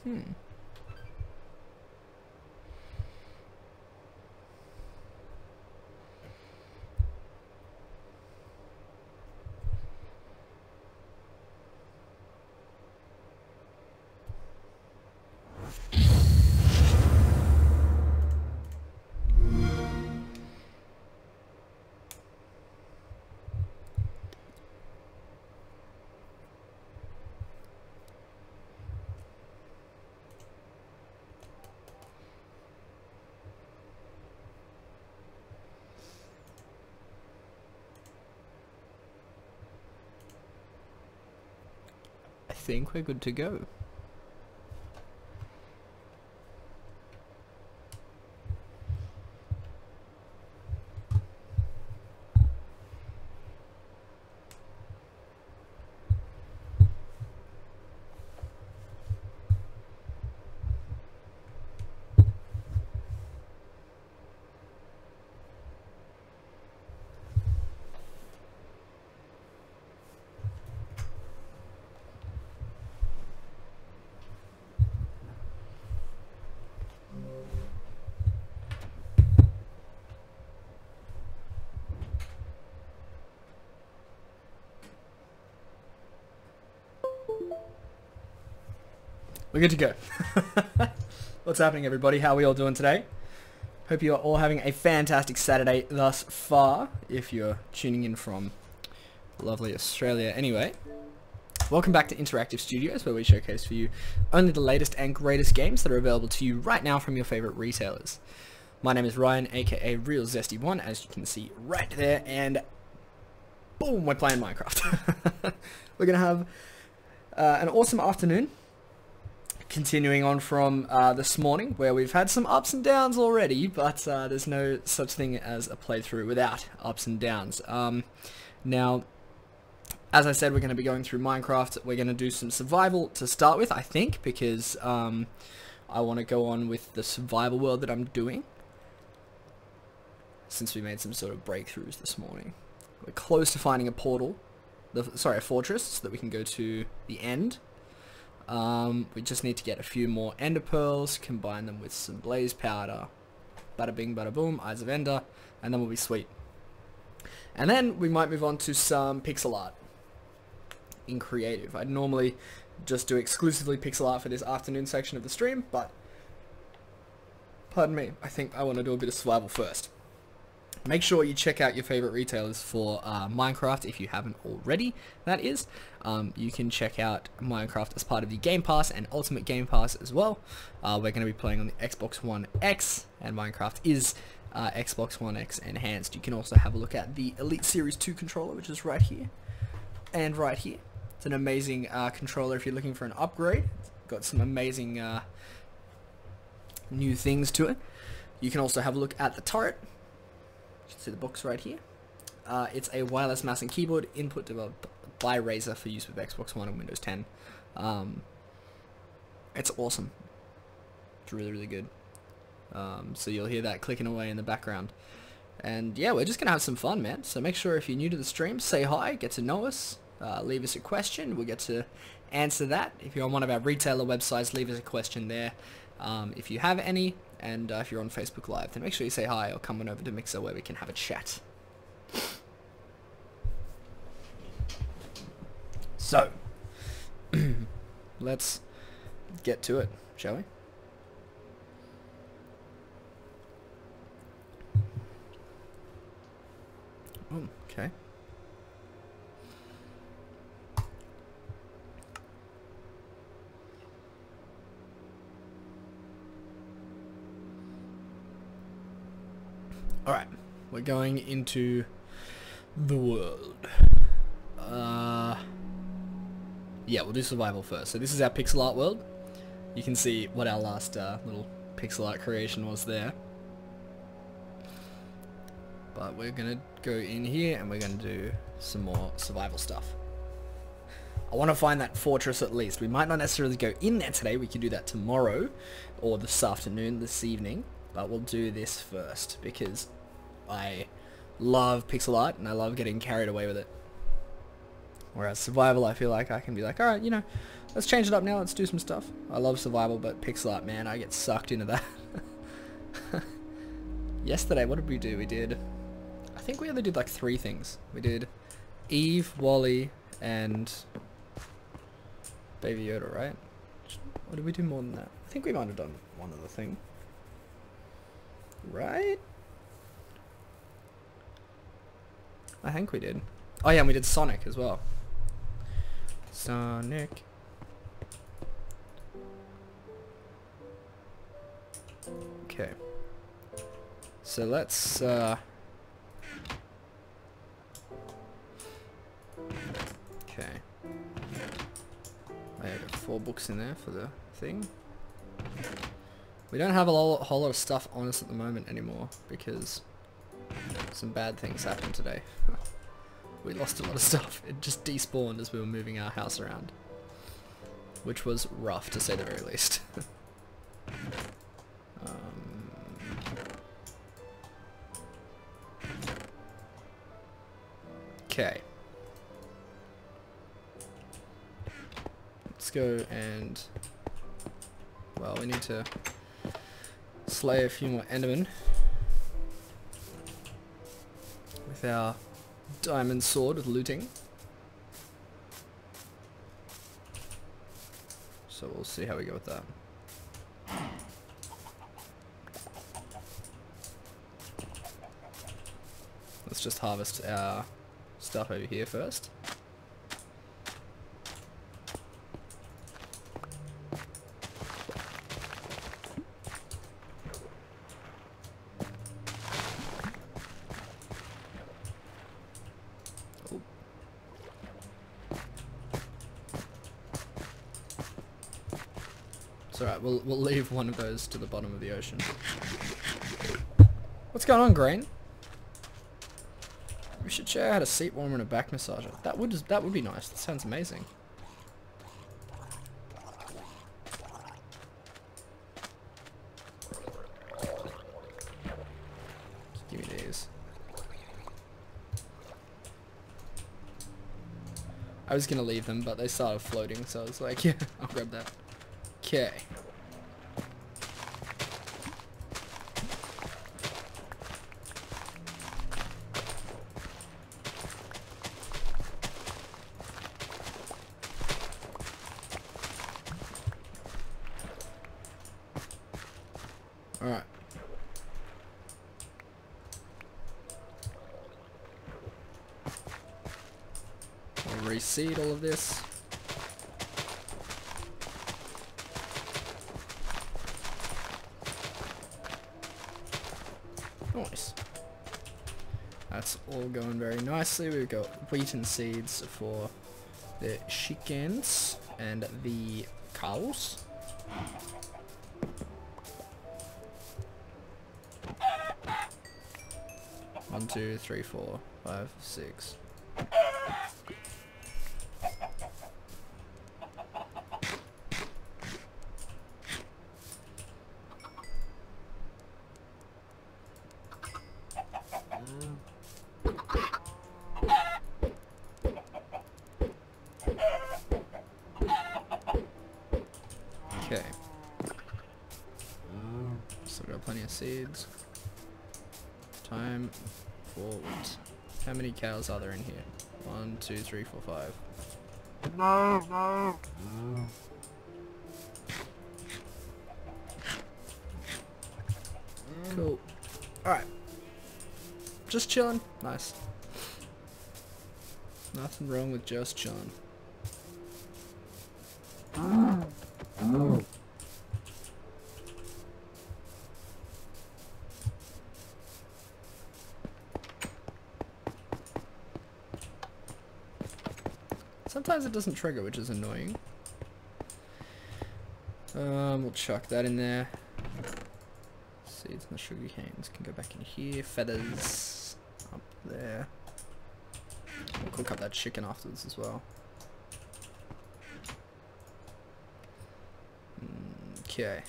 Hmm. I think we're good to go. We're good to go. What's happening, everybody? How are we all doing today? Hope you are all having a fantastic Saturday thus far, if you're tuning in from lovely Australia anyway. Welcome back to Interactive Studios, where we showcase for you only the latest and greatest games that are available to you right now from your favorite retailers. My name is Ryan, aka Real Zesty1, as you can see right there, and boom, we're playing Minecraft. We're going to have an awesome afternoon. Continuing on from this morning, where we've had some ups and downs already, but there's no such thing as a playthrough without ups and downs. Now, as I said, we're going to be going through Minecraft. We're going to do some survival to start with, I think, because I want to go on with the survival world that I'm doing, since we made some sort of breakthroughs this morning. We're close to finding a portal, a fortress, so that we can go to the end. We just need to get a few more ender pearls, combine them with some blaze powder, bada bing bada boom, eyes of ender, and then we'll be sweet. And then we might move on to some pixel art in creative. I'd normally just do exclusively pixel art for this afternoon section of the stream, but pardon me, I think I want to do a bit of survival first. Make sure you check out your favorite retailers for Minecraft if you haven't already, that is. You can check out Minecraft as part of the Game Pass and Ultimate Game Pass as well. We're going to be playing on the Xbox One X, and Minecraft is Xbox One X enhanced. You can also have a look at the Elite Series 2 controller, which is right here and right here. It's an amazing controller if you're looking for an upgrade. It's got some amazing new things to it. You can also have a look at the turret. You can see the box right here. It's a wireless mouse and keyboard input developed by Razer for use with Xbox One and Windows 10. It's awesome. It's really, really good. So you'll hear that clicking away in the background. And yeah, we're just going to have some fun, man. So make sure if you're new to the stream, say hi, get to know us, leave us a question. We'll get to answer that. If you're on one of our retailer websites, leave us a question there. If you have any, and if you're on Facebook Live, then make sure you say hi or come on over to Mixer where we can have a chat. So, let's get to it, shall we? Oh, okay. Alright, we're going into the world. Yeah, we'll do survival first. So this is our pixel art world. You can see what our last little pixel art creation was there. But we're going to go in here and we're going to do some more survival stuff. I want to find that fortress at least. We might not necessarily go in there today. We could do that tomorrow or this afternoon, this evening. But we'll do this first because I love pixel art and I love getting carried away with it. Whereas survival, I feel like I can be like, alright, you know, let's change it up now, let's do some stuff. I love survival, but pixel art, man, I get sucked into that. Yesterday, what did we do? We did, I think we only did like 3 things. We did Eve, Wally, and Baby Yoda, right? Or did we do more than that? I think we might have done one other thing. Right? I think we did. Oh yeah, and we did Sonic as well. Sonic. Okay. So let's okay. I got 4 books in there for the thing. We don't have a whole lot of stuff on us at the moment anymore because some bad things happened today. We lost a lot of stuff. It just despawned as we were moving our house around, which was rough to say the very least. Okay. Let's go and, well, we need to slay a few more Endermen with our diamond sword with looting. So we'll see how we go with that. Let's just harvest our stuff over here first. It's alright, we'll leave one of those to the bottom of the ocean. What's going on, Grain? We should show you how to seat warmer and a back massager. That would be nice. That sounds amazing. Just give me these. I was gonna leave them, but they started floating, so I was like, yeah, I'll grab that. Okay. Alright. I'll reseed all of this. Nice. That's all going very nicely. We've got wheat and seeds for the chickens and the cows. One, 2, 3, 4, 5, 6. Okay. Still got plenty of seeds. Time forward. How many cows are there in here? 1, 2, 3, 4, 5. No. Cool. Alright. Just chilling. Nice. Nothing wrong with just chilling. Sometimes it doesn't trigger, which is annoying. We'll chuck that in there. Seeds and the sugar canes can go back in here. Feathers up there. We'll cook up that chicken afterwards as well. Okay.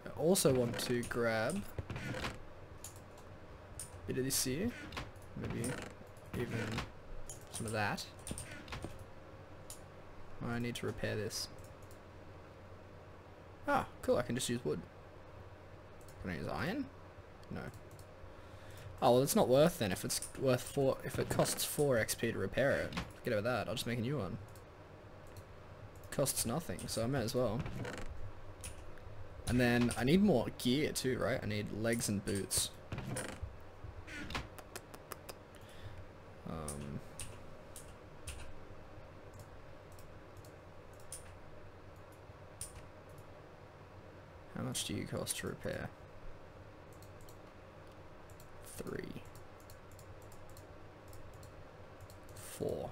I also want to grab a bit of this here. Maybe even some of that. I need to repair this. Ah, cool, I can just use wood. Can I use iron? No. Oh, well, it's not worth then. If it's worth 4, if it costs 4 XP to repair it, forget about that. I'll just make a new one. Costs nothing, so I might as well. And then I need more gear too, right? I need legs and boots. How much do you cost to repair? 3. 4.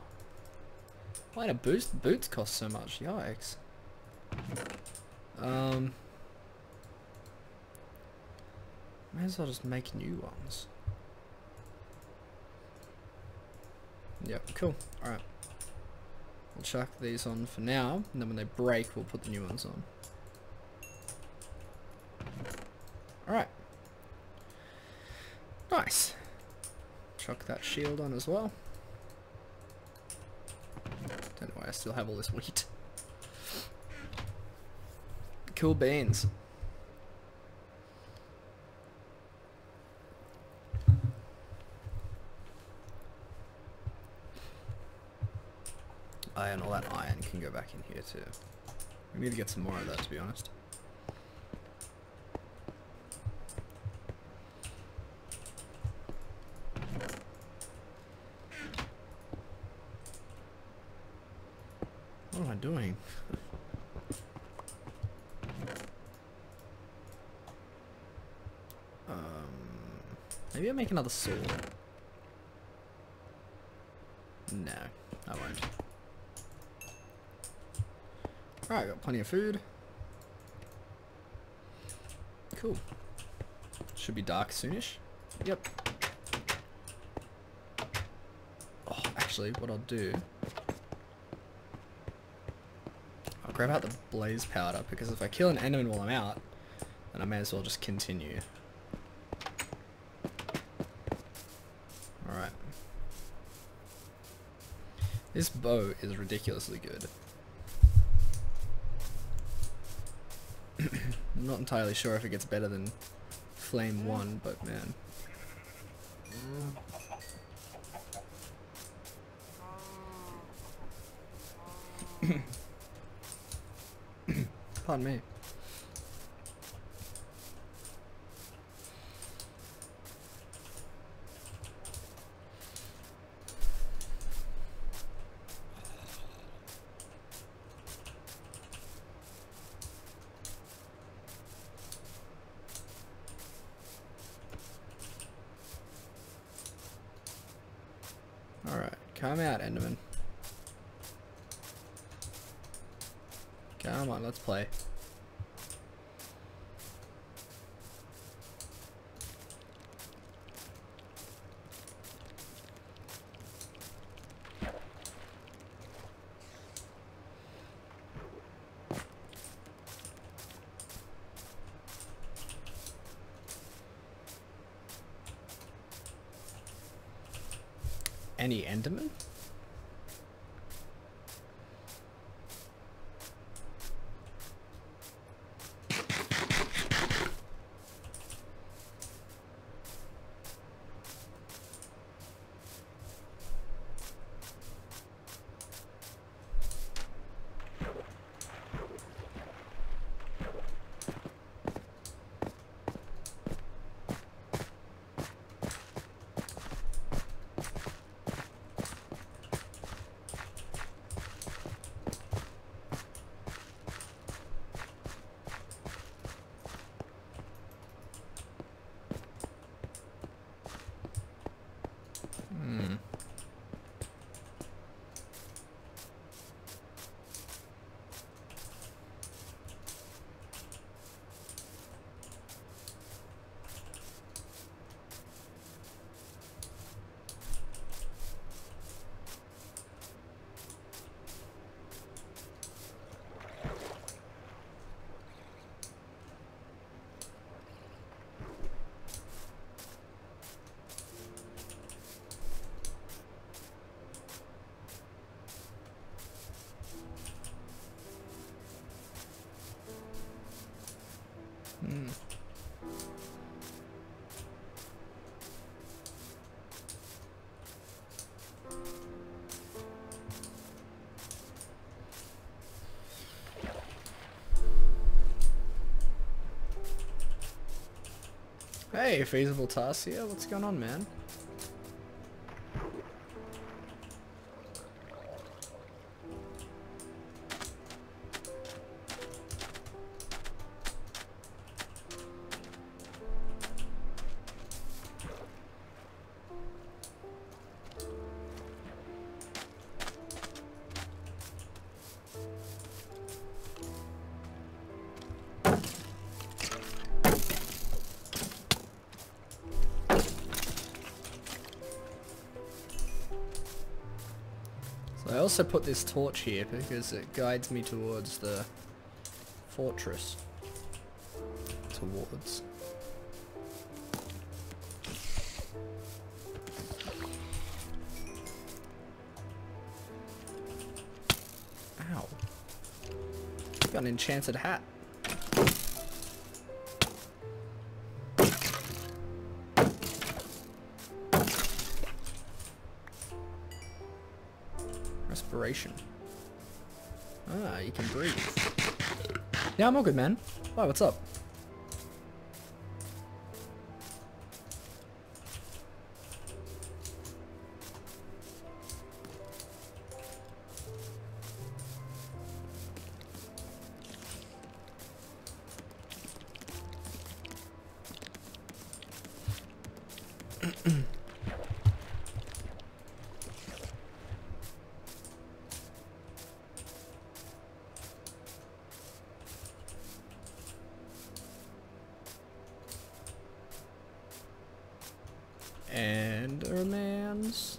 Why do boots cost so much? Yikes. May as well just make new ones. Yep, cool. Alright. We'll chuck these on for now, and then when they break, we'll put the new ones on. Alright. Nice. Chuck that shield on as well. Don't know why I still have all this wheat. Cool beans. And all that iron can go back in here too. We need to get some more of that, to be honest. What am I doing? Maybe I'll make another sword. No, I won't. Alright, got plenty of food. Cool. Should be dark soonish. Yep. Oh, actually, what I'll do... I'll grab out the blaze powder, because if I kill an enderman while I'm out, then I may as well just continue. Alright. This bow is ridiculously good. I'm not entirely sure if it gets better than Flame 1, but man. Pardon me. Alright, come out, Enderman. Come on, let's play. Any Enderman? Hmm. Hey, feasible task here. What's going on, man? I also put this torch here because it guides me towards the fortress. Towards. Ow. Got an enchanted hat. Respiration. Ah, you can breathe. Yeah, I'm all good, man. Why, what's up? Endermans.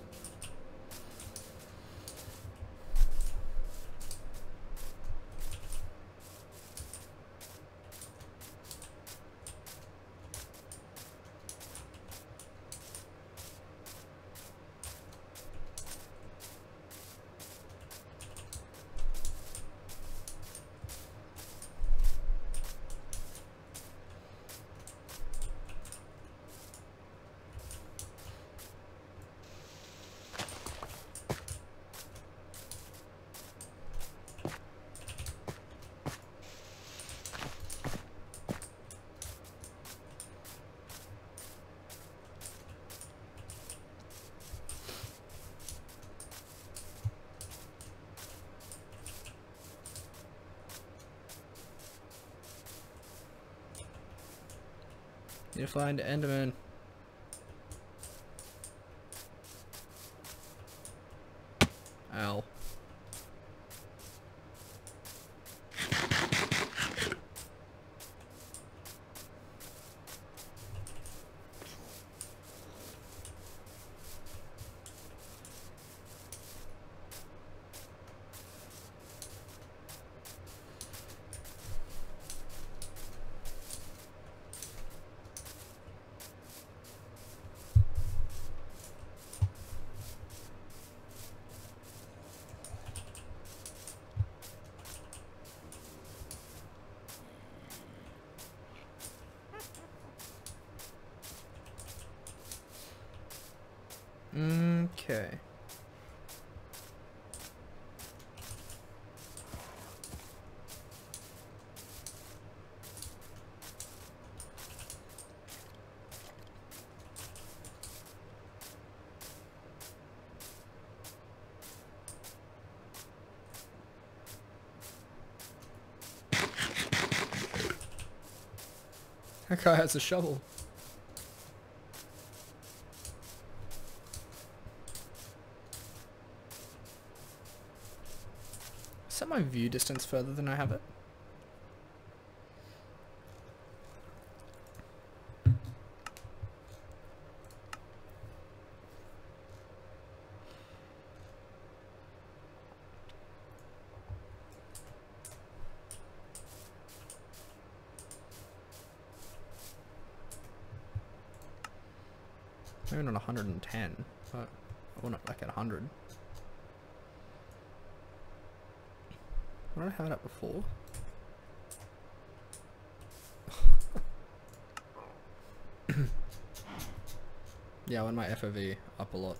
Need to find Enderman. Ow. Okay. That guy has a shovel. Set my view distance further than I have it. Maybe not 110, but I want it back at 100. What did I have it at before? Yeah, I want my FOV up a lot.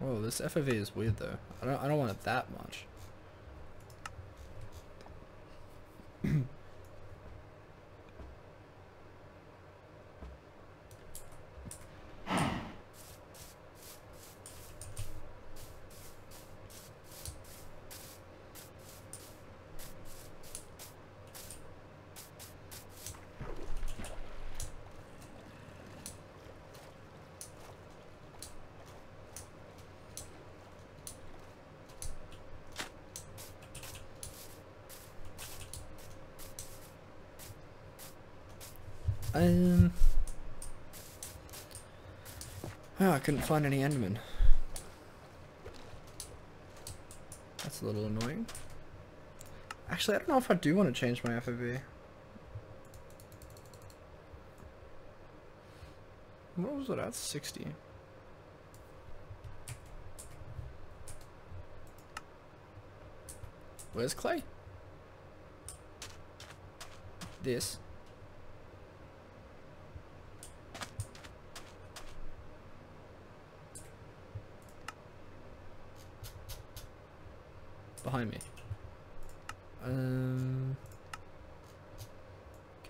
Oh, this FOV is weird though. I don't want it that much. Oh, I couldn't find any Endermen. That's a little annoying. Actually, I don't know if I do want to change my FOV. What was it at? 60. Where's Clay? This. Behind me. Okay,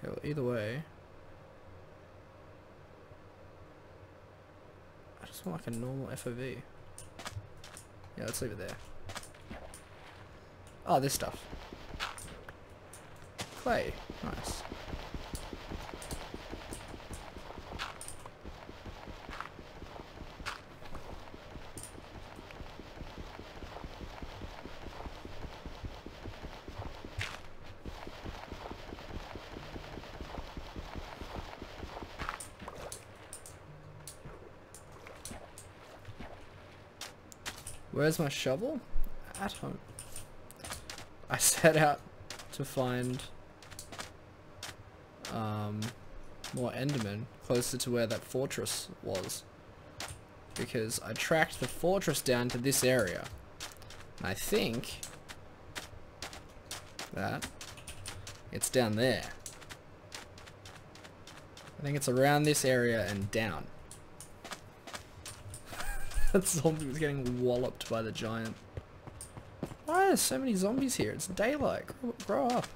well, either way. I just want like a normal FOV. Yeah, let's leave it there. Oh, this stuff. Clay. Nice. Where's my shovel? At home. I set out to find more Endermen closer to where that fortress was, because I tracked the fortress down to this area, and I think that it's down there. I think it's around this area and down. That zombie was getting walloped by the giant. Why are there so many zombies here? It's daylight. Grow up.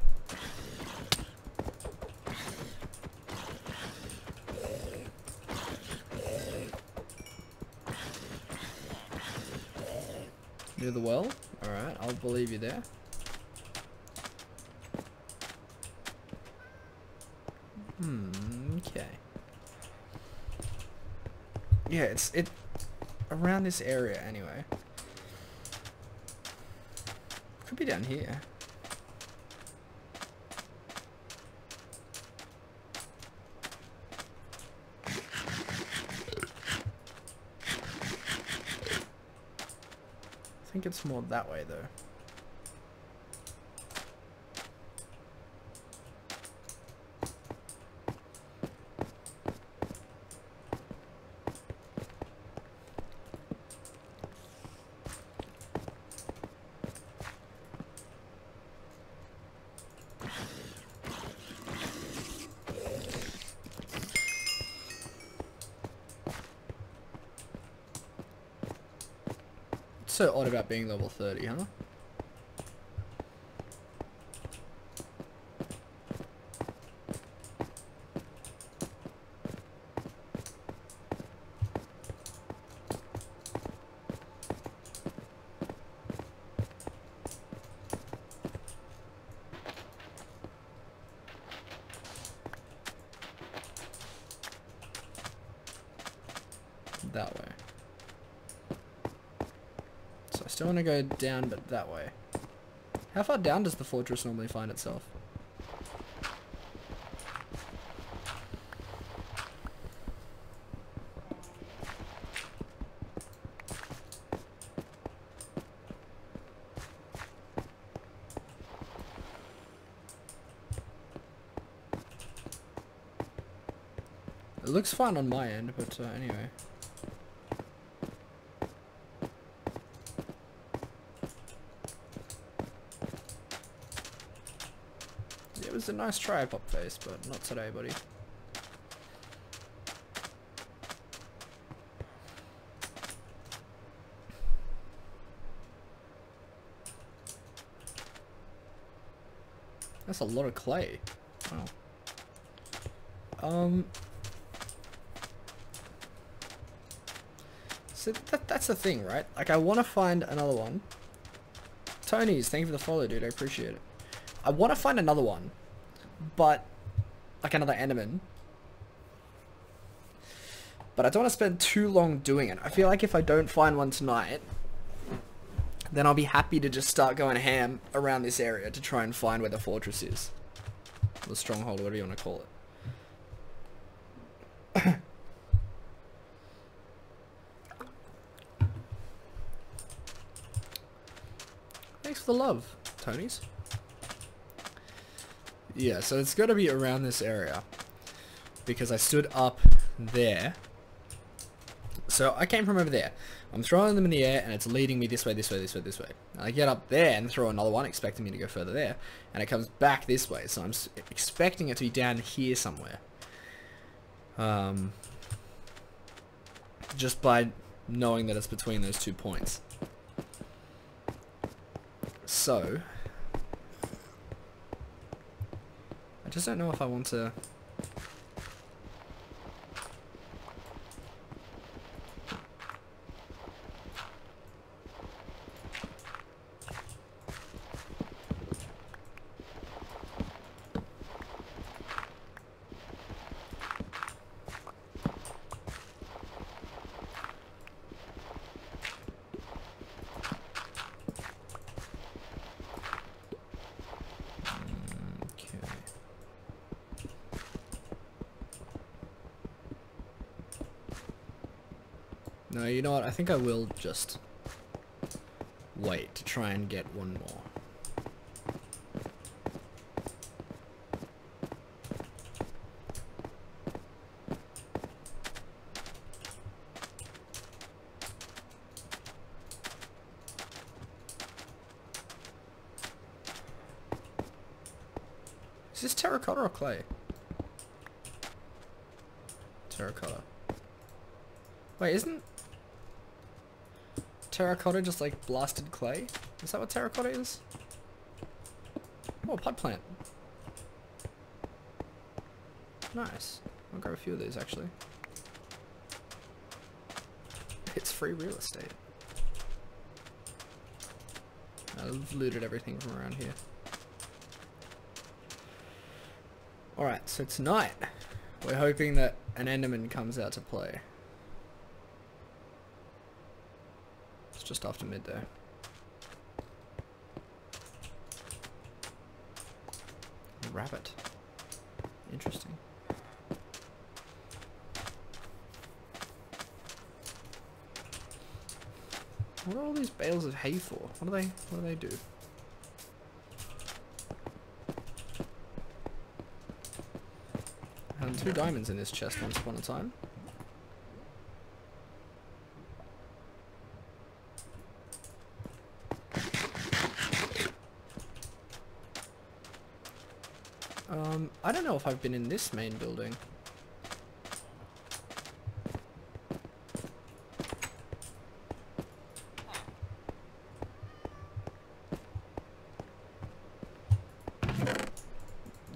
Near the well? Alright, I'll believe you there. Okay. Yeah, it's around this area anyway. Could be down here. I think it's more that way though. So odd about being level 30, huh? That way. I still want to go down, but that way. How far down does the fortress normally find itself? It looks fine on my end, but anyway. It was a nice try, Pop Face, but not today, buddy. That's a lot of clay. Wow. So that's the thing, right? Like, I want to find another one. Tony's, thank you for the follow, dude. I appreciate it. I want to find another one, but like another Enderman. But I don't want to spend too long doing it. I feel like if I don't find one tonight, then I'll be happy to just start going ham around this area to try and find where the fortress is. The stronghold, whatever you want to call it. Thanks for the love, Tony's. Yeah, so it's got to be around this area. Because I stood up there. So I came from over there. I'm throwing them in the air and it's leading me this way, this way, this way, this way. I get up there and throw another one, expecting me to go further there. And it comes back this way. So I'm expecting it to be down here somewhere. Just by knowing that it's between those 2 points. So I just don't know if I want to... No, you know what? I think I will just wait to try and get one more. Is this terracotta or clay? Terracotta. Wait, isn't terracotta just like blasted clay? Is that what terracotta is? Oh, pot plant. Nice. I'll grab a few of these actually. It's free real estate. I've looted everything from around here. Alright, so tonight we're hoping that an Enderman comes out to play. It's just after midday. A rabbit. Interesting. What are all these bales of hay for? What do they do? I had 2 diamonds in this chest once upon a time. I don't know if I've been in this main building.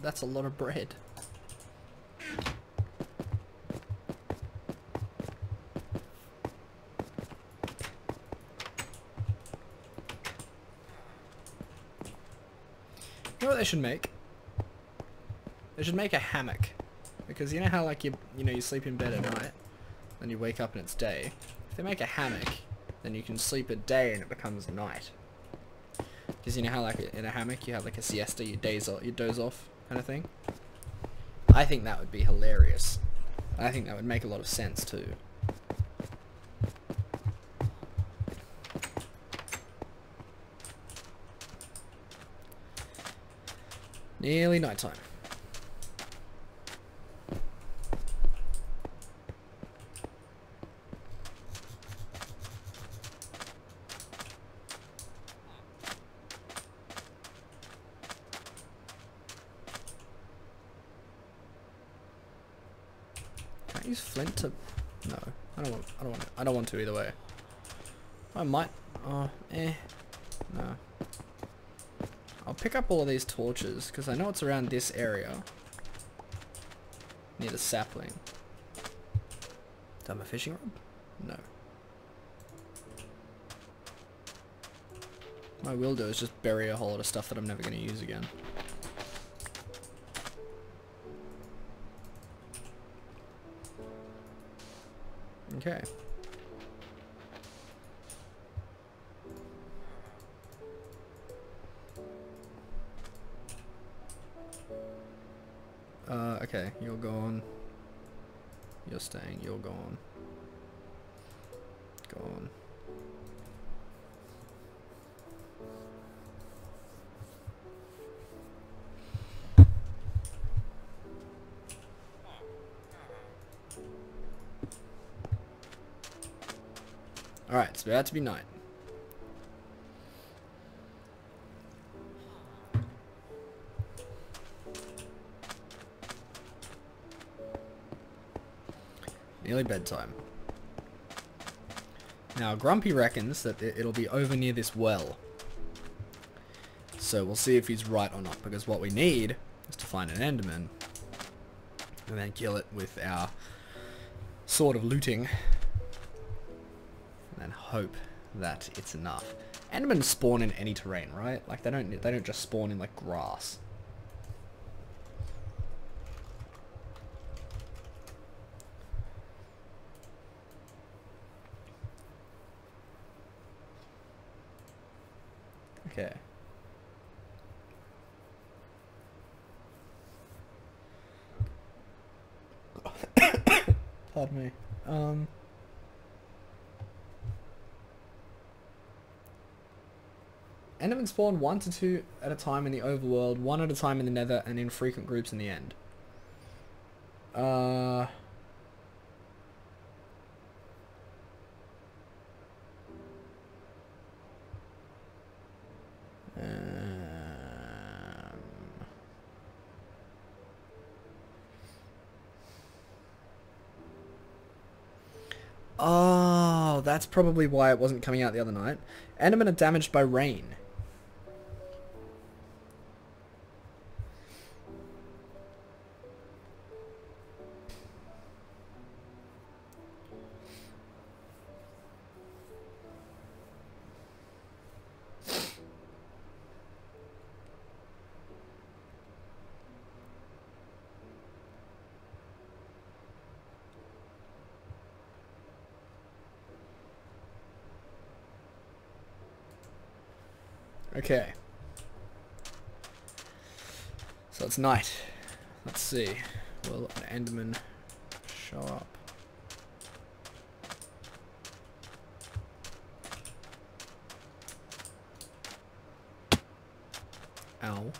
That's a lot of bread. You know what they should make? They should make a hammock. Because you know how like you sleep in bed at night and you wake up and it's day. If they make a hammock, then you can sleep at day and it becomes night. Because you know how like in a hammock you have like a siesta, you doze off kind of thing. I think that would be hilarious. I think that would make a lot of sense too. Nearly nighttime. use flint to... No, I don't want to either way. I might... Oh, no. I'll pick up all of these torches, because I know it's around this area. Near the sapling. Do I have a fishing rod? No. What I will do is just bury a whole lot of stuff that I'm never going to use again. Okay. Okay, you're gone. You're staying, you're gone. Go on. Alright, it's about to be night. Nearly bedtime. Now, Grumpy reckons that it'll be over near this well. So we'll see if he's right or not, because what we need is to find an Enderman and then kill it with our sword of looting. And then hope that it's enough. Endermen spawn in any terrain, right? Like they don't just spawn in like grass. Okay. Pardon me. Endermen spawn 1 to 2 at a time in the overworld, 1 at a time in the nether, and in frequent groups in the end. Oh, that's probably why it wasn't coming out the other night. Endermen are damaged by rain. Okay. So it's night. Let's see. Will an Enderman show up? Ow.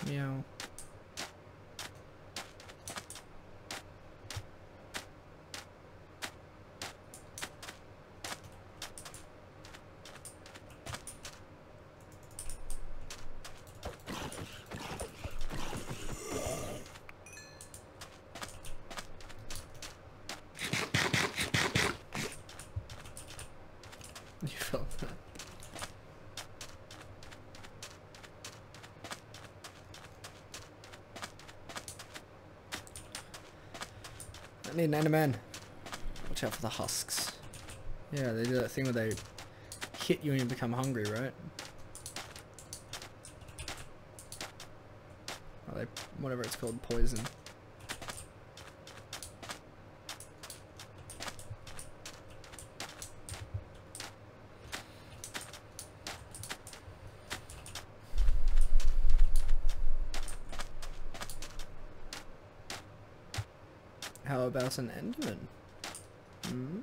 Meow. You felt that. I need an Enderman. Watch out for the husks. Yeah, they do that thing where they hit you and you become hungry, right? Or they, whatever it's called, poison. How about an Enderman? Hmm?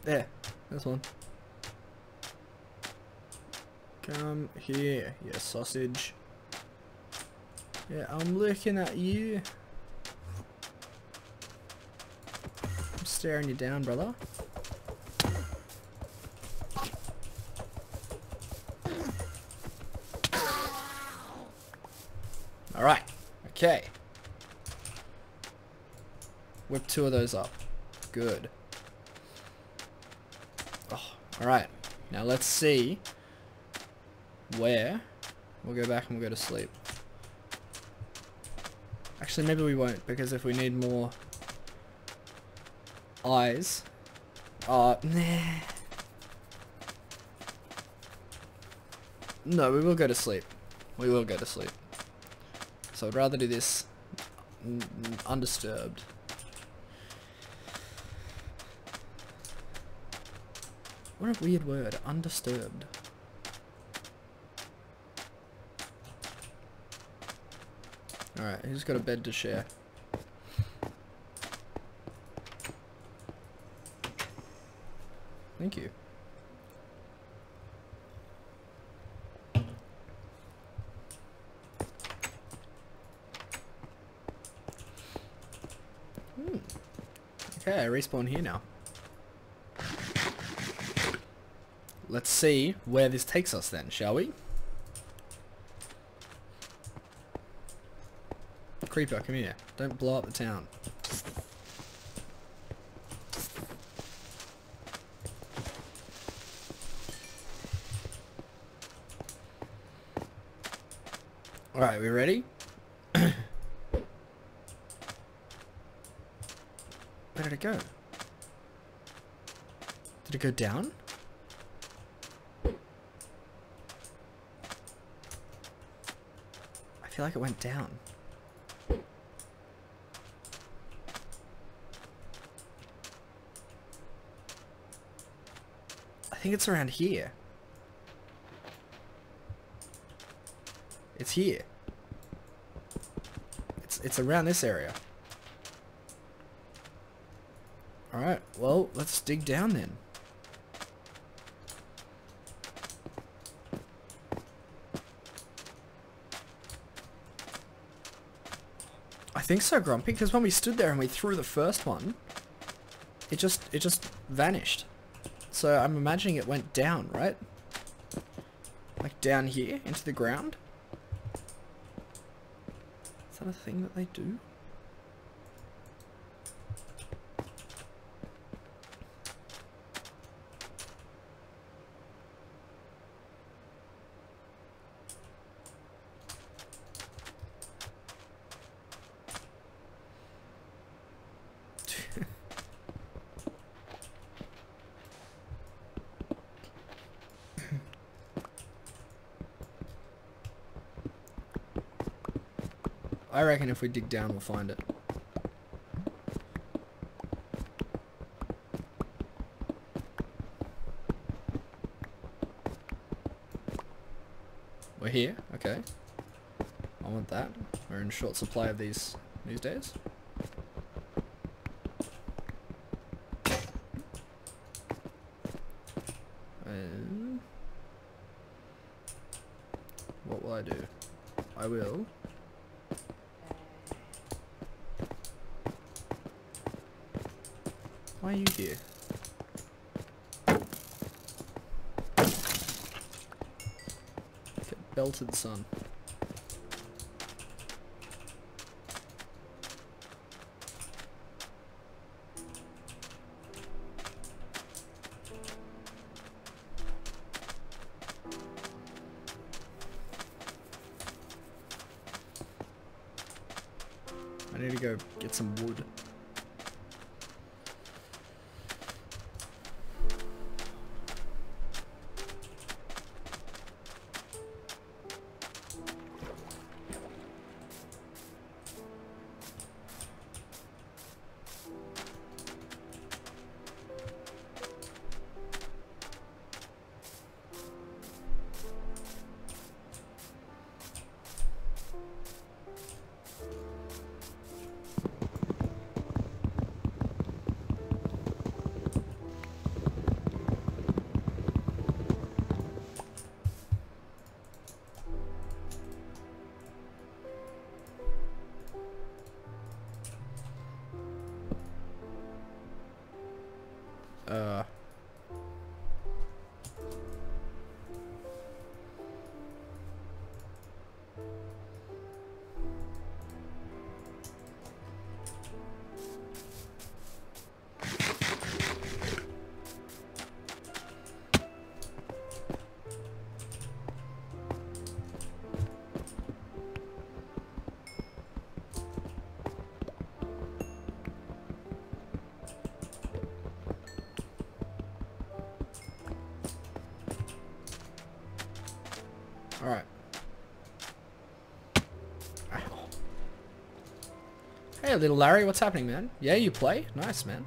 There. There's one. Come here, you sausage. Yeah, I'm looking at you. I'm staring you down, brother. Alright. Okay. Whip 2 of those up. Good. Oh, alright. Now let's see where. We'll go back and we'll go to sleep. Actually, maybe we won't, because if we need more eyes. Nah. No, we will go to sleep. We will go to sleep. So I'd rather do this undisturbed. What a weird word, undisturbed. Alright, who's got a bed to share? Thank you. Okay, I respawn here now. Let's see where this takes us then, shall we? Creeper, come here. Don't blow up the town. Alright, we ready? Where did it go? Did it go down? I feel like it went down. I think it's around here. It's here. It's around this area. Alright, well, let's dig down then. I think so, Grumpy, because when we stood there and we threw the first one, it just vanished. So I'm imagining it went down, right? Like down here into the ground? Is that a thing that they do? I reckon if we dig down, we'll find it. We're here, okay. I want that. We're in short supply of these days. And what will I do? I will. Why are you here? Get belted, son. I need to go get some wood. Alright. Ow. Hey, little Larry, what's happening, man? Yeah, you play? Nice, man.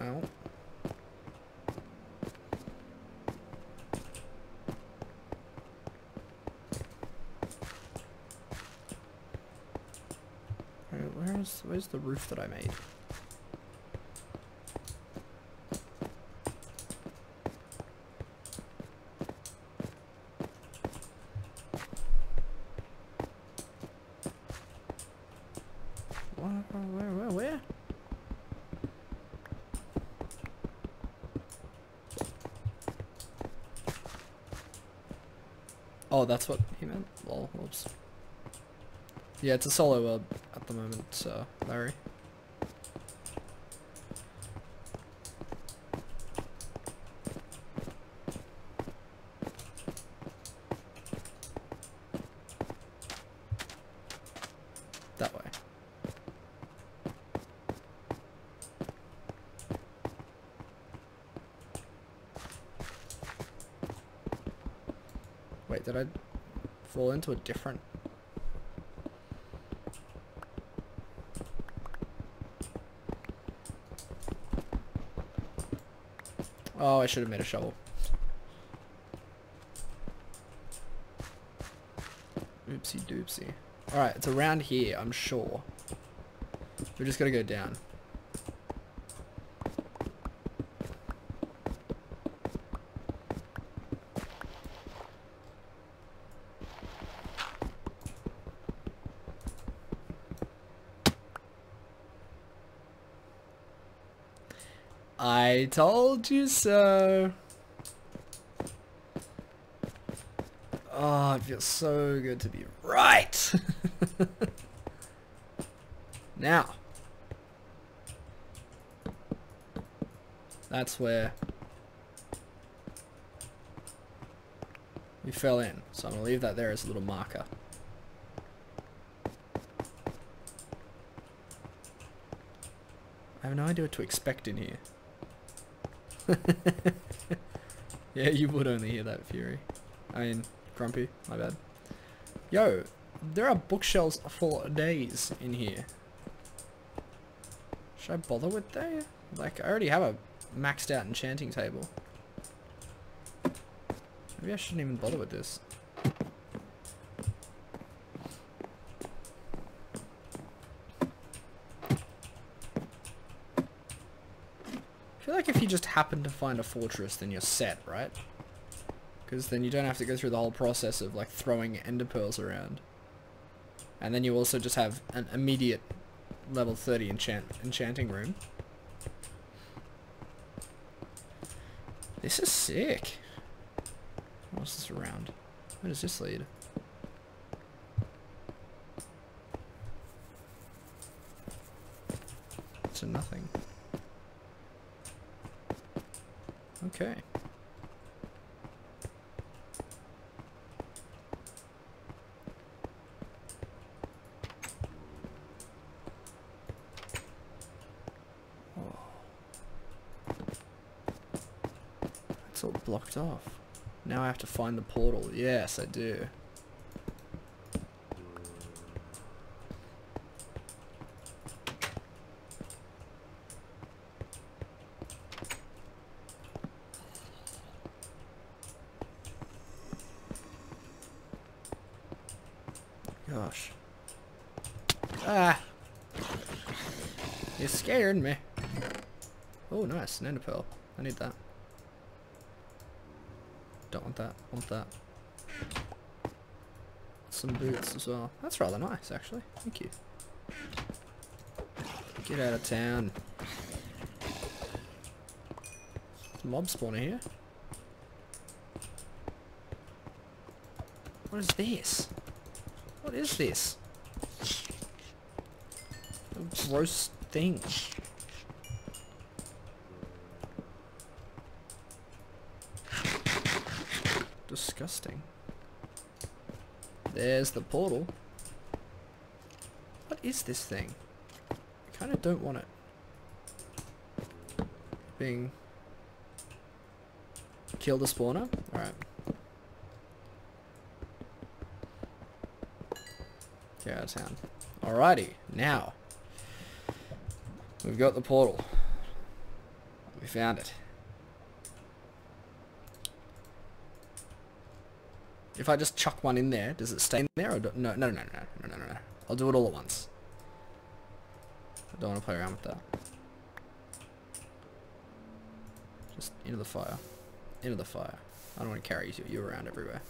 Ow. Where's the roof that I made? Where? Oh, that's what he meant? Lol, whoops. Yeah, it's a solo world at the moment, Larry. That way. Wait, did I fall into a different... Oh, I should have made a shovel. Oopsie doopsie. Alright, it's around here, I'm sure. We just gotta go down. I told you so. Oh, it feels so good to be right. Now. That's where we fell in. So I'm going to leave that there as a little marker. I have no idea what to expect in here. Yeah, you would only hear that, Fury. I mean, Grumpy, my bad. Yo, there are bookshelves for days in here. Should I bother with that? Like, I already have a maxed out enchanting table. Maybe I shouldn't even bother with this. I feel like if you just happen to find a fortress, then you're set, right? Because then you don't have to go through the whole process of like throwing ender pearls around. And then you also just have an immediate level 30 enchanting room. This is sick. What's this around? Where does this lead? To nothing. Okay. Oh. It's all blocked off. Now I have to find the portal. Yes, I do. Gosh. Ah! You scared me. Oh, nice. An ender pearl. I need that. Don't want that. Want that. Some boots as well. That's rather nice, actually. Thank you. Get out of town. Mob spawner here. What is this? What is this? A gross thing. disgusting. There's the portal. What is this thing? I kind of don't want it being... Kill the spawner? Alright. Get out of town. Alrighty, now. We've got the portal. We found it. If I just chuck one in there, does it stay in there or no? No. I'll do it all at once. I don't want to play around with that. Just into the fire. Into the fire. I don't want to carry you around everywhere.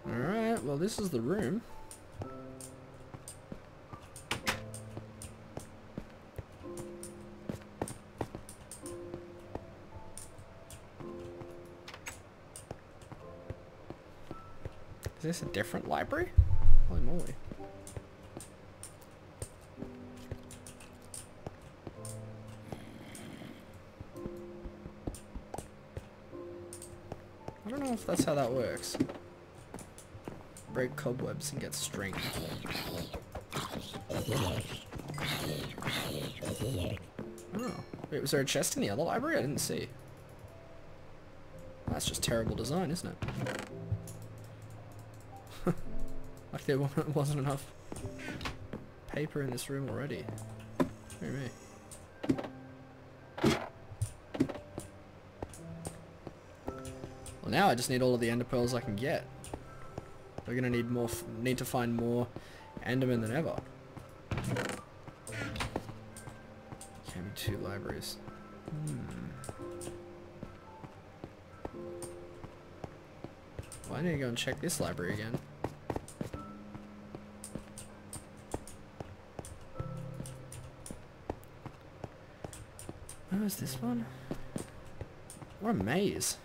Alright, well this is the room. Is this a different library? Holy moly. I don't know if that's how that works. Break cobwebs and get strength. Oh. Wait, was there a chest in the other library? I didn't see. That's just terrible design, isn't it? Like there wasn't enough paper in this room already. Dear me. Well, now I just need all of the ender pearls I can get. We're gonna need more. Need to find more endermen than ever. Can't be 2 libraries. Well, I need to go and check this library again. Where was this one? What a maze.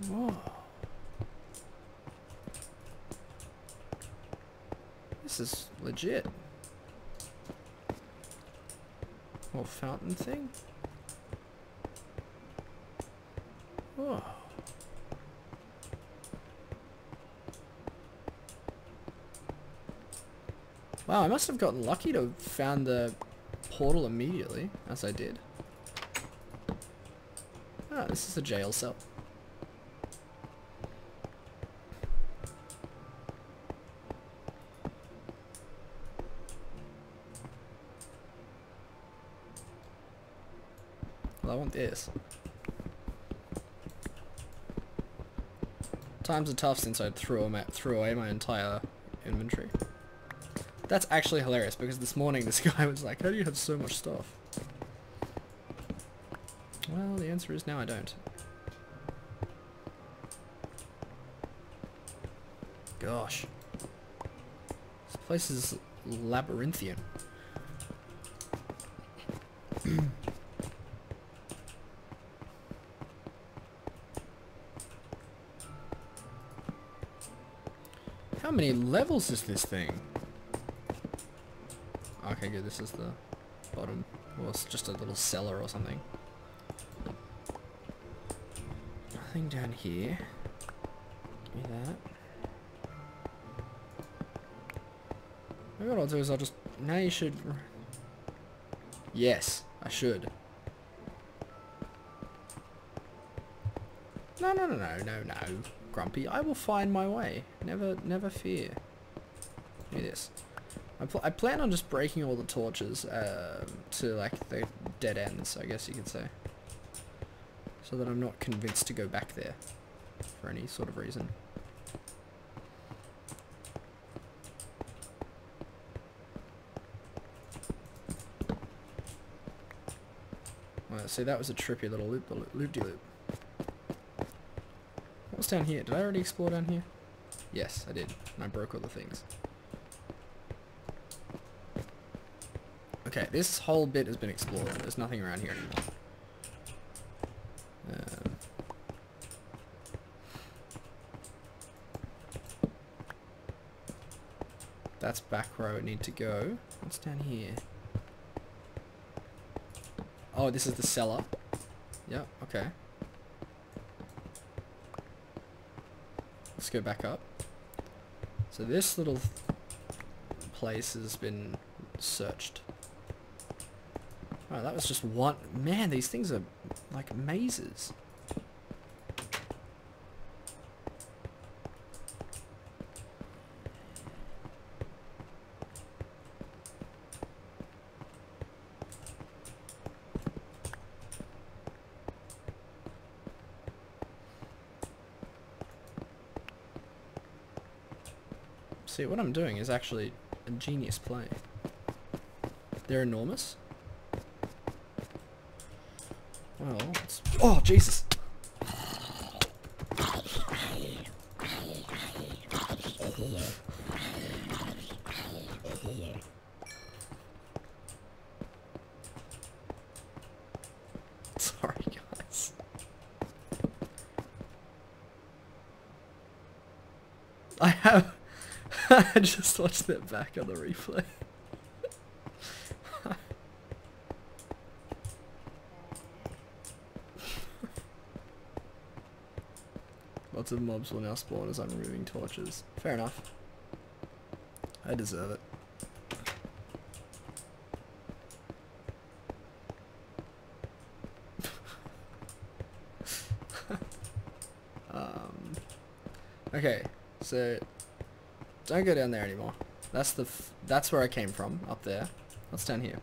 Whoa. This is legit. Little fountain thing. Whoa. Wow, I must have gotten lucky to have found the portal immediately, as I did. Ah, this is a jail cell. Well, I want this. Times are tough since I threw away my entire inventory. That's actually hilarious because this morning this guy was like, how do you have so much stuff? Well, the answer is now I don't. Gosh. This place is labyrinthian. How many levels is this thing? Okay, good, this is the bottom. Well, it's just a little cellar or something. Nothing down here. Give me that. Maybe what I'll do is I'll just... Now you should... Yes, I should. No. Grumpy, I will find my way. Never fear. Give me this. I plan on just breaking all the torches to like the dead ends, I guess you could say. So that I'm not convinced to go back there for any sort of reason. Well, see, that was a trippy little loop-de-loop. down here? Did I already explore down here? Yes, I did. And I broke all the things. Okay, this whole bit has been explored. There's nothing around here anymore. That's back where I need to go. What's down here? Oh, this is the cellar. Yep, okay. Let's go back up. So this little place has been searched. Oh, that was just one. Man, these things are like mazes. See, what I'm doing is actually a genius play. They're enormous. Well, it's... Oh, Jesus! Sorry, guys. I have... I just watched that back on the replay. Lots of mobs will now spawn as I'm removing torches. Fair enough. I deserve it. Okay, so don't go down there anymore. That's where I came from, up there. What's down here?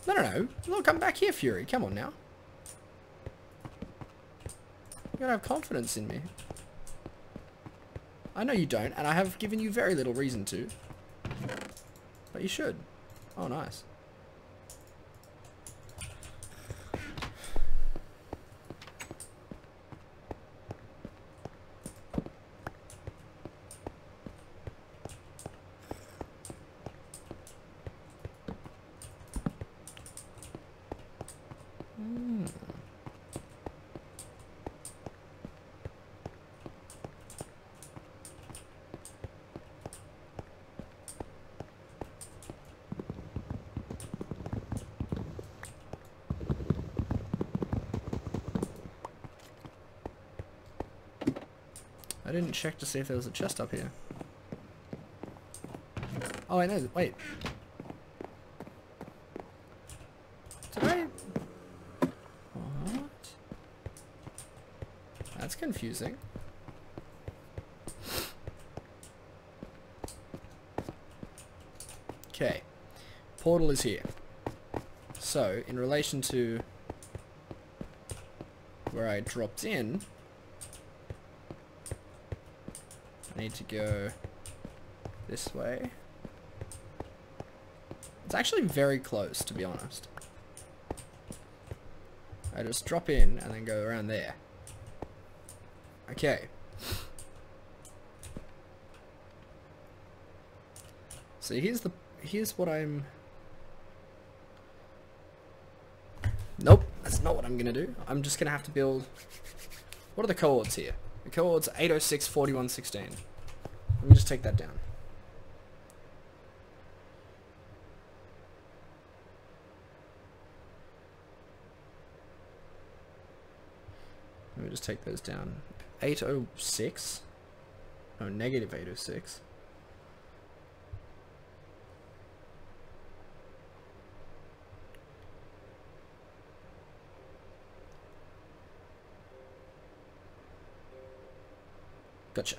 No. Look, I'm back here, Fury. Come on now. You gotta have confidence in me. I know you don't, and I have given you very little reason to. But you should. Oh, nice. I didn't check to see if there was a chest up here. Oh, I know. Wait. Did I... What? That's confusing. Okay. Portal is here. So, in relation to where I dropped in, I need to go this way. It's actually very close, to be honest. I just drop in and then go around there. Okay. So here's what I'm... Nope, that's not what I'm gonna do. I'm just gonna have to build... What are the coords here? The coords are 806, 41, 16. Let me just take that down. Let me just take those down. 806. No, negative 806. Gotcha.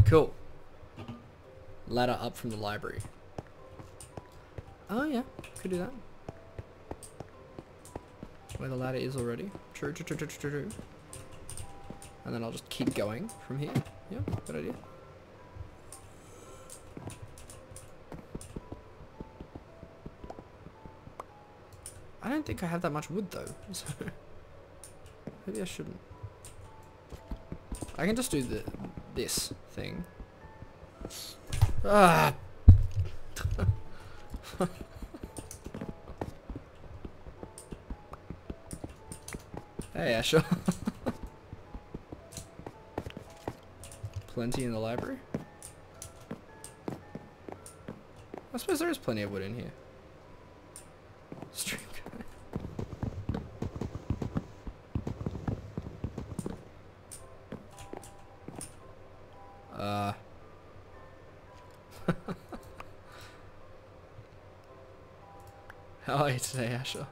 Cool. Ladder up from the library. Oh yeah, could do that. Where the ladder is already. True. And then I'll just keep going from here. Yeah, good idea. I don't think I have that much wood though. So Maybe I shouldn't. I can just do this thing. Ah! Hey, Asher. Plenty in the library? I suppose there is plenty of wood in here. Stream How are you today, Asher?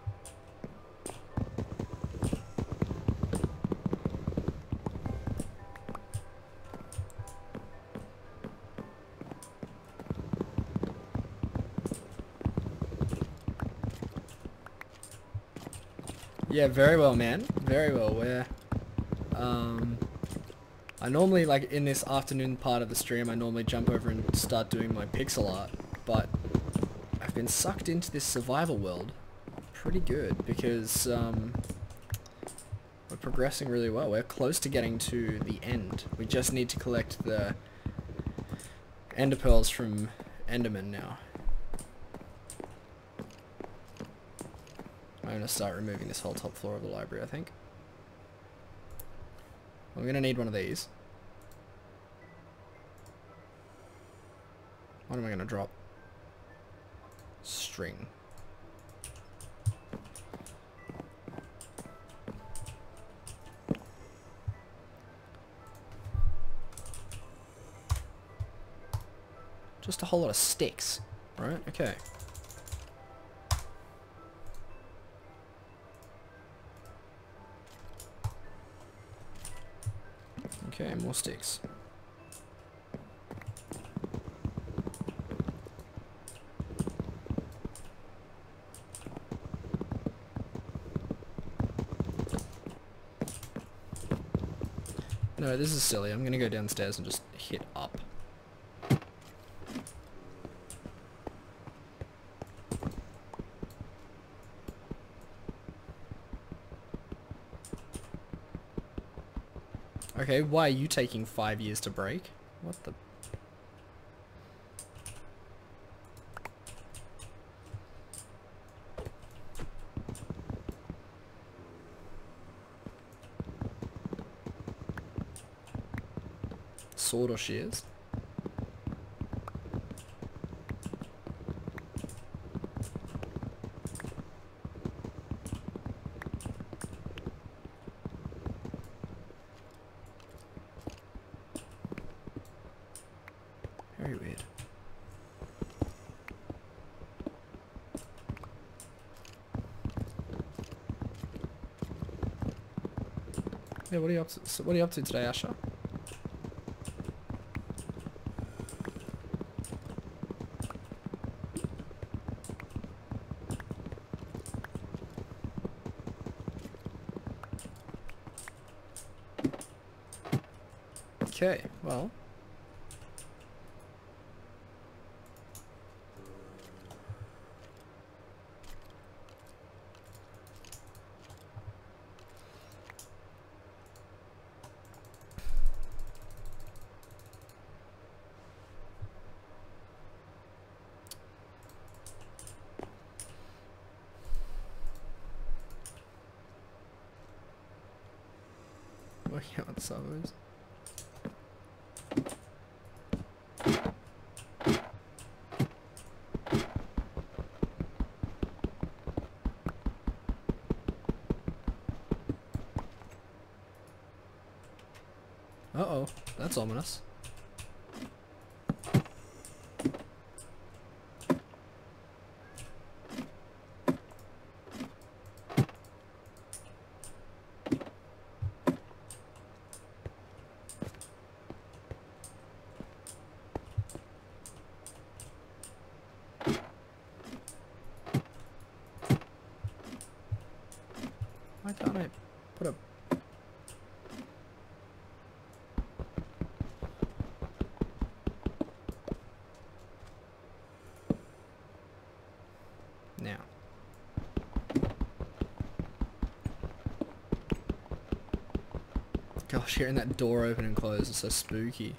Yeah, very well, man. Very well. I normally, like, in this afternoon part of the stream, I normally jump over and start doing my pixel art, but I've been sucked into this survival world pretty good because, we're progressing really well. We're close to getting to the end. We just need to collect the ender pearls from Enderman now. I'm going to start removing this whole top floor of the library, I think. I'm going to need one of these. What am I going to drop? String. Just a whole lot of sticks, right? Okay. Okay, more sticks. No, this is silly. I'm gonna go downstairs and just hit up. Okay, why are you taking 5 years to break? What the... Sword or shears? Very weird. Yeah, what are you up to? So what are you up to today, Asher? Okay, well. Working out what the servo is. Uh-oh, that's ominous. Why can't I put a... gosh, hearing that door open and close is so spooky.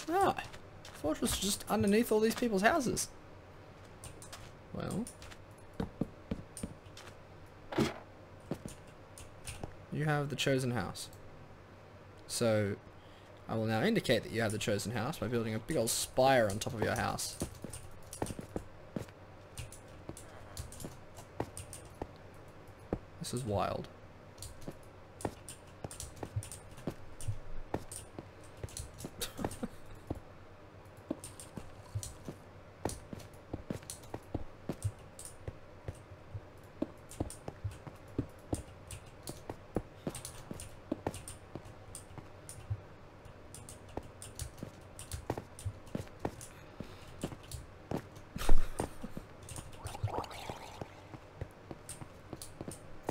Ah, fortress is just underneath all these people's houses. Well, you have the chosen house. So, I will now indicate that you have the chosen house by building a big old spire on top of your house. This is wild.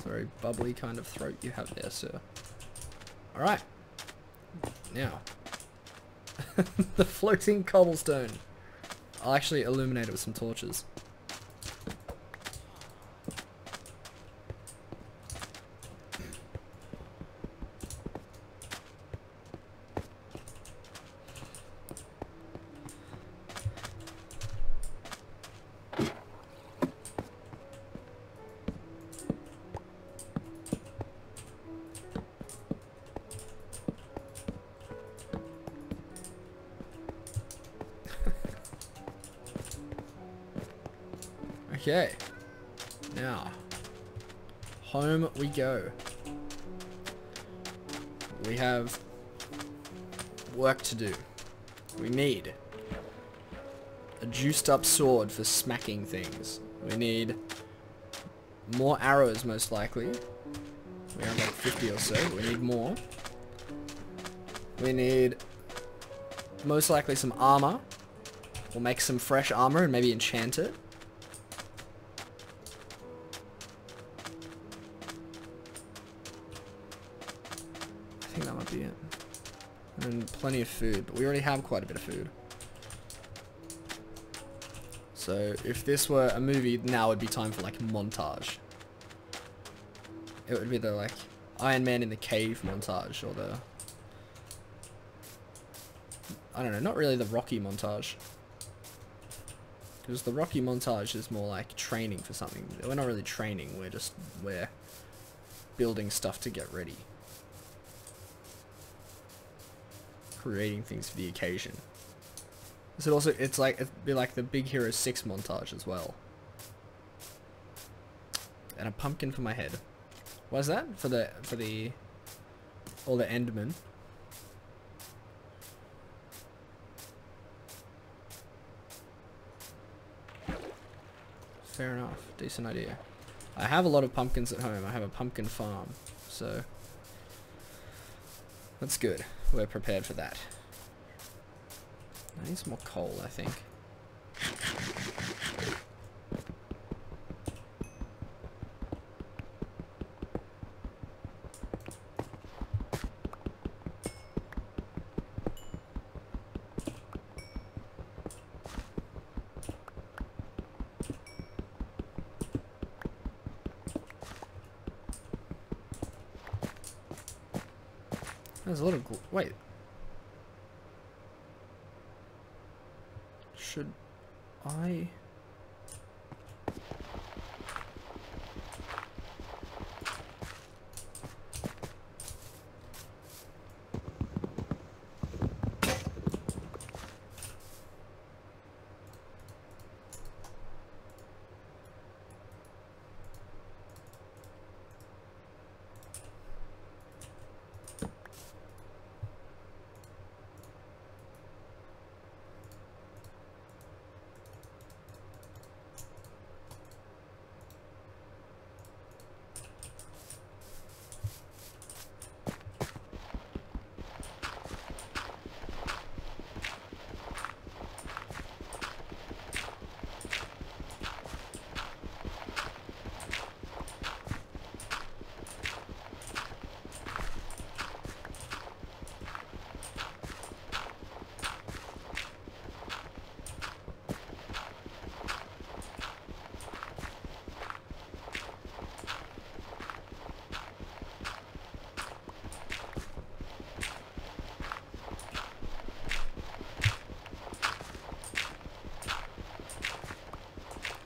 Very bubbly kind of throat you have there, sir. Alright. Now. The floating cobblestone. I'll actually illuminate it with some torches. Okay, now, home we go. We have work to do. We need a juiced up sword for smacking things. We need more arrows, most likely. We have like 50 or so, but we need more. We need most likely some armor. We'll make some fresh armor and maybe enchant it. I think that might be it. And plenty of food, but we already have quite a bit of food. So if this were a movie, now would be time for like montage. It would be the like Iron Man in the cave montage, or the, I don't know, not really the Rocky montage. Because the Rocky montage is more like training for something. We're not really training, we're building stuff to get ready. Creating things for the occasion. So also, it's like, it'd be like the Big Hero 6 montage as well. And a pumpkin for my head. What is that? For the all the Endermen. Fair enough. Decent idea. I have a lot of pumpkins at home. I have a pumpkin farm, so that's good. We're prepared for that. I need some more coal, I think. There's a lot of wait. Should I?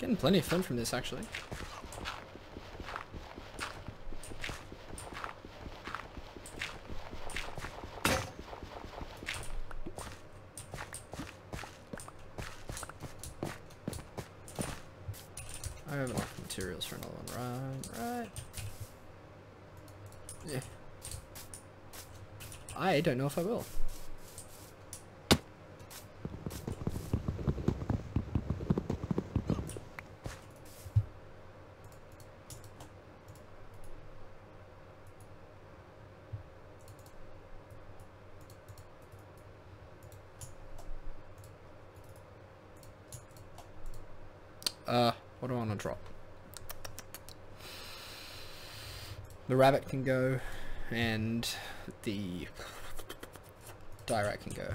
Getting plenty of fun from this, actually. I have enough materials for another one, right? Yeah. I don't know if I will. What do I want to drop? The rabbit can go, and the die rat can go.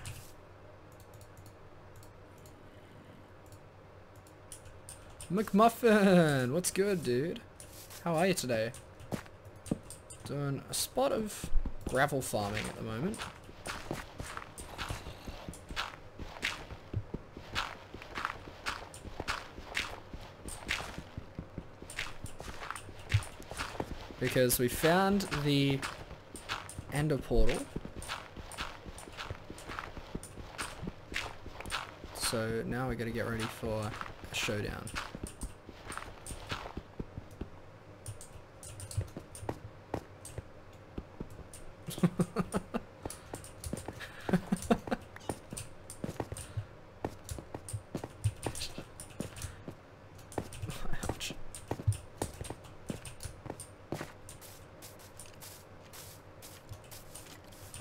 McMuffin! What's good, dude? How are you today? Doing a spot of gravel farming at the moment. Because we found the ender portal. So now we gotta get ready for a showdown. Ouch.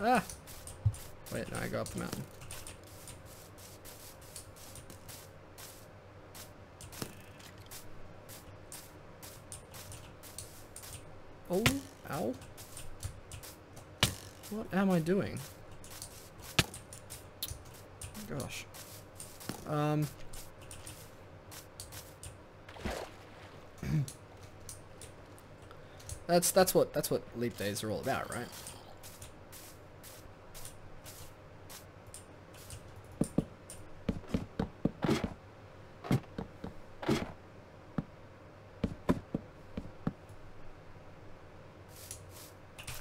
Ah! Wait, no, I go up the mountain. Oh, ow. What am I doing? Gosh. That's what leap days are all about, right?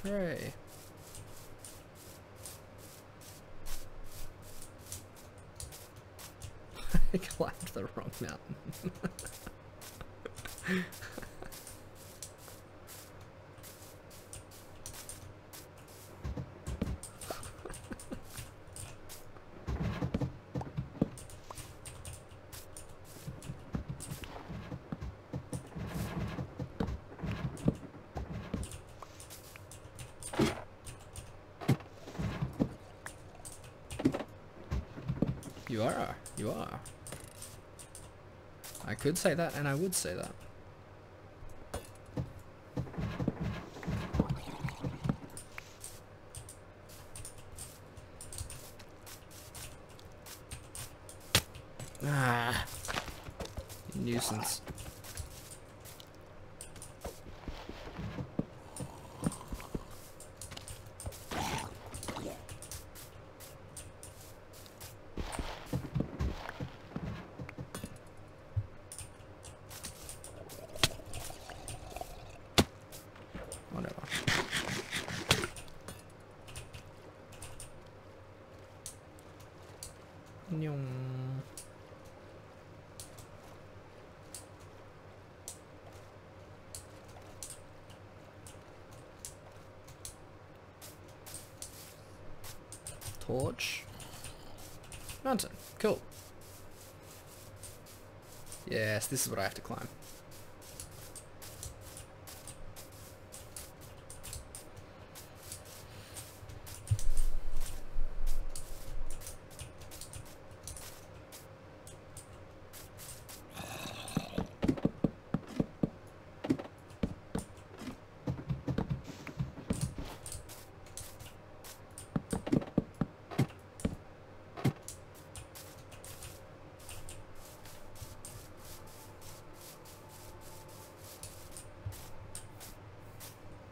Hooray. I climbed the wrong mountain. You are. You are. I could say that, and I would say that. Ah, nuisance. Whatever. Nyong. Torch. Mountain. Cool. Yes, this is what I have to climb.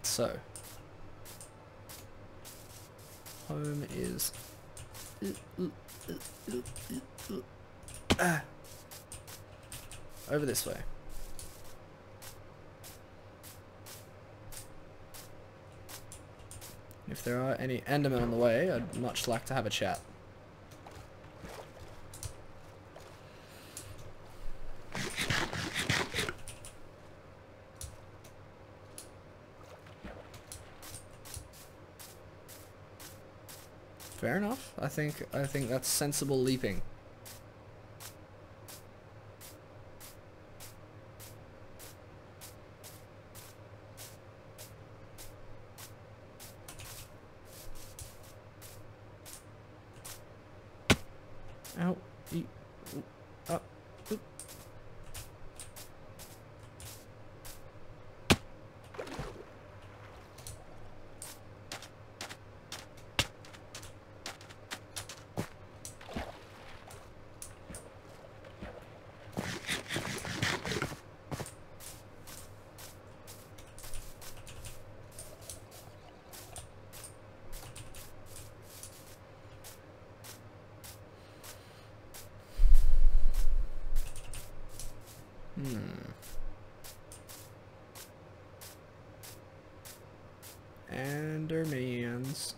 So, home is over this way. If there are any Endermen on the way, I'd much like to have a chat. Fair enough. I think that's sensible leaping. Ow. Up. Oop. Endermans.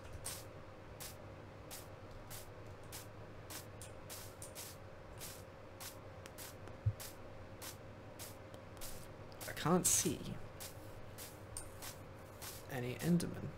I can't see any Endermen.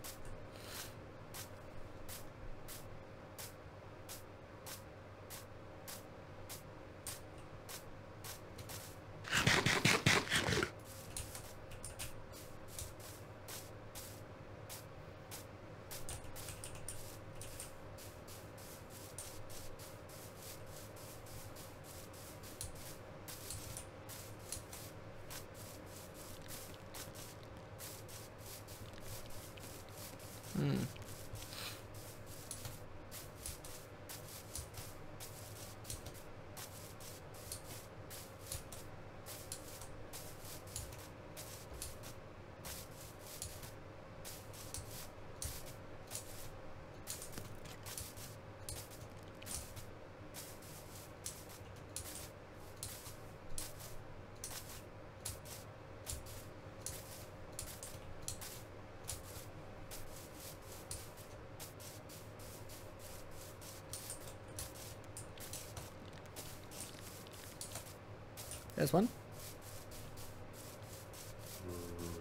There's one.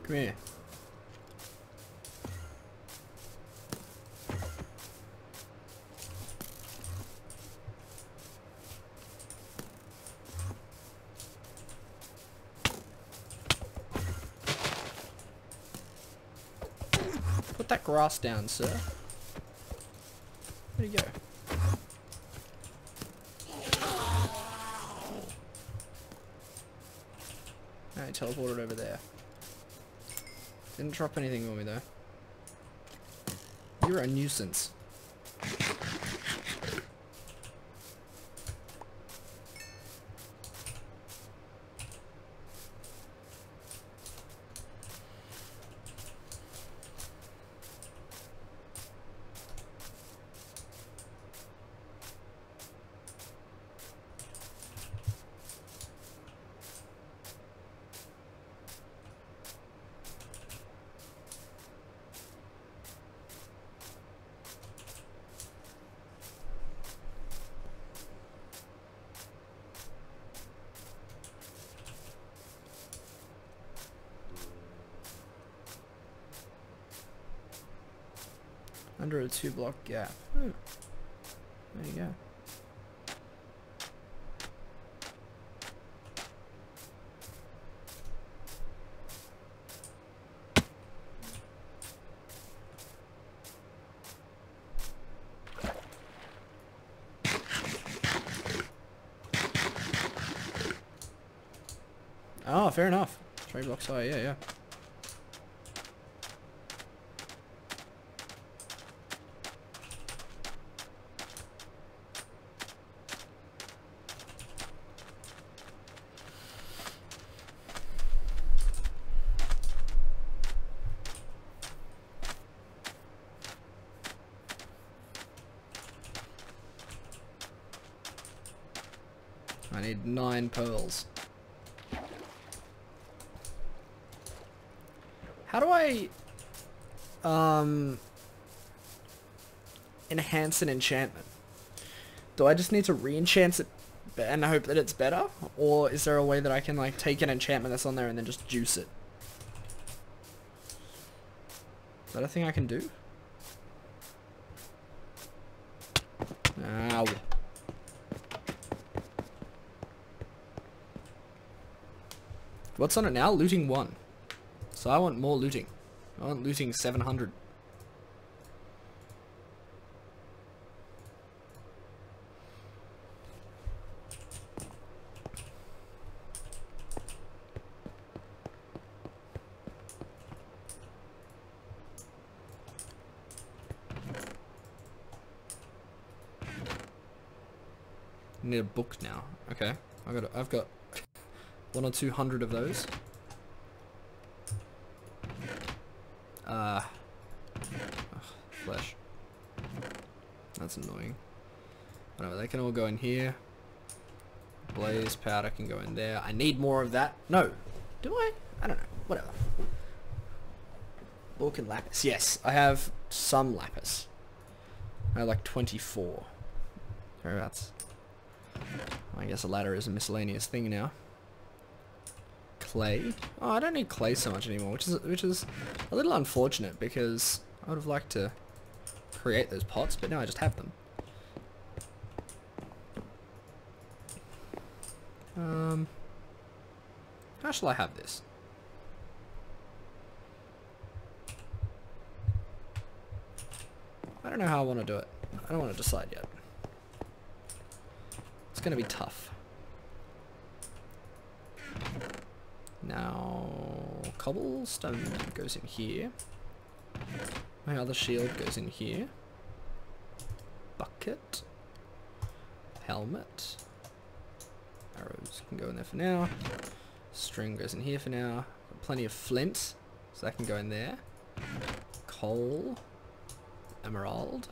Come here. Put that grass down, sir. Where'd he go? I teleported over there. Didn't drop anything on me though. You're a nuisance. Under a 2-block gap. Ooh. There you go. Oh, fair enough. 3 blocks high, yeah. I need 9 pearls. I enhance an enchantment? Do I just need to re-enchant it and hope that it's better? Or is there a way that I can like take an enchantment that's on there and then just juice it? Is that a thing I can do? Ow. What's on it now? Looting 1. So I want more looting. I want looting 700. Need a book now. Okay, I've got 1 or 200 of those. Flesh. That's annoying. Whatever, they can all go in here. Blaze powder can go in there. I need more of that. No. Do I? I don't know. Whatever. Book and lapis. Yes, I have some lapis. I have like 24. Whereabouts? I guess a ladder is a miscellaneous thing now. Clay. Oh, I don't need clay so much anymore, which is a little unfortunate because I would have liked to create those pots, but now I just have them. How shall I have this? I don't know how I want to do it. I don't want to decide yet. It's going to be tough. Now, cobblestone goes in here. My other shield goes in here. Bucket. Helmet. Arrows can go in there for now. String goes in here for now. Got plenty of flint, so that can go in there. Coal. Emerald.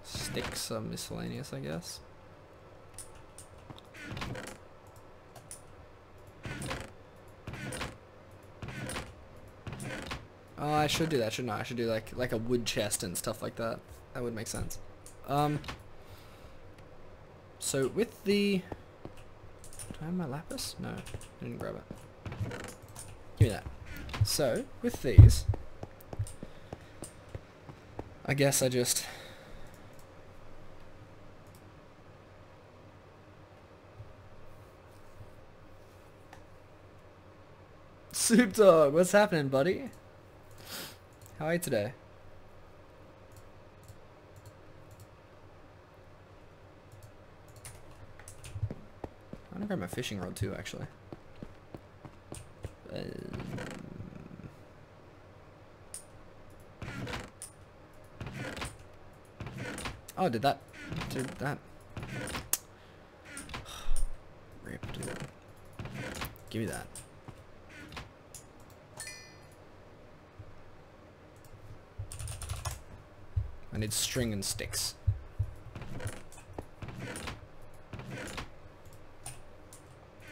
Sticks are miscellaneous, I guess. Oh, I should do that, shouldn't I? I should do like a wood chest and stuff like that. That would make sense. So with the... Do I have my lapis? No, I didn't grab it. Give me that. So, with these... I guess I just... Soup Dog, what's happening, buddy? How are you today? I'm gonna grab my fishing rod too, actually. Oh, did that? Rip, dude. Give me that. I need string and sticks.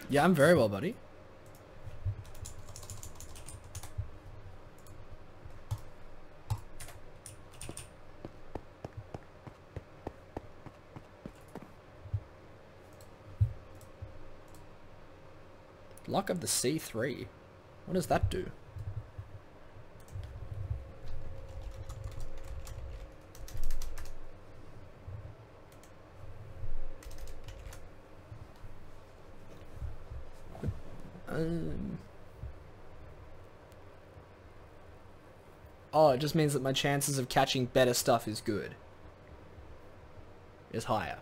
Yeah, I'm very well, buddy. Luck of the C3. What does that do? Oh, it just means that my chances of catching better stuff is good. Is higher.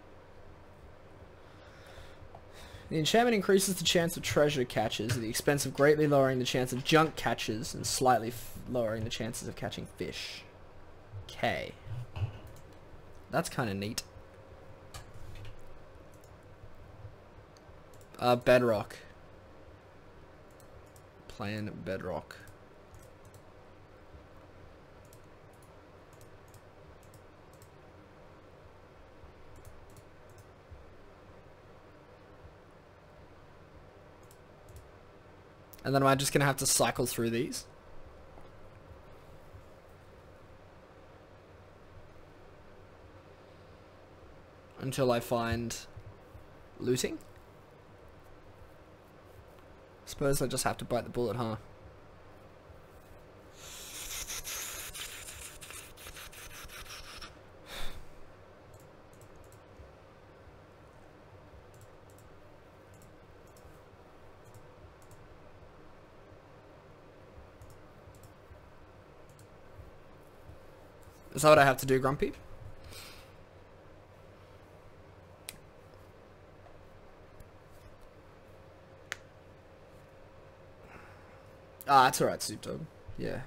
The enchantment increases the chance of treasure catches at the expense of greatly lowering the chance of junk catches and slightly lowering the chances of catching fish. Okay. That's kind of neat. Bedrock. Plan bedrock. And then am I just going to have to cycle through these? Until I find looting? Suppose I just have to bite the bullet, huh? Is that what I have to do, Grumpy? Ah, that's alright, Soup Dog. Yeah.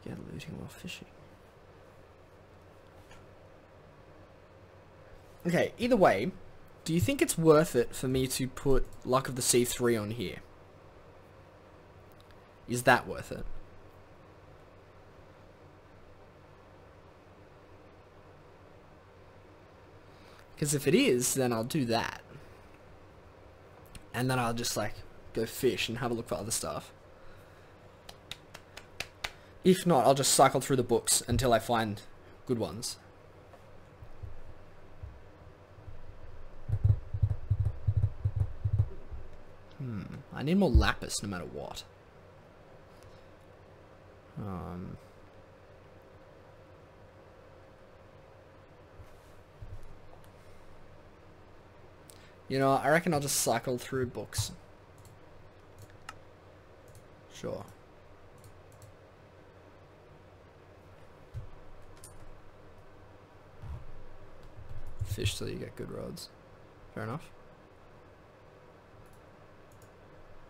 Again, looting while fishing. Okay, either way, do you think it's worth it for me to put Luck of the Sea 3 on here? Is that worth it? Because if it is, then I'll do that. And then I'll just like go fish and have a look for other stuff. If not, I'll just cycle through the books until I find good ones. I need more lapis no matter what. You know, I reckon I'll just cycle through books. Sure. Fish till you get good rods. Fair enough.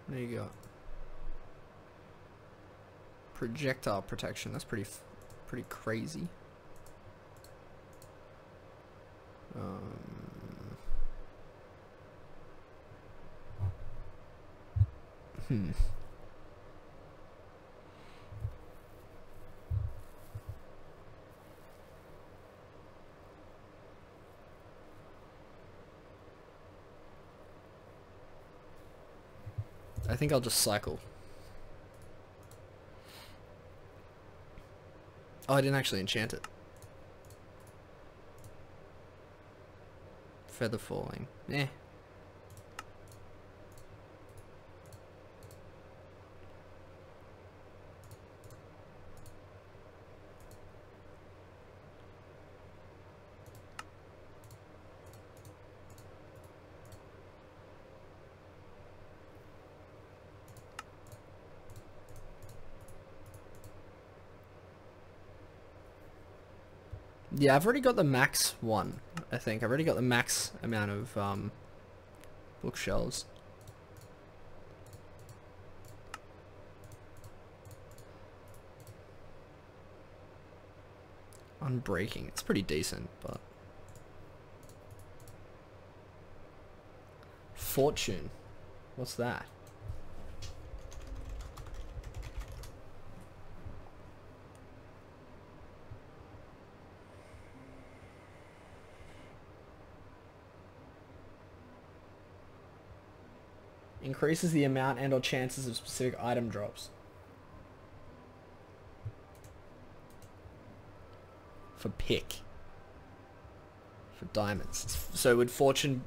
There you go. Projectile protection. That's pretty crazy. I think I'll just cycle. Oh, I didn't actually enchant it. Feather falling. Eh. Yeah, I've already got the max one, I think. I've already got the max amount of bookshelves. Unbreaking. It's pretty decent, but... Fortune. What's that? Increases the amount and or chances of specific item drops. For pick. For diamonds. So would fortune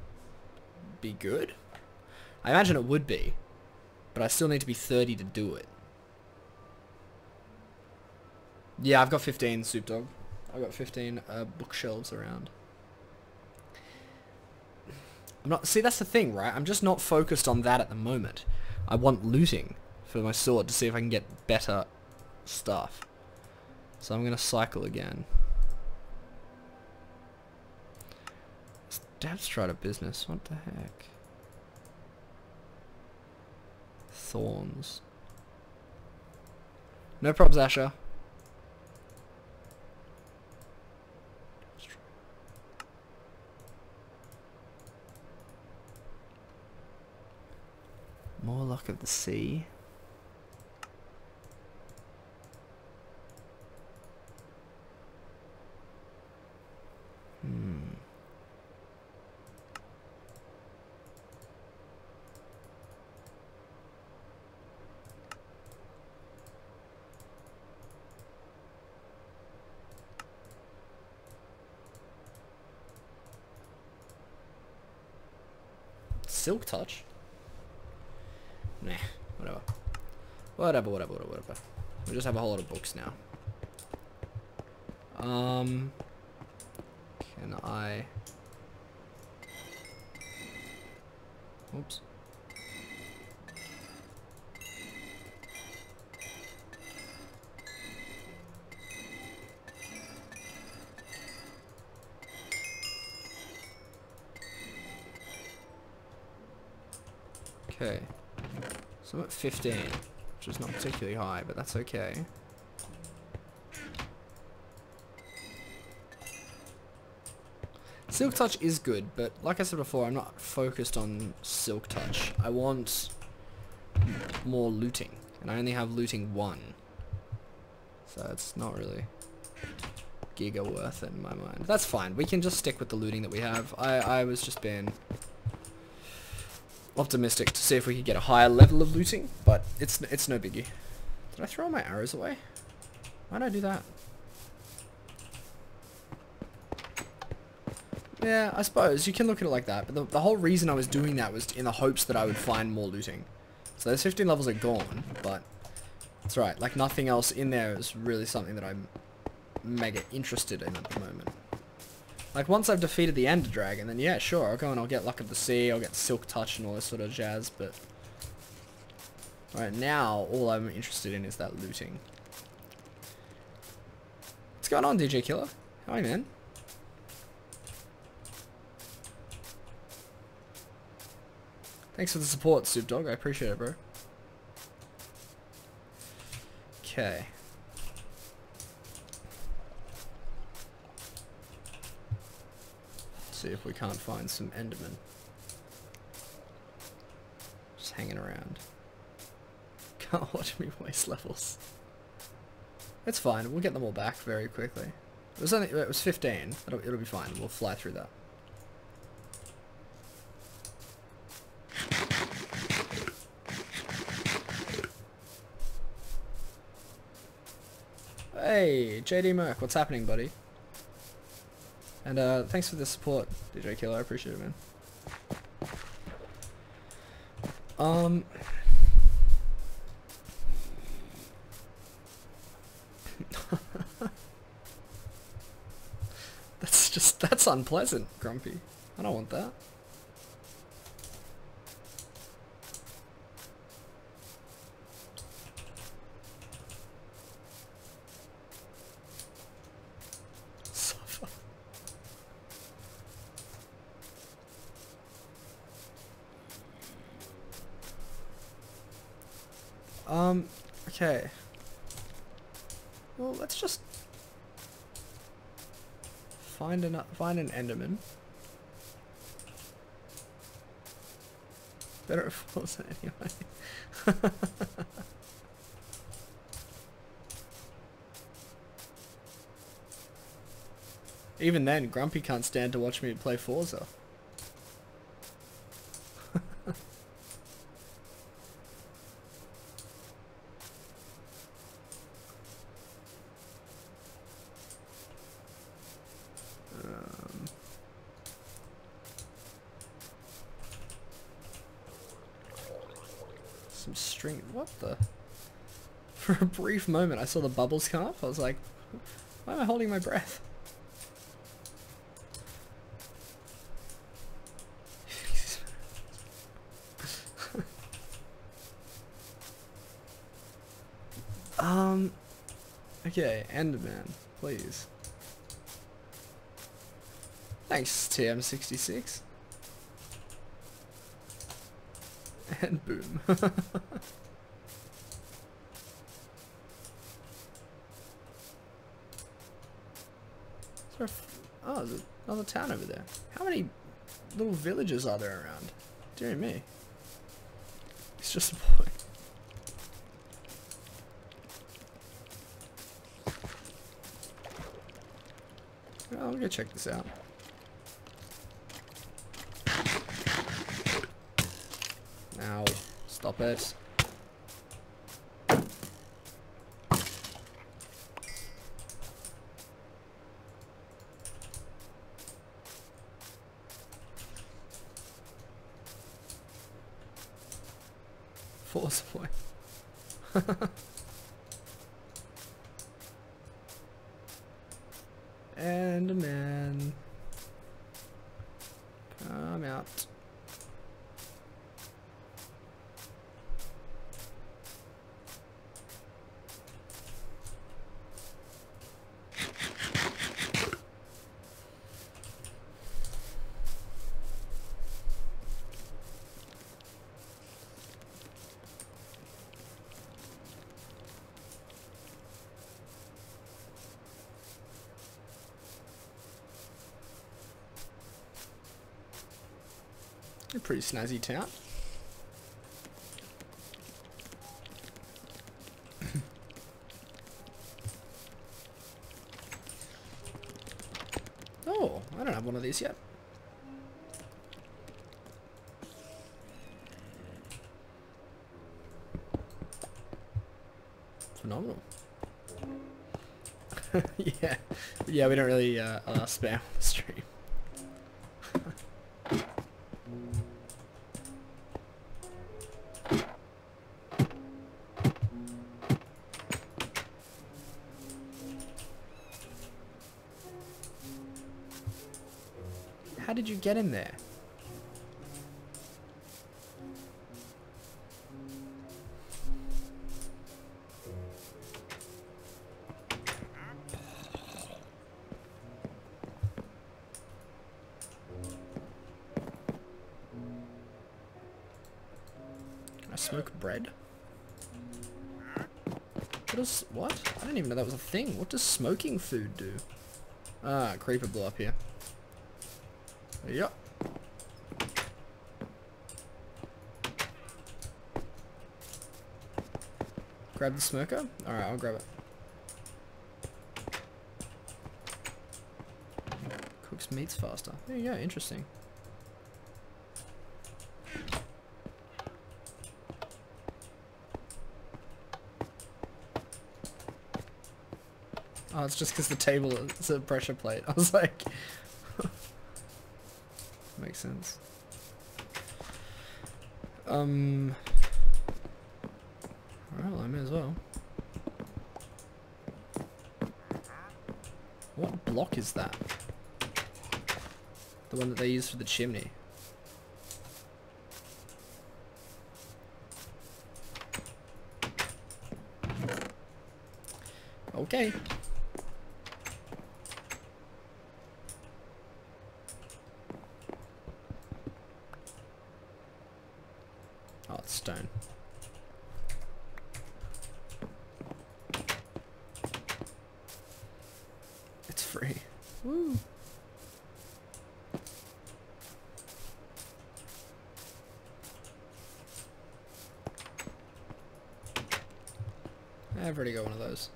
be good? I imagine it would be. But I still need to be 30 to do it. Yeah, I've got 15, Soup Dog. I've got 15 bookshelves around. I'm not. See, that's the thing, right? I'm just not focused on that at the moment. I want looting for my sword to see if I can get better stuff. So I'm gonna cycle again. Dab's tried a business. What the heck? Thorns. No probs, Asher. More luck of the sea. Silk Touch? Nah, whatever. Whatever. We just have a whole lot of books now. Can I... Oops. Okay. So I'm at 15, which is not particularly high, but that's okay. Silk Touch is good, but like I said before, I'm not focused on Silk Touch. I want more looting, and I only have looting 1. So it's not really giga worth it in my mind. That's fine, we can just stick with the looting that we have. I was just being optimistic to see if we could get a higher level of looting, but it's no biggie. Did I throw my arrows away? Why did I do that? Yeah, I suppose you can look at it like that, but the whole reason I was doing that was in the hopes that I would find more looting. So those 15 levels are gone, but it's right. Like nothing else in there is really something that I'm mega interested in at the moment. Like once I've defeated the Ender Dragon, then yeah, sure, I'll go and I'll get Luck of the Sea, I'll get Silk Touch and all this sort of jazz, but right now, all I'm interested in is that looting. What's going on, DJ Killer? Hi, man. Thanks for the support, Soup Dog. I appreciate it, bro. Okay. See if we can't find some Endermen. Just hanging around. Can't watch me waste levels. It's fine. We'll get them all back very quickly. It was 15. It'll be fine. We'll fly through that. Hey, JD Merc, what's happening, buddy? And thanks for the support, DJ Killer. I appreciate it, man. That's unpleasant, Grumpy. I don't want that. Suffer. Okay. Well, let's just find an Enderman. Better if it wasn't anyway. Even then, Grumpy can't stand to watch me play Forza. Some string. What the? For a brief moment, I saw the bubbles come up. I was like, why am I holding my breath? Okay, Enderman, please. Thanks, TM66. And boom. Oh, there's another town over there. How many little villages are there around? Dear me. It's just a boy. Well, I'm gonna check this out. Ow. Stop it. causeway. And man, come out. A pretty snazzy town. Oh, I don't have one of these yet. Phenomenal. Yeah, yeah, we don't really allow spam on the stream. How did you get in there? I smoke bread? What? I didn't even know that was a thing. What does smoking food do? Ah, creeper blew up here. Yep. Grab the smoker? Alright, I'll grab it. Cooks meats faster. There you go, interesting. Oh, it's just because the table is a pressure plate. I was like... Makes sense. Alright, well, I may as well. What block is that? The one that they use for the chimney. Okay. Oh, it's stone. It's free. Woo. I've already got one of those.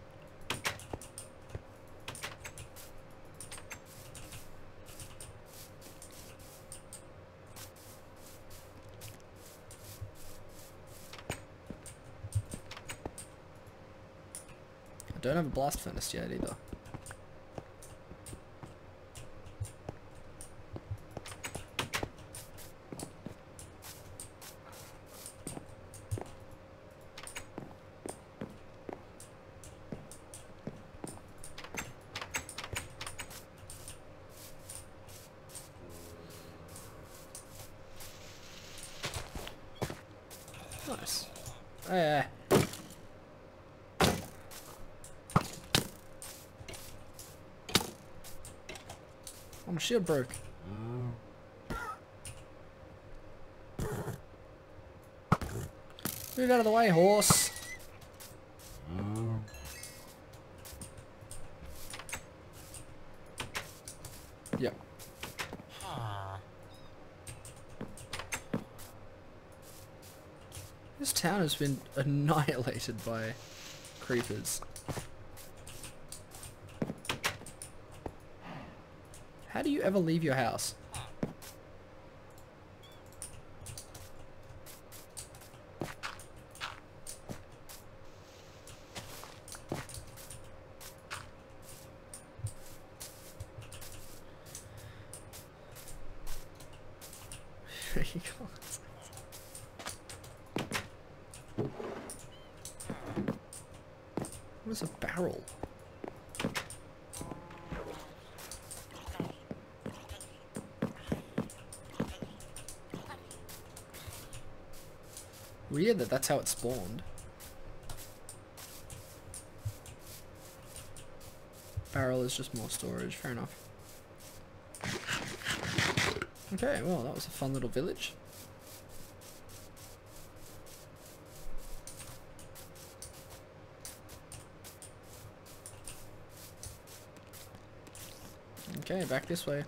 I don't have a blast furnace yet either. Nice. Oh, my shield broke. Move out of the way, horse. Yep. This town has been annihilated by creepers. How do you ever leave your house? You can't. What is a barrel? Weird that that's how it spawned. Barrel is just more storage, fair enough. Okay, well that was a fun little village. Okay, back this way.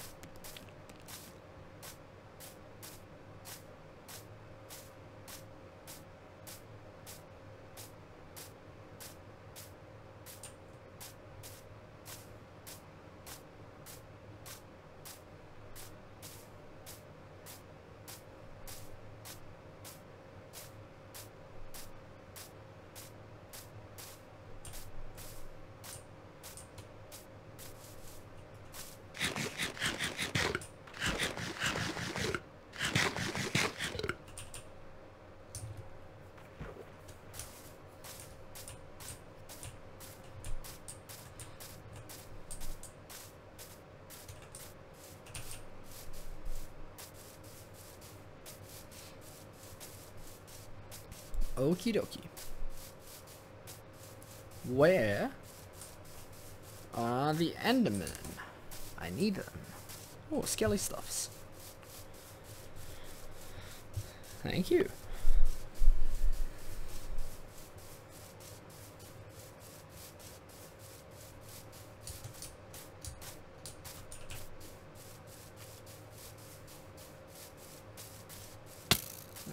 Okie dokie. Where are the Endermen? I need them. Oh, skelly stuffs. Thank you.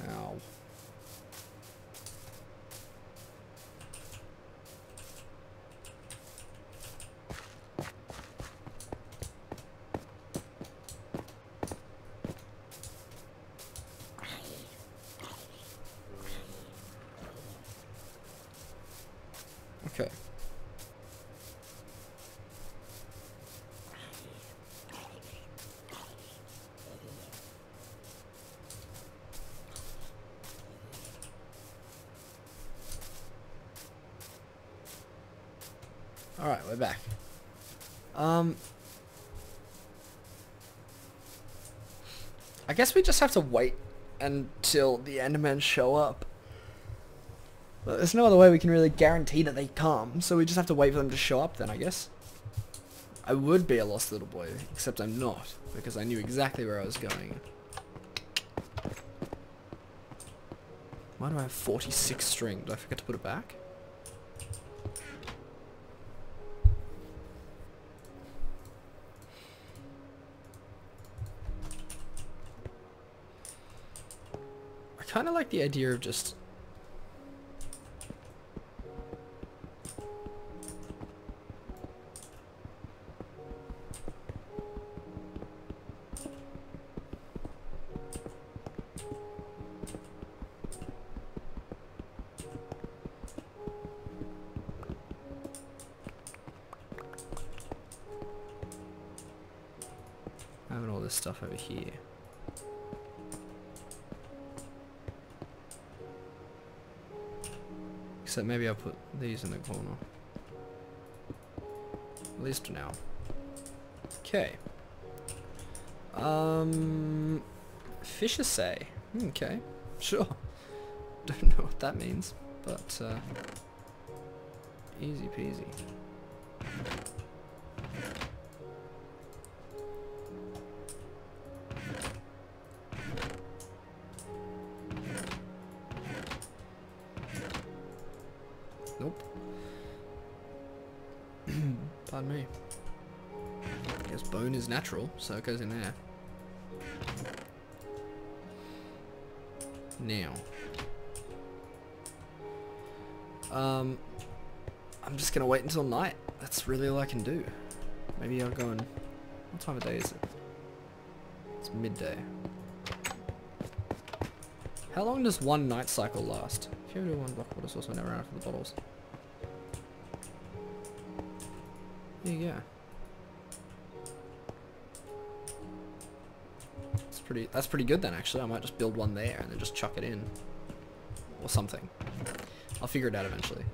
Ow. Okay. Alright, we're back. I guess we just have to wait until the Endermen show up. But there's no other way we can really guarantee that they come, so we just have to wait for them to show up then, I guess. I would be a lost little boy, except I'm not, because I knew exactly where I was going. Why do I have 46 string? Did I forget to put it back? I kind of like the idea of just... having all this stuff over here. Except maybe I'll put these in the corner. At least for now. Okay. Fisher say. Okay. Sure. Don't know what that means, but easy peasy. Nope. Pardon me. I guess bone is natural, so it goes in there. Now. I'm just gonna wait until night. That's really all I can do. Maybe I'll go and... What time of day is it? It's midday. How long does one night cycle last? If you ever do one block water source, I never ran out of the bottles. There you go. That's pretty good then, actually. I might just build one there and then just chuck it in. Or something. I'll figure it out eventually.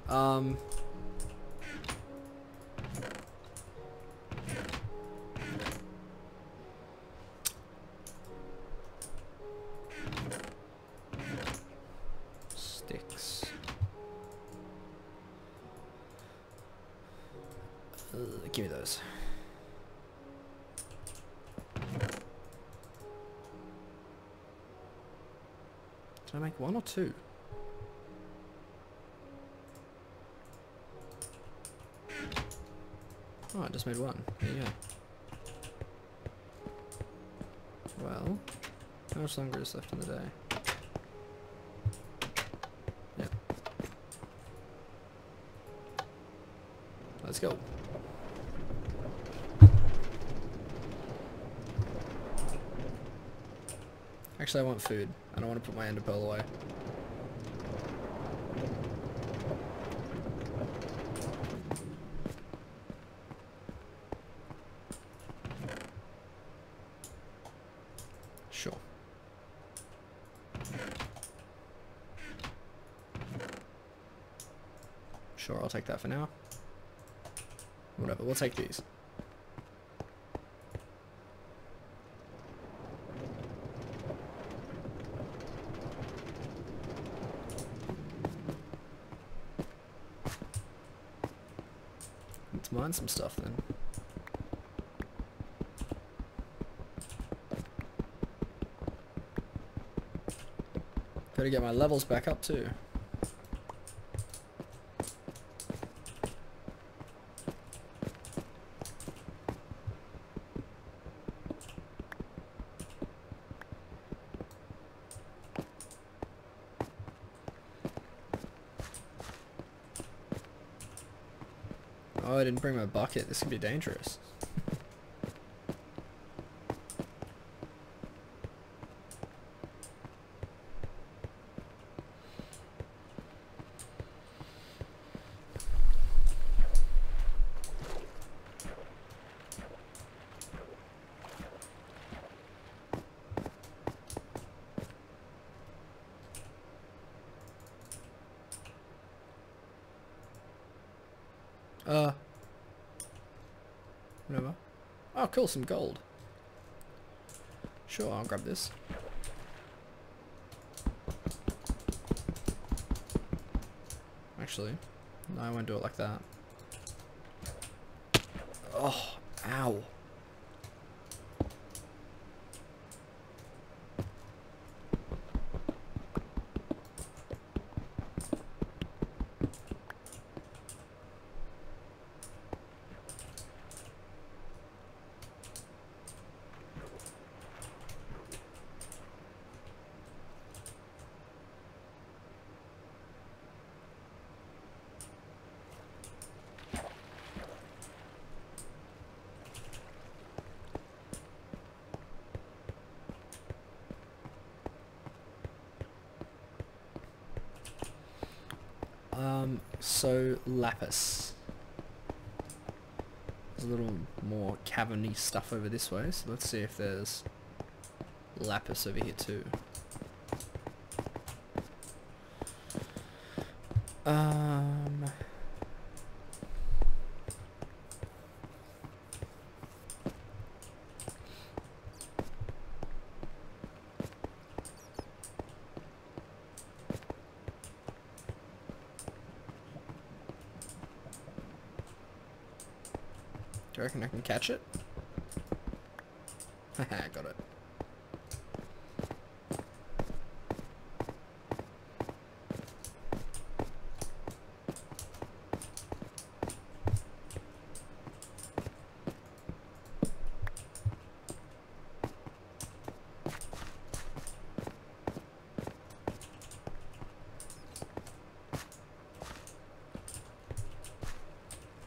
Give me those. Did I make one or two? Oh, I just made one. There you go. Well, how much longer is left in the day? Yeah. Let's go. Actually, I want food. I don't want to put my ender pearl away. Sure. Sure, I'll take that for now. Whatever, we'll take these. Let's mine some stuff then. Gotta get my levels back up too. Oh, I didn't bring my bucket. This could be dangerous. Whatever. Oh, cool, some gold. Sure, I'll grab this. Actually, no, I won't do it like that. Oh, ow. So lapis. There's a little more cavern-y stuff over this way, so let's see if there's lapis over here too. Do you reckon I can catch it? Haha, got it.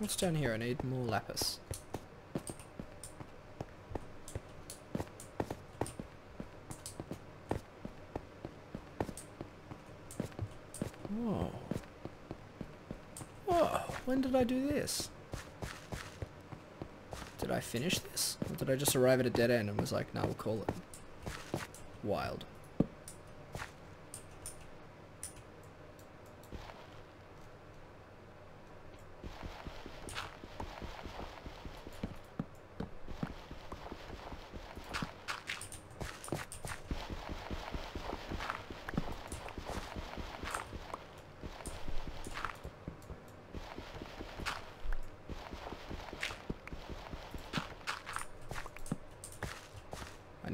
What's down here? I need more lapis. Whoa. Whoa, when did I do this? Did I finish this? Or did I just arrive at a dead end and was like, nah, we'll call it? Wild.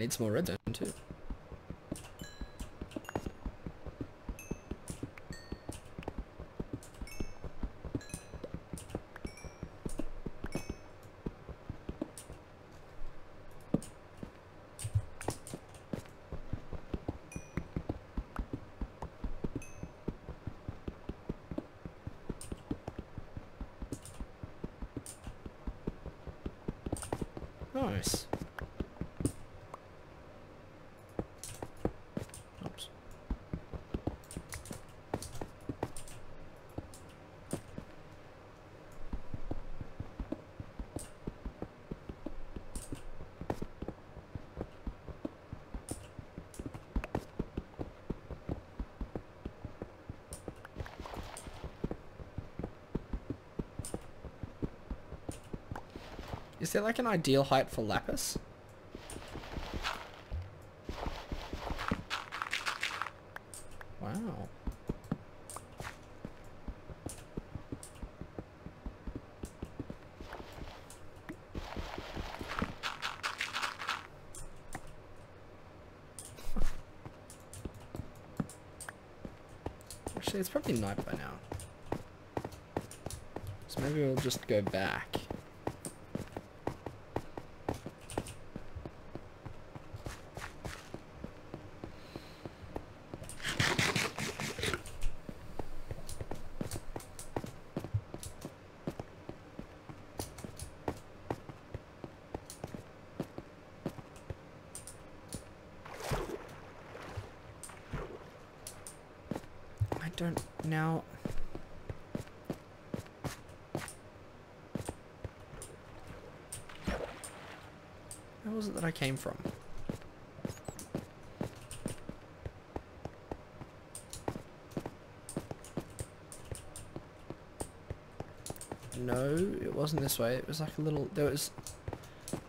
need some more redstone too. Nice. Oops. Is there like an ideal height for lapis? Wow. Actually, it's probably night by now. So maybe we'll just go back. Don't now. Where was it that I came from? No, it wasn't this way. It was like a little. There was.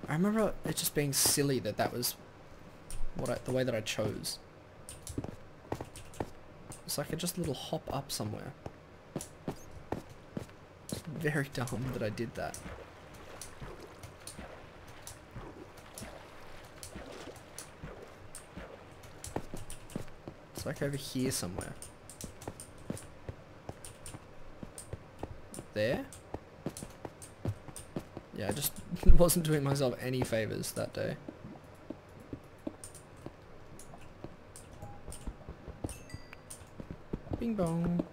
I remember it just being silly that was the way that I chose. It's like just a little hop up somewhere. It's very dumb that I did that. It's like over here somewhere. There? Yeah, I just wasn't doing myself any favors that day. Bing bong.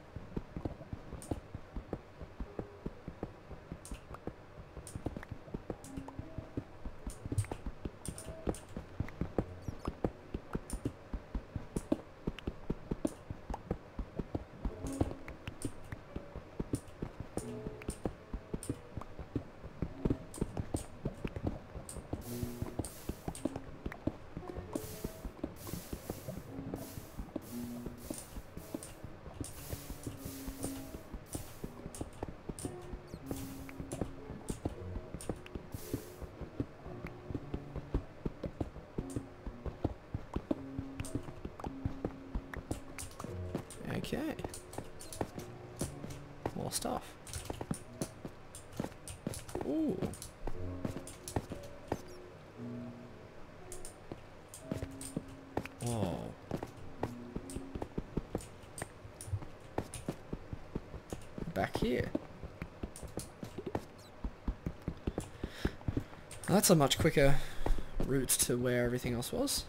Okay. More stuff. Ooh. Whoa. Back here. That's a much quicker route to where everything else was.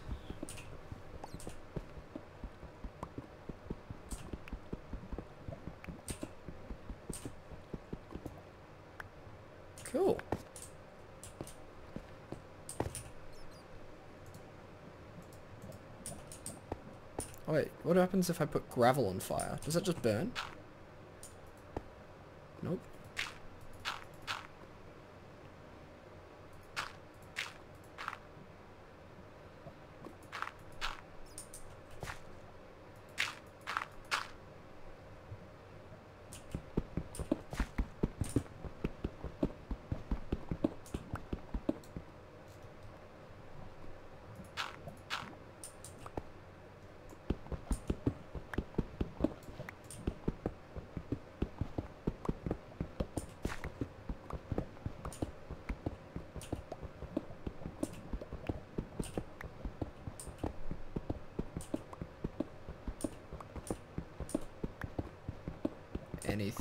Cool. Oh wait, what happens if I put gravel on fire? Does that just burn? Nope.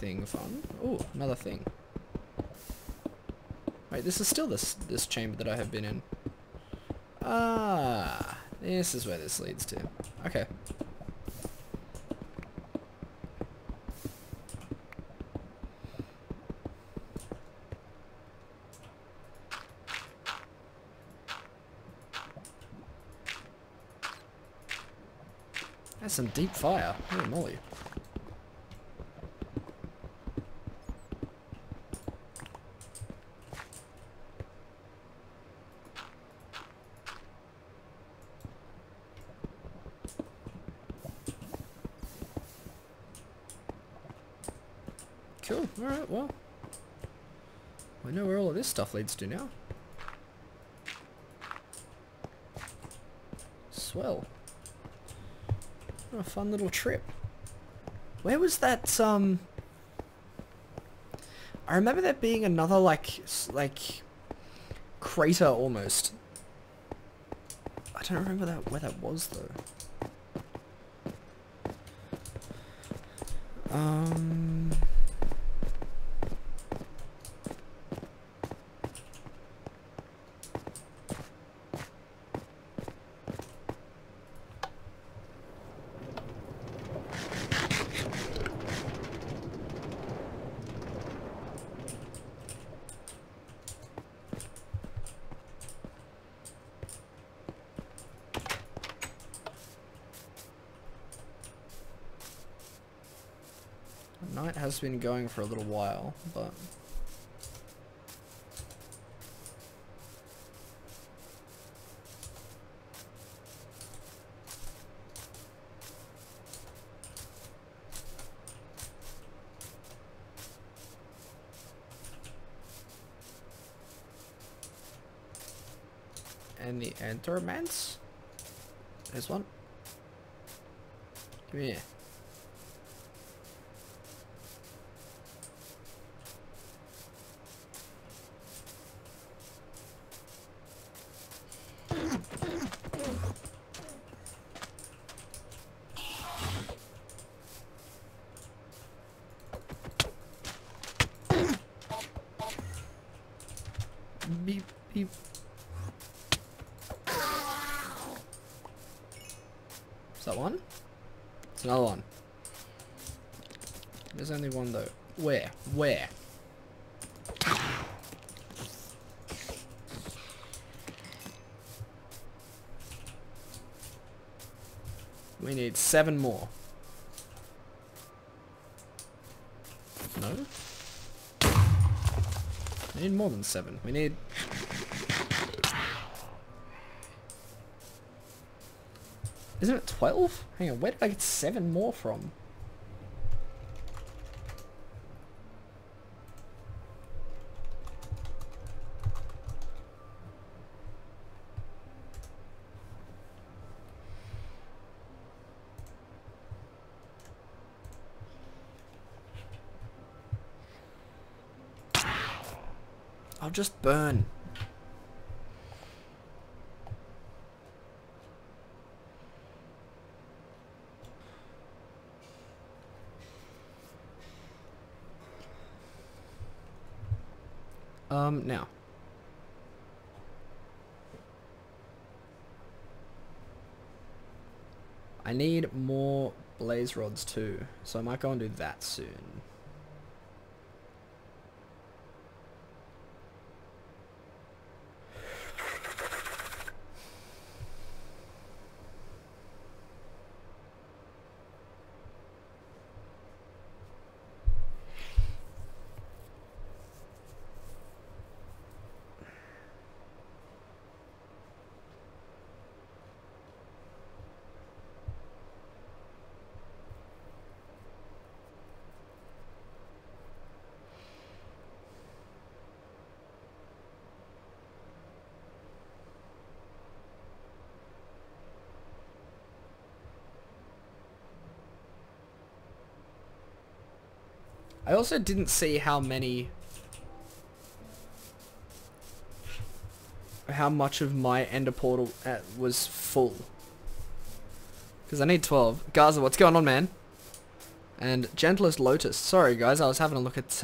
anything fun. Oh, another thing. Wait, this is still this chamber that I have been in. Ah, this is where this leads to. Okay. That's some deep fire. Holy moly. Cool. Alright, well. I know where all of this stuff leads to now. Swell. What a fun little trip. Where was that, I remember there being another, like, crater almost. I don't remember where that was, though. Night has been going for a little while, but... And the Endermans? There's one. Come here. Beep, beep. Is that one? It's another one. There's only one though. Where? Where? We need 7 more. No? We need more than 7. We need... Isn't it 12? Hang on, where did I get 7 more from? I'll just burn. Now. I need more blaze rods too, so I might go and do that soon. I also didn't see how much of my ender portal was full. Because I need 12. Gaza, what's going on, man? And Gentlest Lotus. Sorry guys, I was having a look at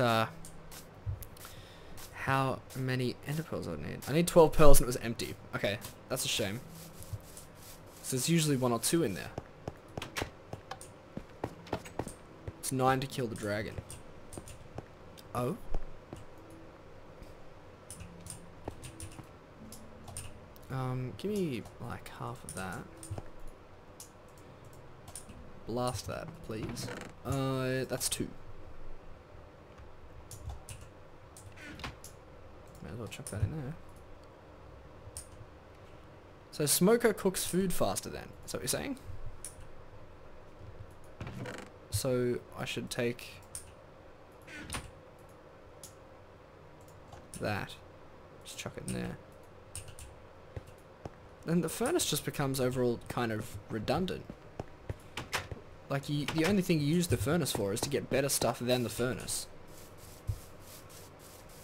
how many ender pearls I need. I need 12 pearls and it was empty. Okay, that's a shame. So there's usually 1 or 2 in there. It's 9 to kill the dragon. Oh? Give me like half of that. Blast that, please. That's 2. Might as well chuck that in there. So smoker cooks food faster then. Is that what you're saying? So I should take that. Just chuck it in there. Then the furnace just becomes overall kind of redundant. Like, the only thing you use the furnace for is to get better stuff than the furnace.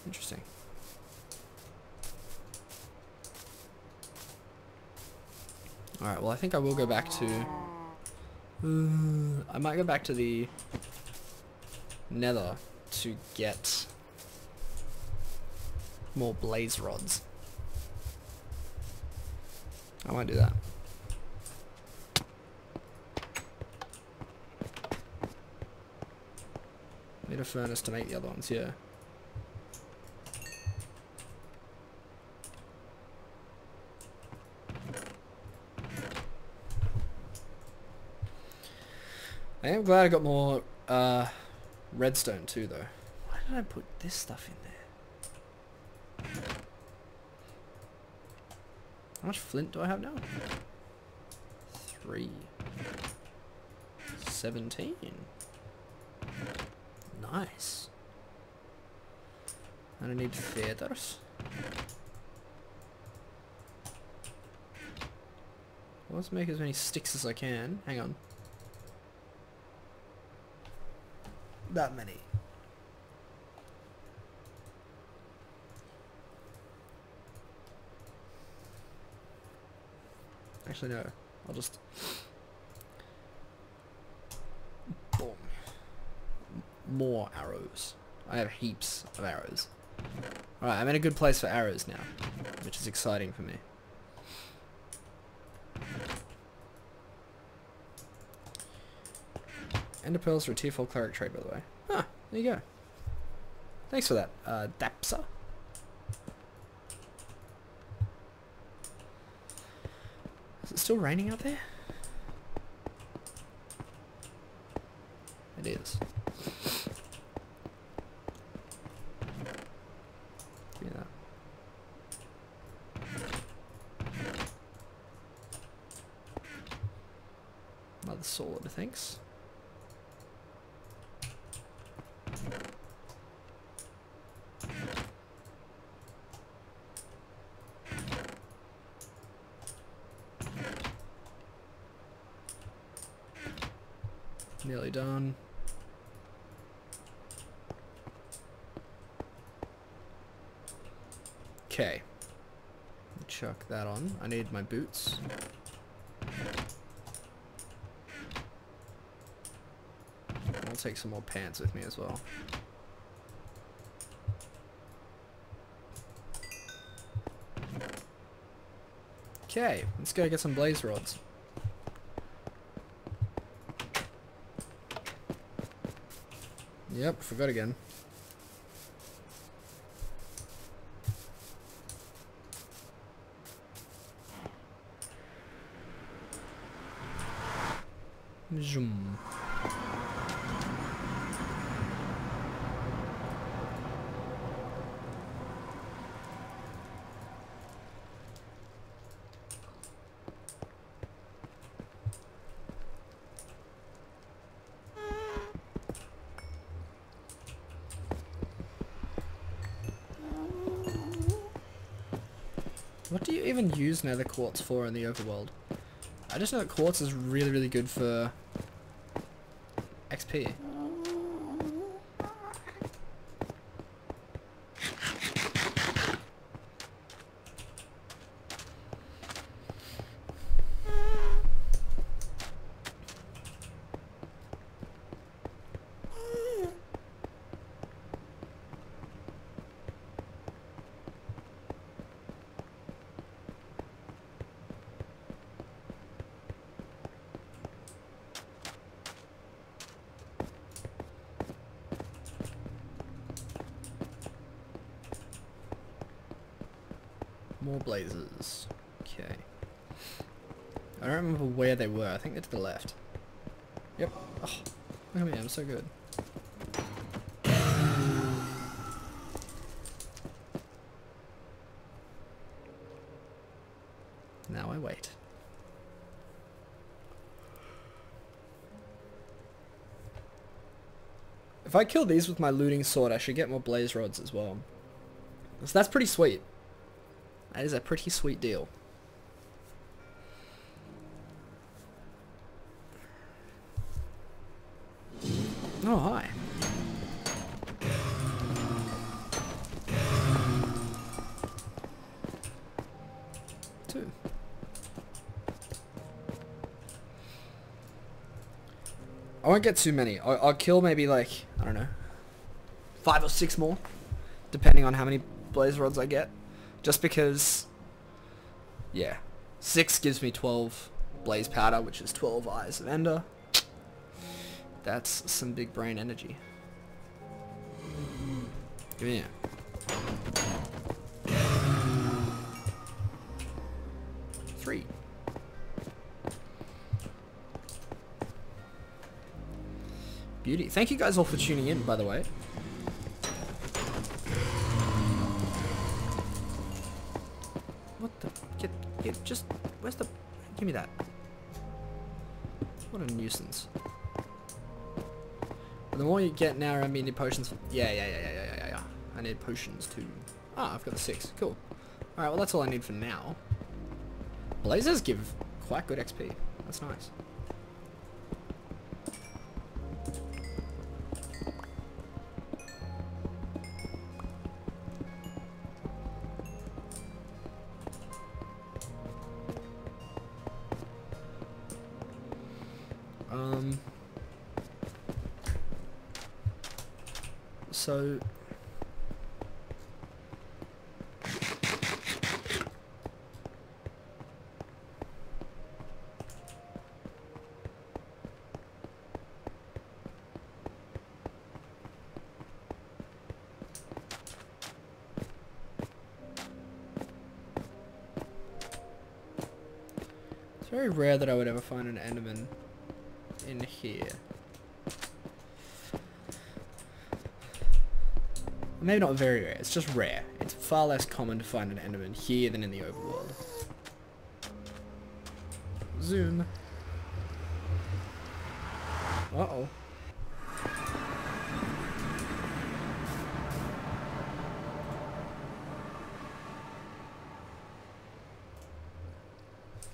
Interesting. Alright, well I think I will go back to... I might go back to the Nether to get more blaze rods. I might do that. Need a furnace to make the other ones, yeah. I am glad I got more redstone too though. Why did I put this stuff in there? How much flint do I have now? 3. 17. Nice. And I need feathers. Well, let's make as many sticks as I can. Hang on. That many. Actually, no. I'll just... Boom. More arrows. I have heaps of arrows. Alright, I'm in a good place for arrows now, which is exciting for me. Ender pearls for a tier 4 cleric trait, by the way. Ah, there you go. Thanks for that, Dapsa. Is it still raining out there? It is. Give me that. Another sword, thanks. Nearly done. Okay. Chuck that on. I need my boots. I'll take some more pants with me as well. Okay, let's go get some blaze rods. Yep, forgot again. Zoom. What do you even use nether quartz for in the overworld? I just know that quartz is really, really good for XP. More blazes. Okay. I don't remember where they were. I think they're to the left. Yep. Oh, look at me, I'm so good. Now I wait. If I kill these with my looting sword, I should get more blaze rods as well. So that's pretty sweet. That is a pretty sweet deal. Oh, hi. Two. I won't get too many. I'll kill maybe like, I don't know, 5 or 6 more, depending on how many blaze rods I get. Just because, yeah, 6 gives me 12 blaze powder, which is 12 eyes of ender. That's some big brain energy. Give me it. 3. Beauty. Thank you guys all for tuning in, by the way. What the? Get, just, where's the, give me that. What a nuisance. But the more you get now, I mean, need potions. Yeah. I need potions too. Ah, I've got the 6. Cool. Alright, well that's all I need for now. Blazers give quite good XP. That's nice. So it's very rare that I would ever find an Enderman in here. Maybe not very rare, it's just rare. It's far less common to find an Enderman here than in the overworld. Zoom. Uh-oh.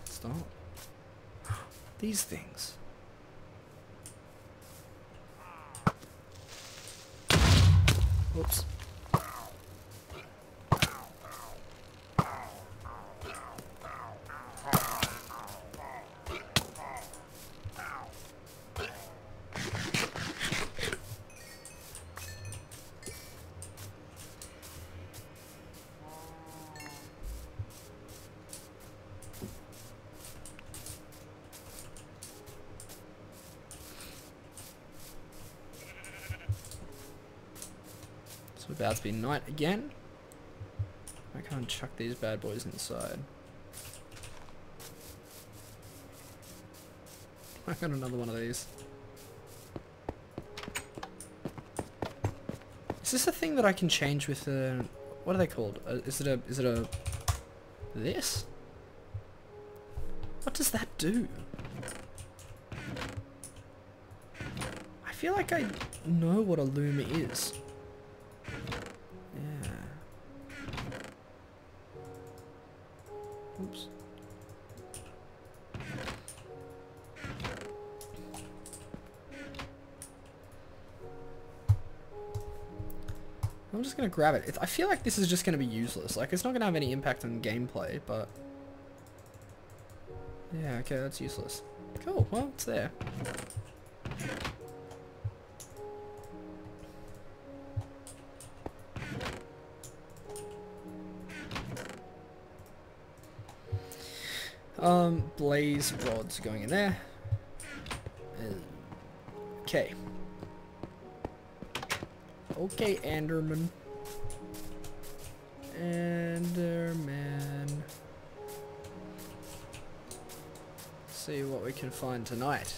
Stop. These things. Whoops. So about to be night again. I can't chuck these bad boys inside. I got another one of these. Is this a thing that I can change with the... What are they called? Is it a... This? What does that do? I feel like I know what a loom is. Yeah. Oops. I'm just gonna grab it. I feel like this is just gonna be useless. Like, it's not gonna have any impact on gameplay, but... Yeah, okay, that's useless. Cool, well, it's there. Blaze rods going in there. Okay. Okay, Enderman. Enderman. see what we can find tonight.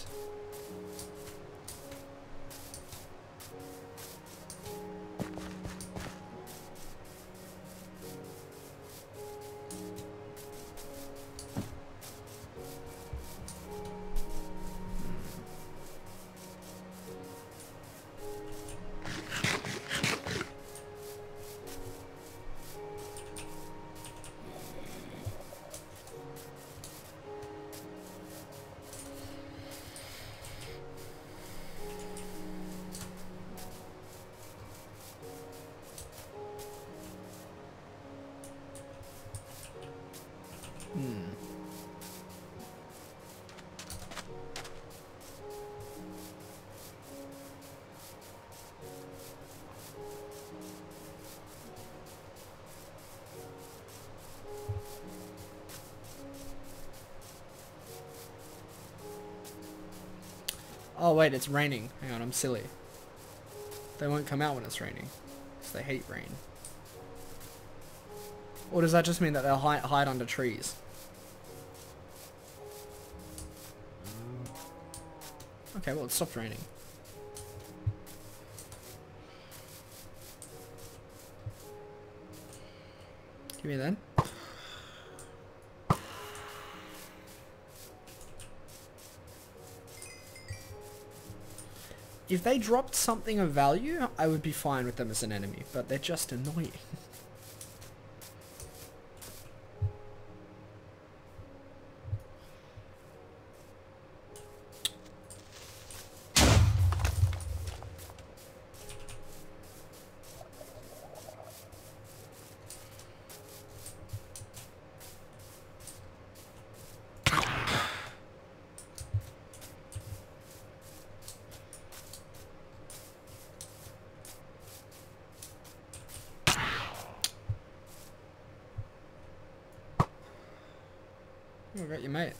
Oh wait, it's raining. Hang on, I'm silly. They won't come out when it's raining, because they hate rain. Or does that just mean that they'll hide under trees? Okay, well it stopped raining. Give me then. If they dropped something of value, I would be fine with them as an enemy, but they're just annoying. Oh, I got your mate.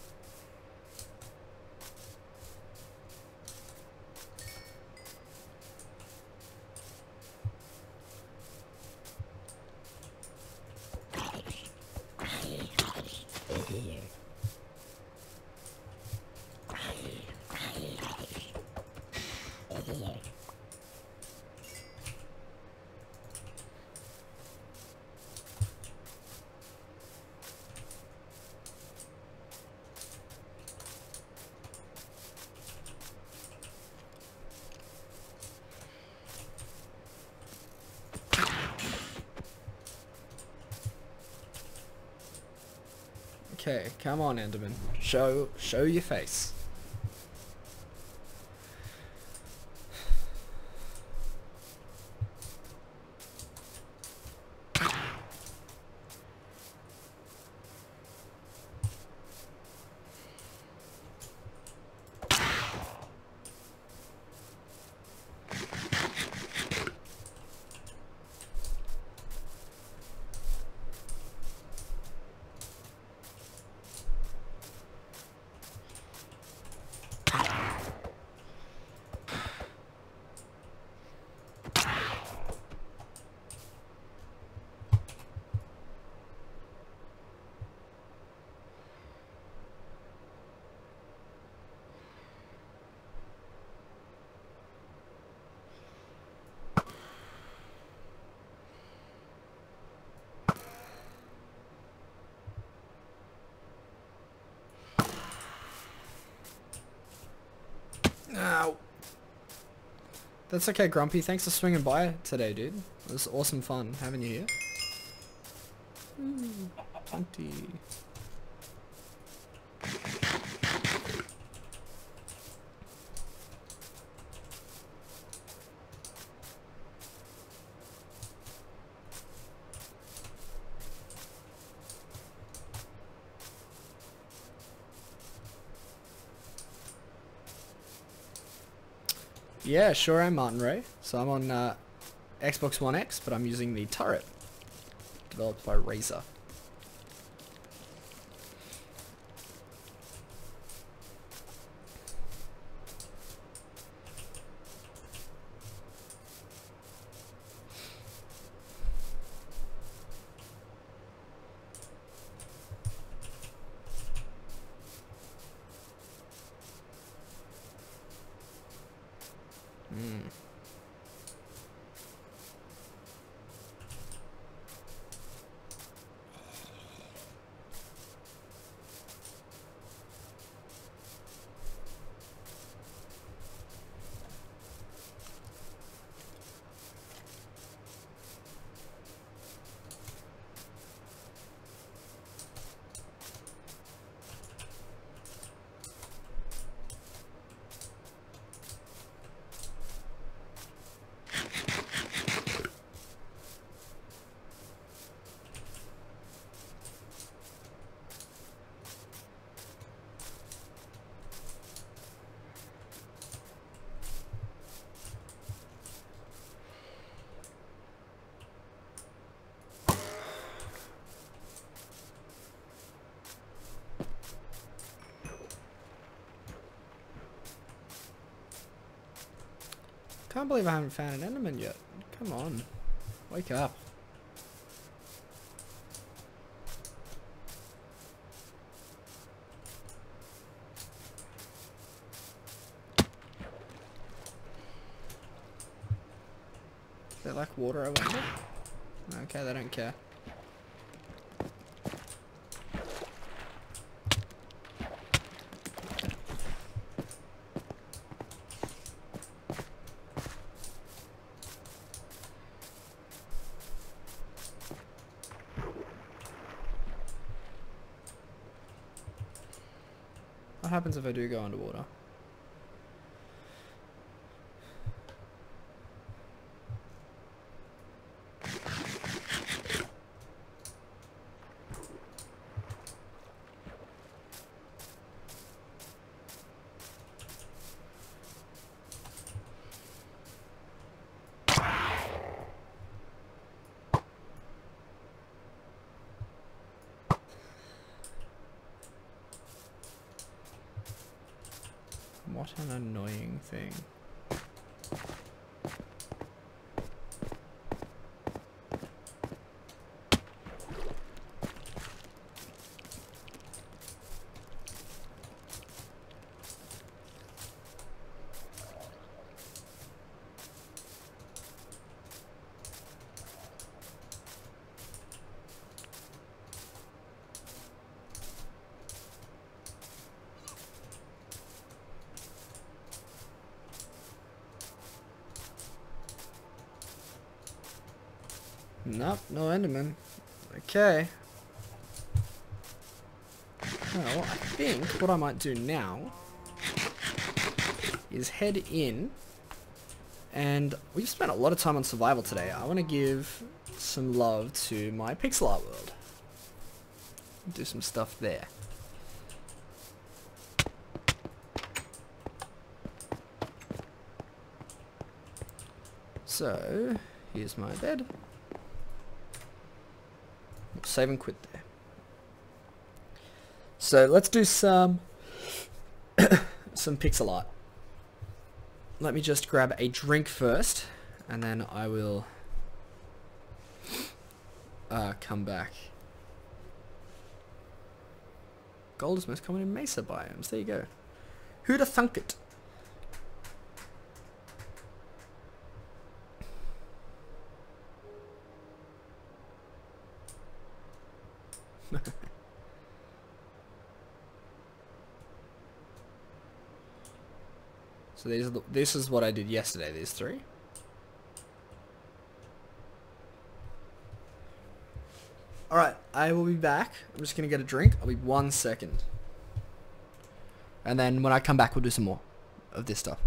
Okay, come on, Enderman. Show your face. Ow. That's okay, Grumpy. Thanks for swinging by today, dude. It was awesome fun having you here. Plenty. Yeah, sure am, Martin Ray. So I'm on Xbox One X, but I'm using the turret developed by Razer. Can't believe I haven't found an Enderman yet. Come on. Wake up. They like water, I wonder? Okay, they don't care. What happens if I do go underwater? What an annoying thing. Nope, no Enderman. Okay. Well, I think what I might do now is head in, and we've spent a lot of time on survival today. I want to give some love to my pixel art world. Do some stuff there. So, here's my bed. Save and quit there. So let's do some pixel art. Let me just grab a drink first, and then I will come back. Gold is most common in mesa biomes. There you go. Who'da thunk it? So this is what I did yesterday, these three. Alright, I will be back. I'm just going to get a drink. I'll be 1 second. And then when I come back, we'll do some more of this stuff.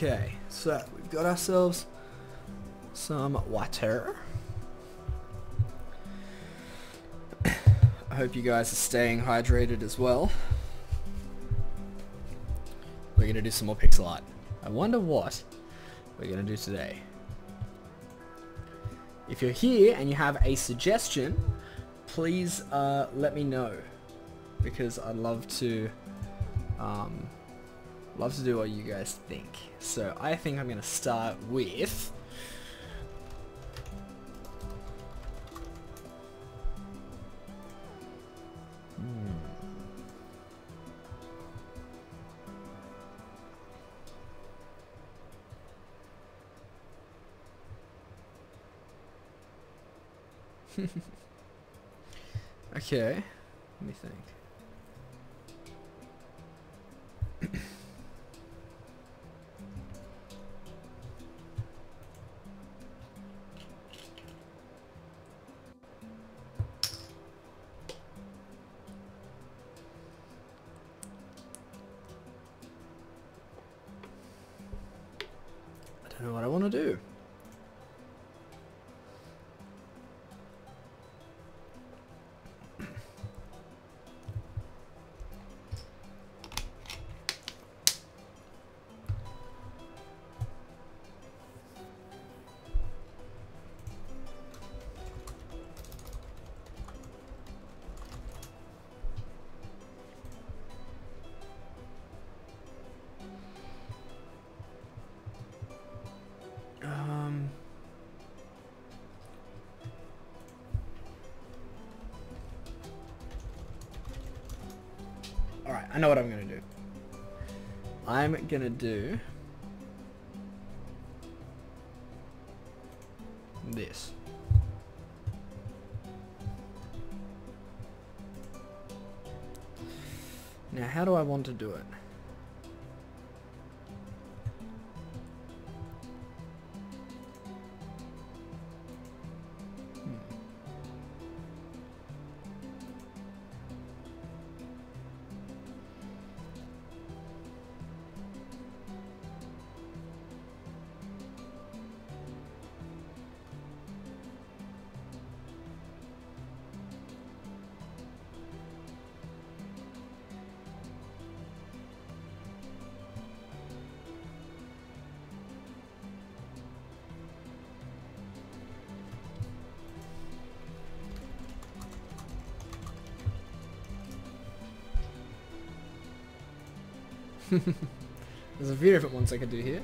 Okay, so we've got ourselves some water. I hope you guys are staying hydrated as well. We're gonna do some more pixel art. I wonder what we're going to do today. If you're here and you have a suggestion, please let me know, because I'd love to do what you guys think. So I think I'm going to start with okay, let me think. I don't know what I want to do. Alright, I know what I'm going to do. I'm going to do this. Now, how do I want to do it? There's a few different ones I could do here.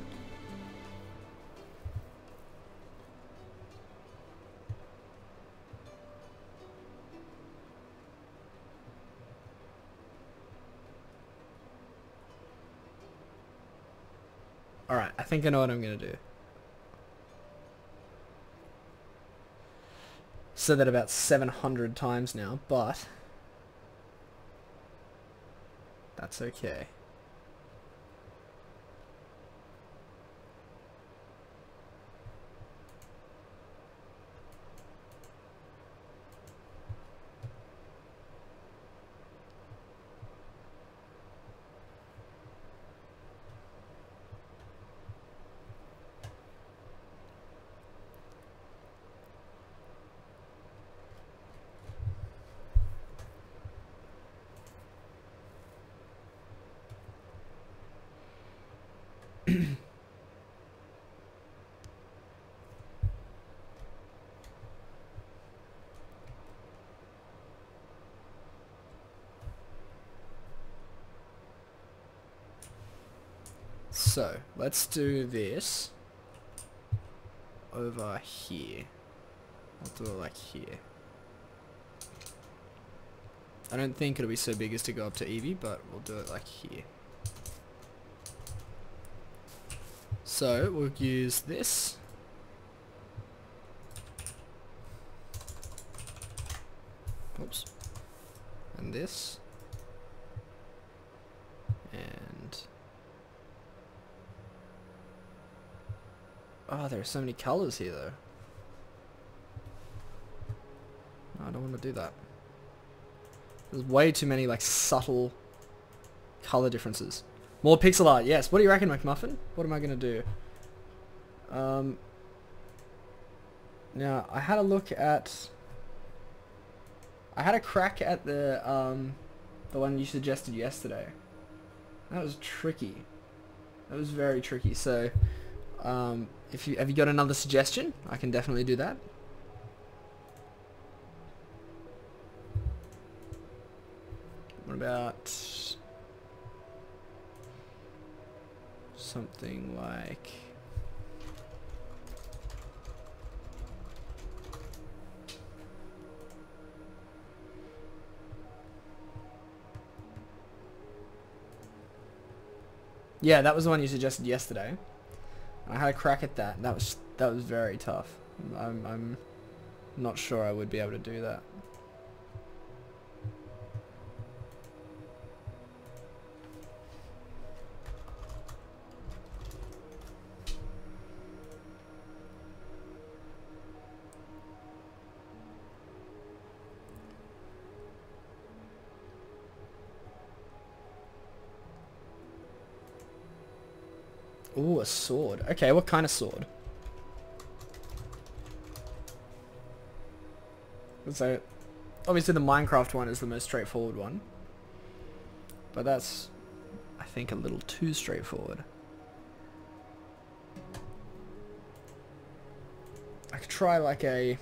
Alright, I think I know what I'm going to do. Said that about 700 times now, but that's okay. So, let's do this over here. I'll do it like here. I don't think it'll be so big as to go up to Eevee, but we'll do it like here. So, we'll use this. Oops. And this. And... oh, there are so many colors here, though. No, I don't want to do that. There's way too many, like, subtle color differences. More pixel art, yes. What do you reckon, McMuffin? What am I going to do? Now, I had a look at... I had a crack at the one you suggested yesterday. That was tricky. That was very tricky. So, if you have you got another suggestion, I can definitely do that. What about something like? Yeah, that was the one you suggested yesterday. I had a crack at that. That was very tough. I'm not sure I would be able to do that. Ooh, a sword. Okay, what kind of sword? So, obviously the Minecraft one is the most straightforward one. But that's, I think, a little too straightforward. I could try like a...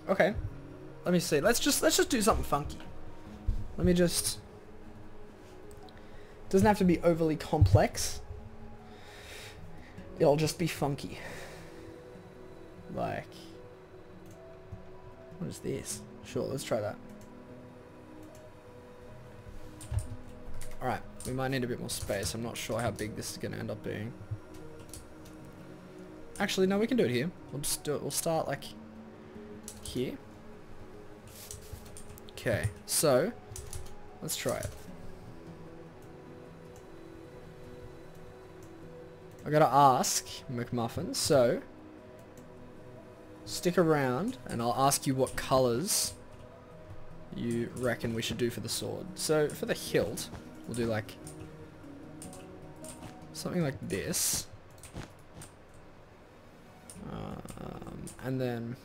Okay, let me see. Let's just do something funky. Let me just. Doesn't have to be overly complex. It'll just be funky. Like, what is this? Sure, let's try that. All right, we might need a bit more space. I'm not sure how big this is going to end up being. Actually, no, we can do it here. We'll just do it. We'll start like here. Okay, so let's try it. I gotta ask McMuffin, so stick around and I'll ask you what colors you reckon we should do for the sword. So for the hilt, we'll do like something like this. And then,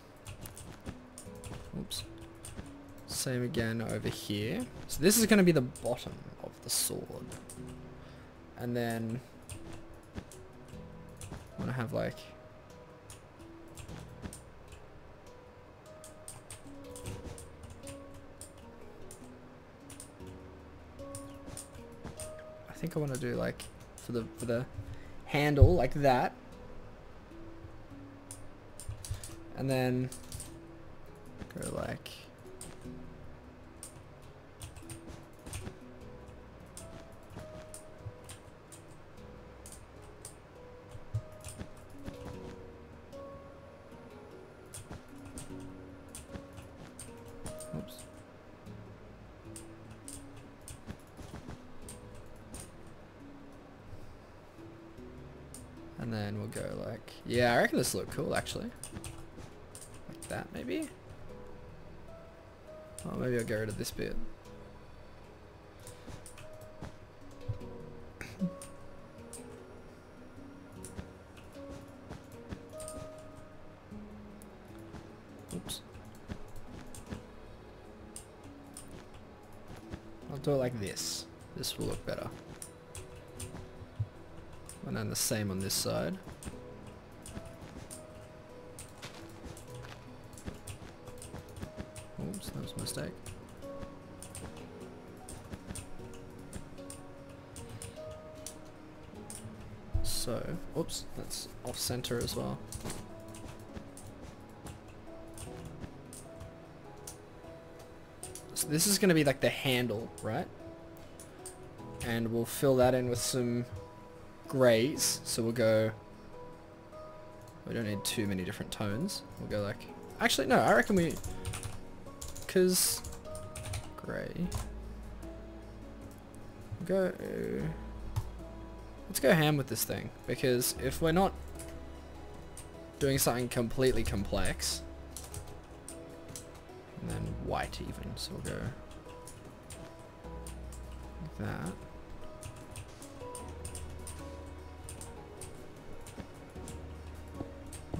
oops, same again over here. So this is going to be the bottom of the sword. And then I'm going to have like, I think I want to do like for the handle like that. And then go like oops. And then we'll go like, yeah, I reckon this will look cool actually. That maybe? Oh, maybe I'll get rid of this bit. Oops. I'll do it like this. This will look better. And then the same on this side. Oops, that was a mistake. So, oops, that's off center as well. So this is going to be like the handle, right? And we'll fill that in with some grays. So we'll go, we don't need too many different tones. We'll go like, actually no, I reckon we, because grey, go, let's go ham with this thing, because if we're not doing something completely complex, and then white even, so we'll go like that.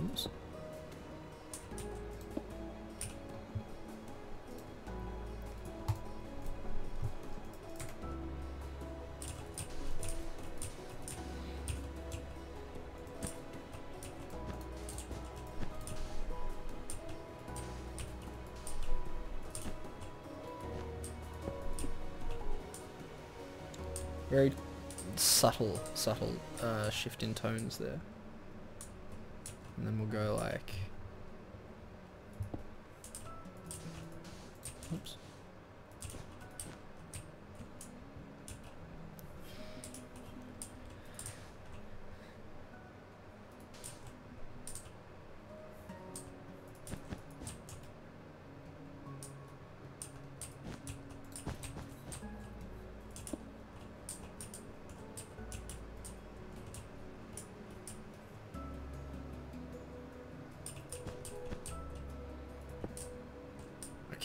Oops. Very subtle shift in tones there. And then we'll go like... Oops.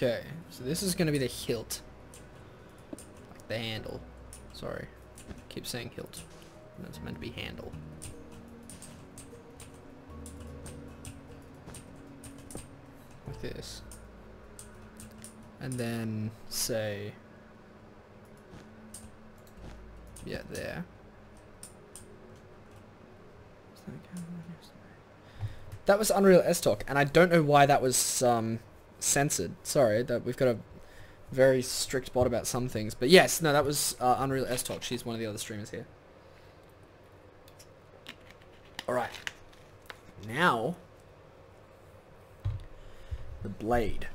Okay, so this is going to be the hilt. Like the handle. Sorry. I keep saying hilt. And it's meant to be handle. Like this. And then say... Yeah, there. That was Unreal S-Talk, and I don't know why that was censored. Sorry, that we've got a very strict bot about some things. But yes, no, that was Unreal S-Talk. She's one of the other streamers here. Alright. Now, the blade.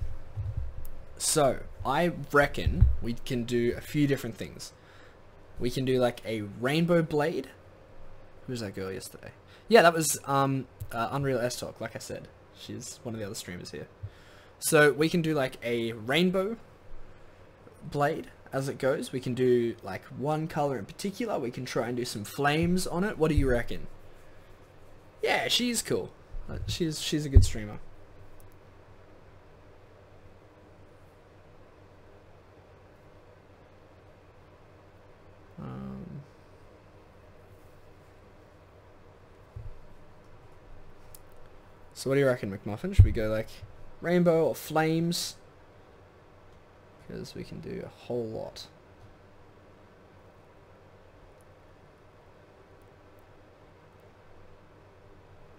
So, I reckon we can do a few different things. We can do like a rainbow blade. Who was that girl yesterday? Yeah, that was Unreal S-Talk, like I said. She's one of the other streamers here. So we can do like a rainbow blade as it goes. We can do like one color in particular. We can try and do some flames on it. What do you reckon? Yeah, she's cool. She's a good streamer. So what do you reckon, McMuffin? Should we go like rainbow or flames? Because we can do a whole lot.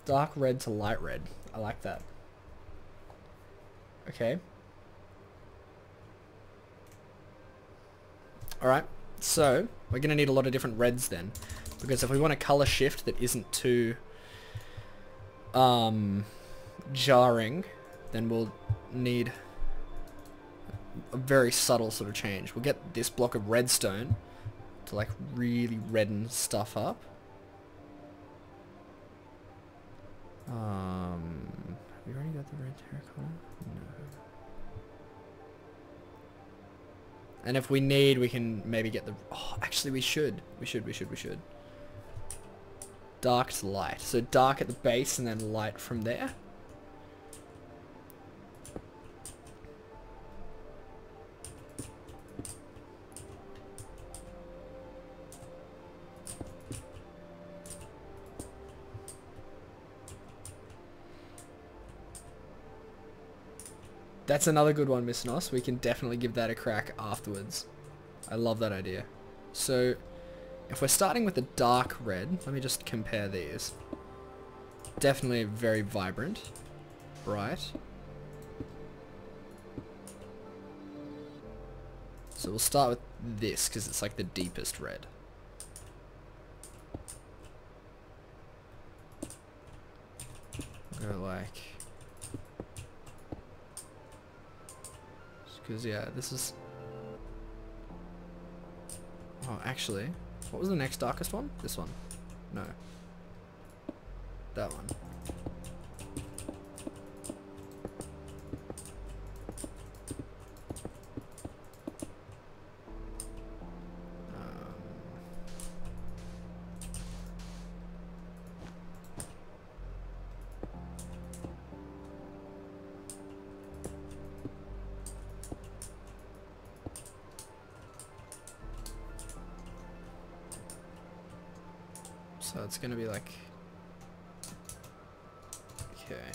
Dark red to light red. I like that. Okay. Alright, so we're going to need a lot of different reds then. Because if we want a color shift that isn't too jarring, then we'll need a very subtle sort of change. We'll get this block of redstone to like really redden stuff up. Have we already got the red terracotta? No. And if we need, we can maybe get the... Oh, actually we should. We should. Dark to light. So dark at the base and then light from there. That's another good one, Miss Nos. We can definitely give that a crack afterwards. I love that idea. So, if we're starting with the dark red, let me just compare these. Definitely very vibrant. Bright. So we'll start with this, because it's like the deepest red. Go like... Because, yeah, this is... Oh, actually, what was the next darkest one? This one. No. That one. So it's gonna be like Okay.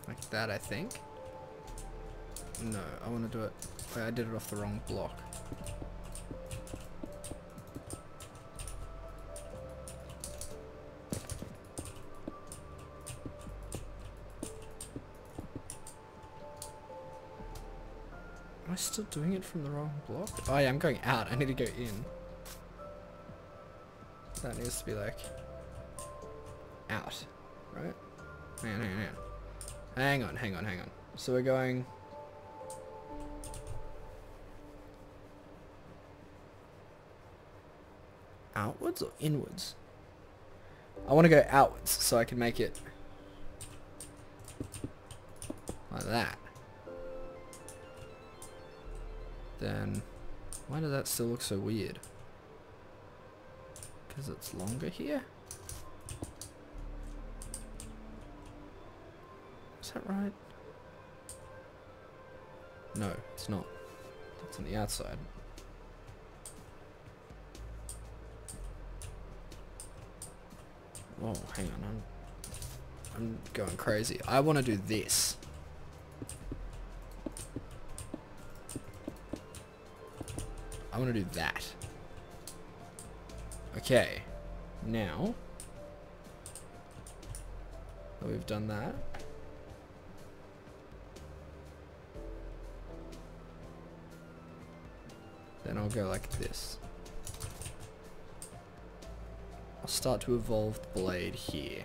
Like that, I think. No, I want to do it. Wait, I did it off the wrong block. Am I still doing it from the wrong block? Oh yeah, I'm going out. I need to go in. That needs to be like out, right? Hang on. Hang on. So we're going outwards or inwards? I want to go outwards so I can make it like that. Then why does that still look so weird? Because it's longer here? Is that right? No, it's not. That's on the outside. Oh, hang on. I'm going crazy. I want to do this. I want to do that. Okay. Now that we've done that, then I'll go like this. I'll start to evolve the blade here.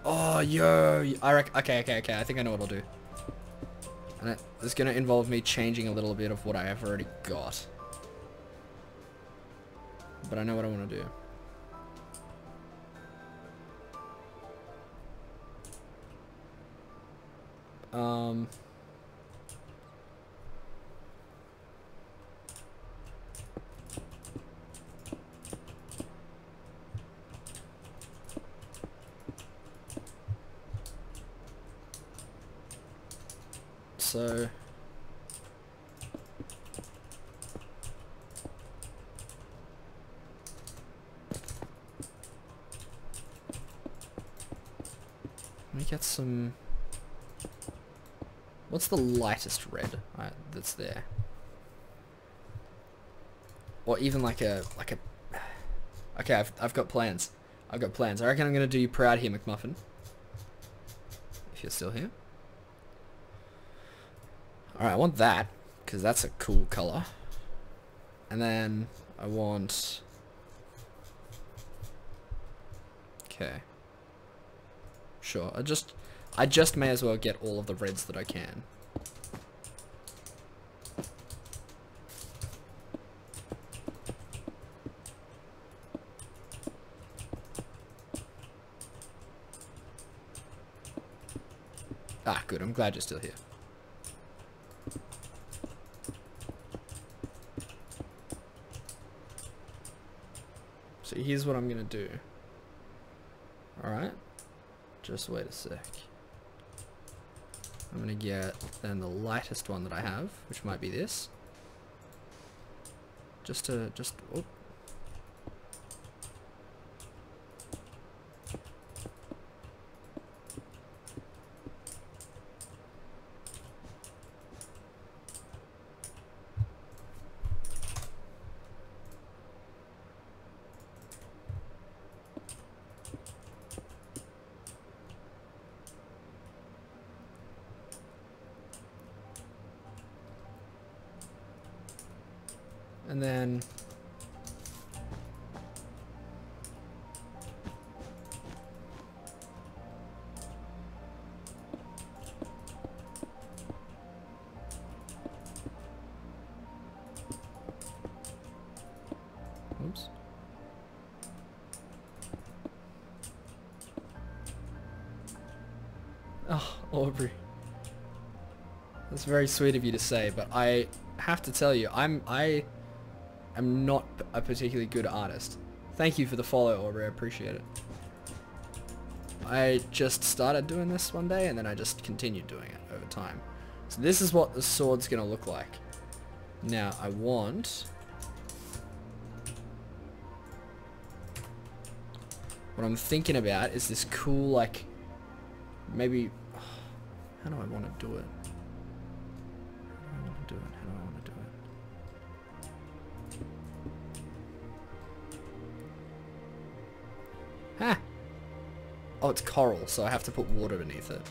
Oh, yo! I reckon. Okay. I think I know what I'll do. And it's gonna involve me changing a little bit of what I have already got. But I know what I want to do. So let me get some. What's the lightest red that's there? Or even like a. Okay, I've got plans. I reckon I'm gonna do you proud here, McMuffin. If you're still here. Alright, I want that, because that's a cool color. And then I want... Okay. Sure, I just may as well get all of the reds that I can. Ah, good, I'm glad you're still here. So here's what I'm gonna do. Alright. Just wait a sec. I'm gonna get then the lightest one that I have, which might be this. Oh. And then oops. Oh, Aubrey. That's very sweet of you to say, but I have to tell you, I am not a particularly good artist. Thank you for the follow, Aubrey. I appreciate it. I just started doing this one day, and then I just continued doing it over time. So this is what the sword's gonna look like. Now, I want... What I'm thinking about is this cool, like... Maybe... How do I want to do it? How do I want to do it? How do I want to do it? Ha! Oh, it's coral, so I have to put water beneath it.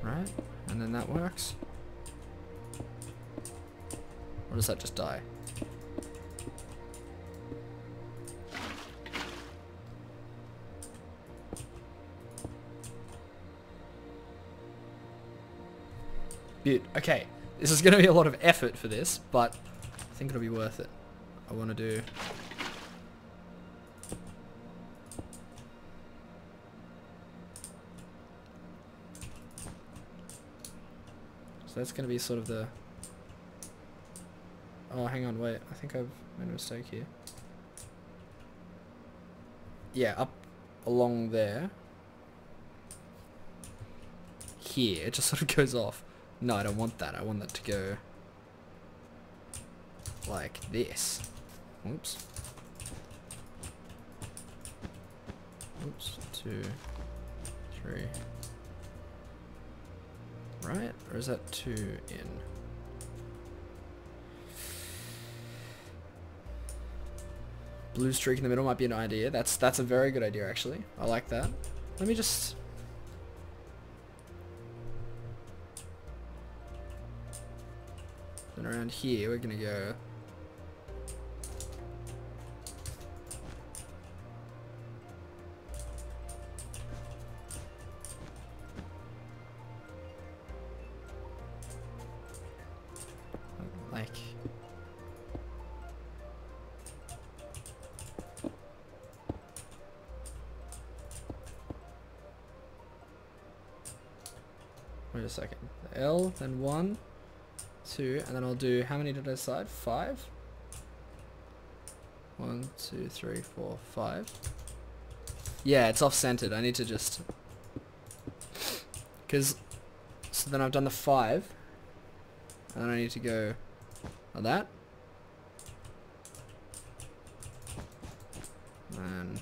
Right, and then that works. Or does that just die? Okay, this is going to be a lot of effort for this, but I think it'll be worth it. I want to do... So that's going to be sort of the... Oh, hang on, wait. I think I've made a mistake here. Yeah, up along there. Here, it just sort of goes off. No, I don't want that. I want that to go like this. Oops. Oops. 2, 3. Right? Or is that 2 in? Blue streak in the middle might be an idea. That's a very good idea, actually. I like that. Let me just... Then around here, we're gonna go... Like... Wait a second. L, then 1, 2, and then I'll do, how many did I decide? 5? 1, 2, 3, 4, 5. Yeah, it's off-centered. I need to just... Because... So then I've done the 5. And then I need to go... like that. And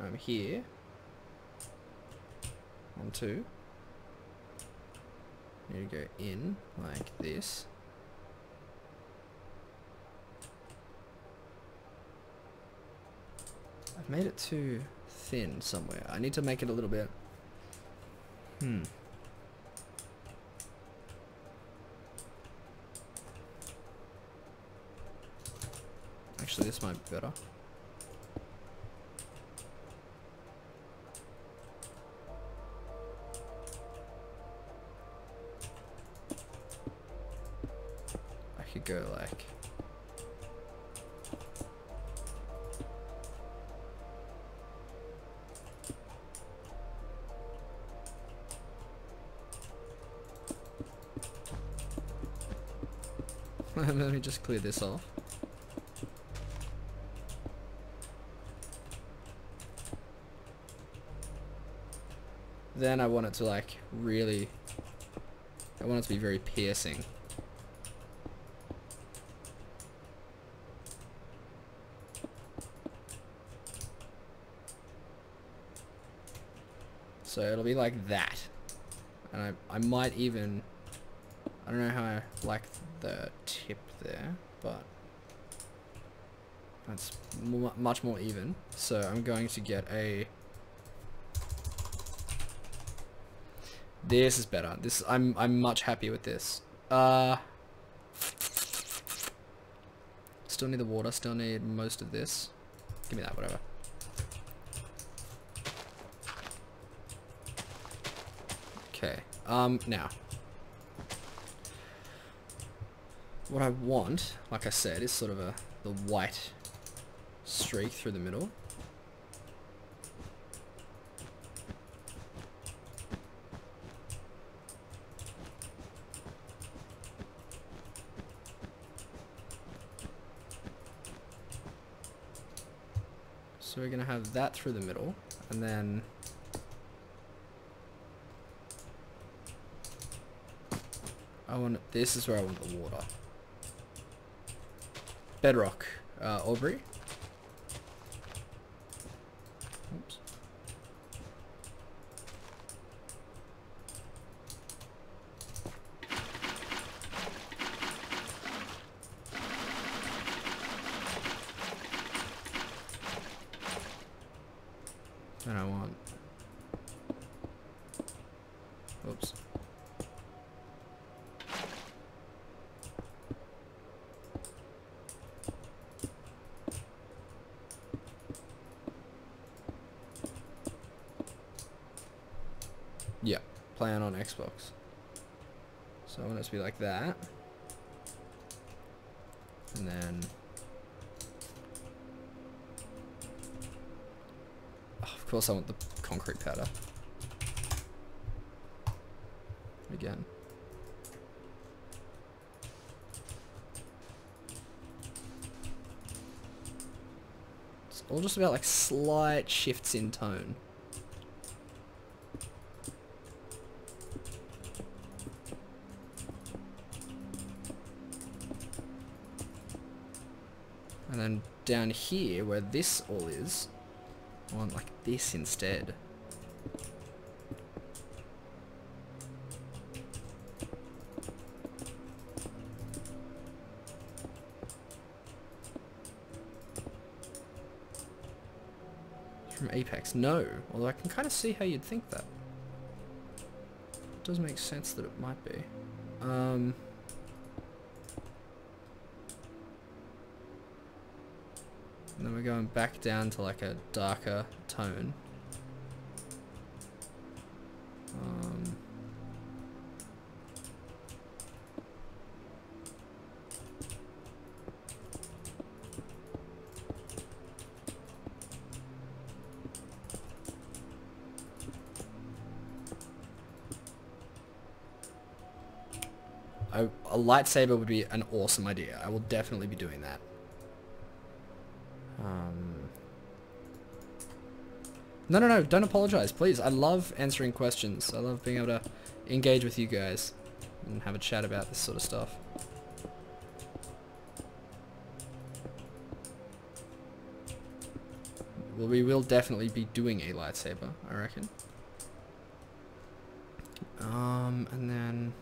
I'm here. 1, 2. Need to go in like this. I've made it too thin somewhere. I need to make it a little bit. Actually, this might be better. Could go like let me just clear this off. Then I want it to like really, I want it to be very piercing. So it'll be like that. And I might even, I don't know how I like the tip there, but that's much more even. So I'm going to get a, this is better. This, I'm much happier with this. Still need the water, still need most of this. Give me that, whatever. Okay, now. what I want, like I said, is sort of the white streak through the middle. So we're gonna have that through the middle, and then this is where I want the water. Bedrock, Aubrey. Oops. And I want. Oops. Yeah, playing on Xbox. So I want it to be like that. And then... oh, of course I want the concrete powder. Again. It's all just about like slight shifts in tone. And then down here, where this all is, I want like this instead. From Apex? No. Although I can kind of see how you'd think that. It does make sense that it might be. And then we're going back down to like a darker tone. A lightsaber would be an awesome idea. I will definitely be doing that. No, don't apologize, please. I love answering questions. I love being able to engage with you guys and have a chat about this sort of stuff. Well, we will definitely be doing a lightsaber, I reckon. And then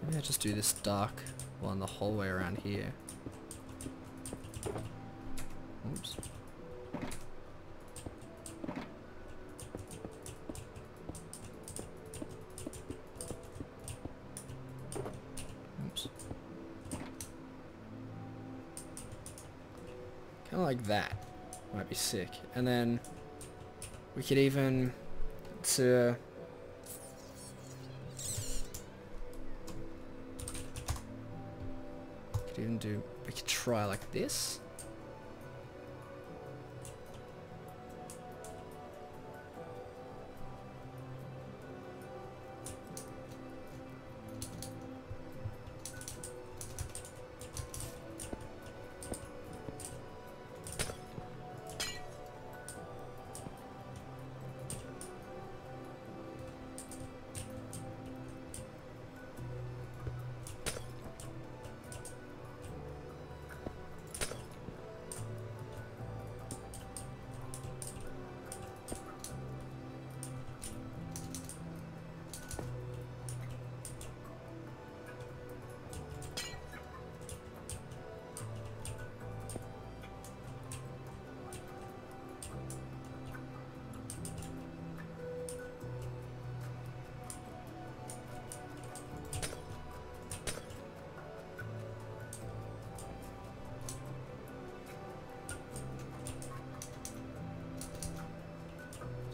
maybe I just do this dark one the whole way around here. Oops. Oops. Kind of like that. Might be sick. And then we could even we could try like this.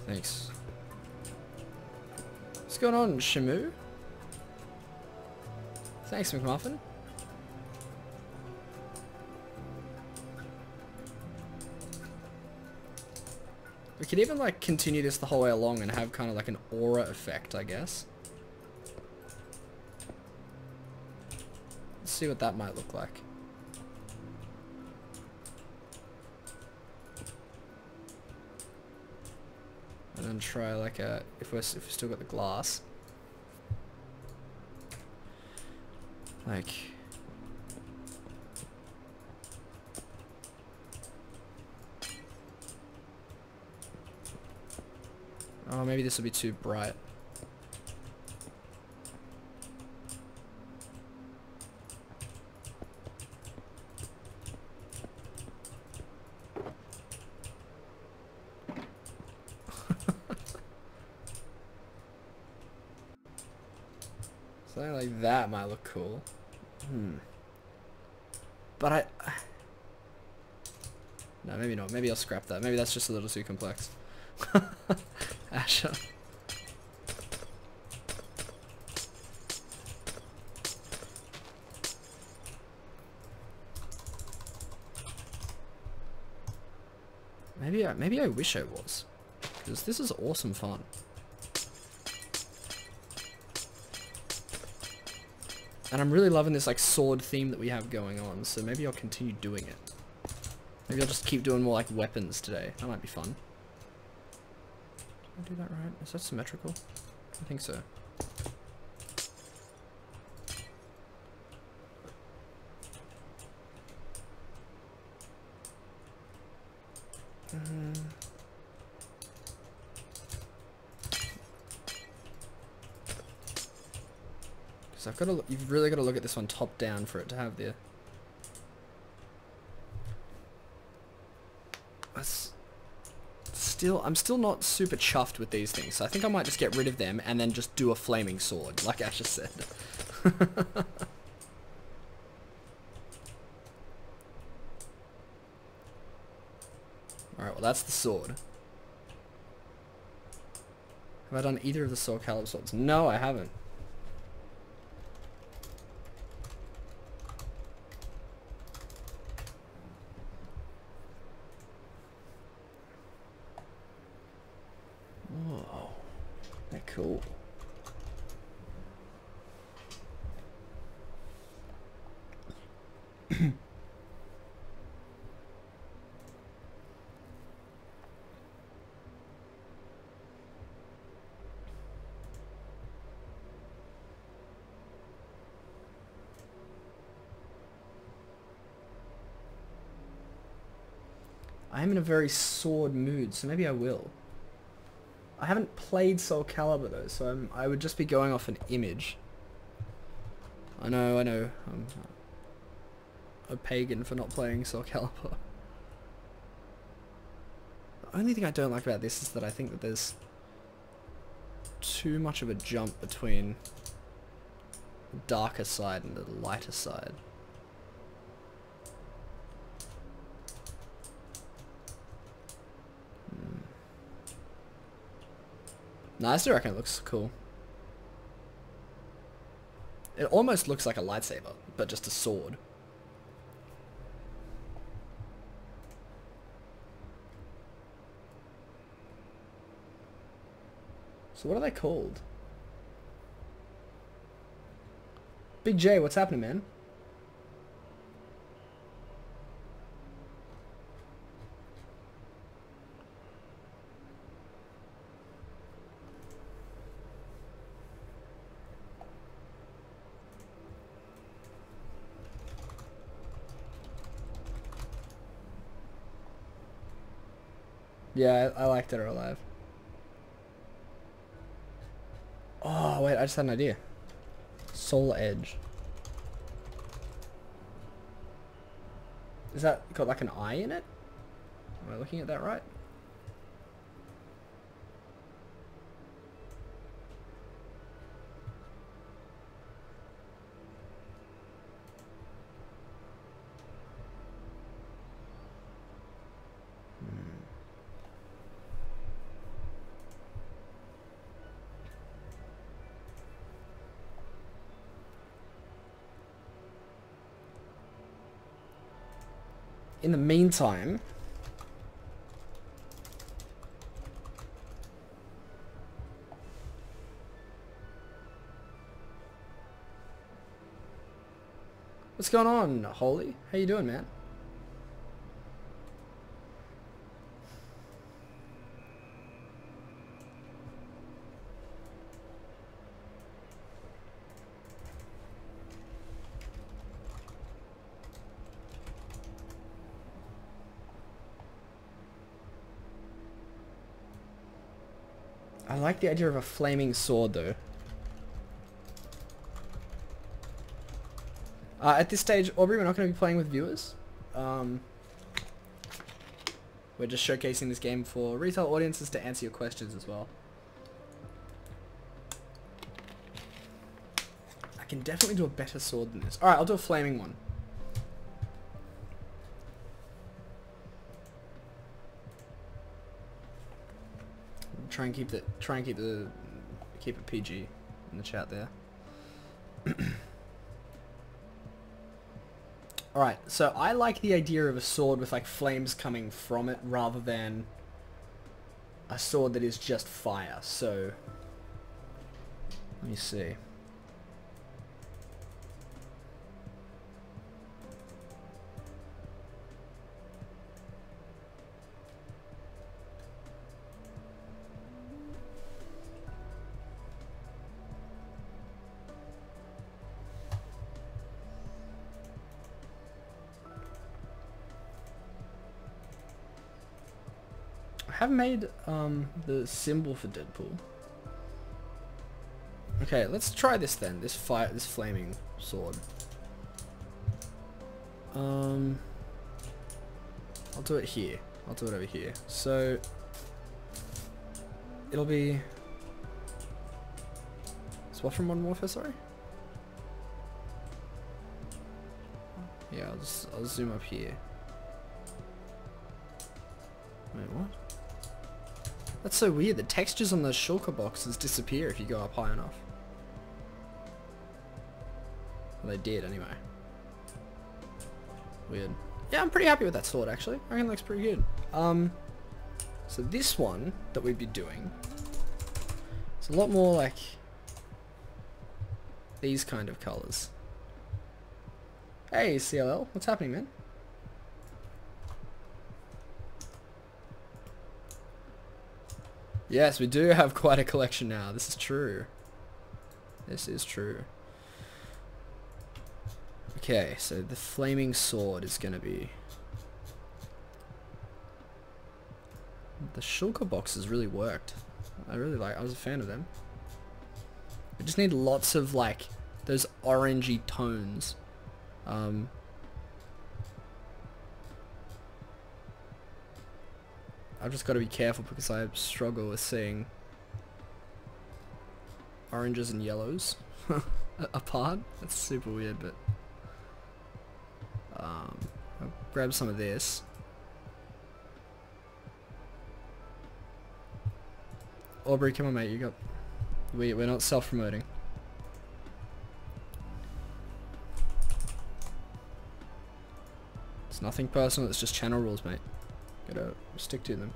Thanks. What's going on, Shamu? Thanks, McMuffin. We could even like continue this the whole way along and have kind of like an aura effect, I guess. Let's see what that might look like. And then try like a, if we've still got the glass. Like... Oh, maybe this will be too bright. Something like that might look cool. But no, maybe not. Maybe I'll scrap that. Maybe that's just a little too complex. Asher. Maybe I wish I was, because this is awesome fun. And I'm really loving this like sword theme that we have going on, so maybe I'll continue doing it. Maybe I'll just keep doing more like weapons today. That might be fun. Did I do that right? Is that symmetrical? I think so. So I've got to. You've really got to look at this one top down for it to have the. I'm still not super chuffed with these things, so I think I might just get rid of them and then just do a flaming sword, like Ash just said. Alright, well that's the sword. Have I done either of the Soul Calibur swords? No, I haven't. Whoa, they're cool. I am in a very sword mood, so maybe I will. I haven't played Soul Calibur though, so I would just be going off an image. I know. I'm a pagan for not playing Soul Calibur. The only thing I don't like about this is that I think that there's too much of a jump between the darker side and the lighter side. No, I still reckon it looks cool. It almost looks like a lightsaber, but just a sword. So what are they called? Big J, what's happening, man? Yeah, I like Dead or Alive. Oh, wait, I just had an idea. Soul Edge. Is that got like an eye in it? Am I looking at that right? In the meantime, What's going on, Holy? How you doing, man? I like the idea of a flaming sword, though. At this stage, Aubrey, we're not going to be playing with viewers. We're just showcasing this game for retail audiences to answer your questions as well. I can definitely do a better sword than this. Alright, I'll do a flaming one. Try and keep it PG in the chat there. Alright, so I like the idea of a sword with like flames coming from it rather than a sword that is just fire. So let me see. I have made the symbol for Deadpool. Okay, let's try this then. This flaming sword. I'll do it here. I'll do it over here. So it'll be. It's what from Modern Warfare? Sorry. Yeah, I'll zoom up here. Wait, what? That's so weird. The textures on the shulker boxes disappear if you go up high enough. Well, they did anyway. Weird. Yeah, I'm pretty happy with that sword actually. I reckon it looks pretty good. So this one that we'd be doing, it's a lot more like these kind of colors. Hey CLL, what's happening, man? Yes, we do have quite a collection now. This is true. This is true. Okay, so the flaming sword is going to be... The shulker boxes really worked. I was a fan of them. We just need lots of like those orangey tones. I've just got to be careful because I struggle with seeing oranges and yellows apart. That's super weird, but I'll grab some of this. Aubrey, come on, mate. You got. We're not self-promoting. It's nothing personal. It's just channel rules, mate. Gotta stick to them.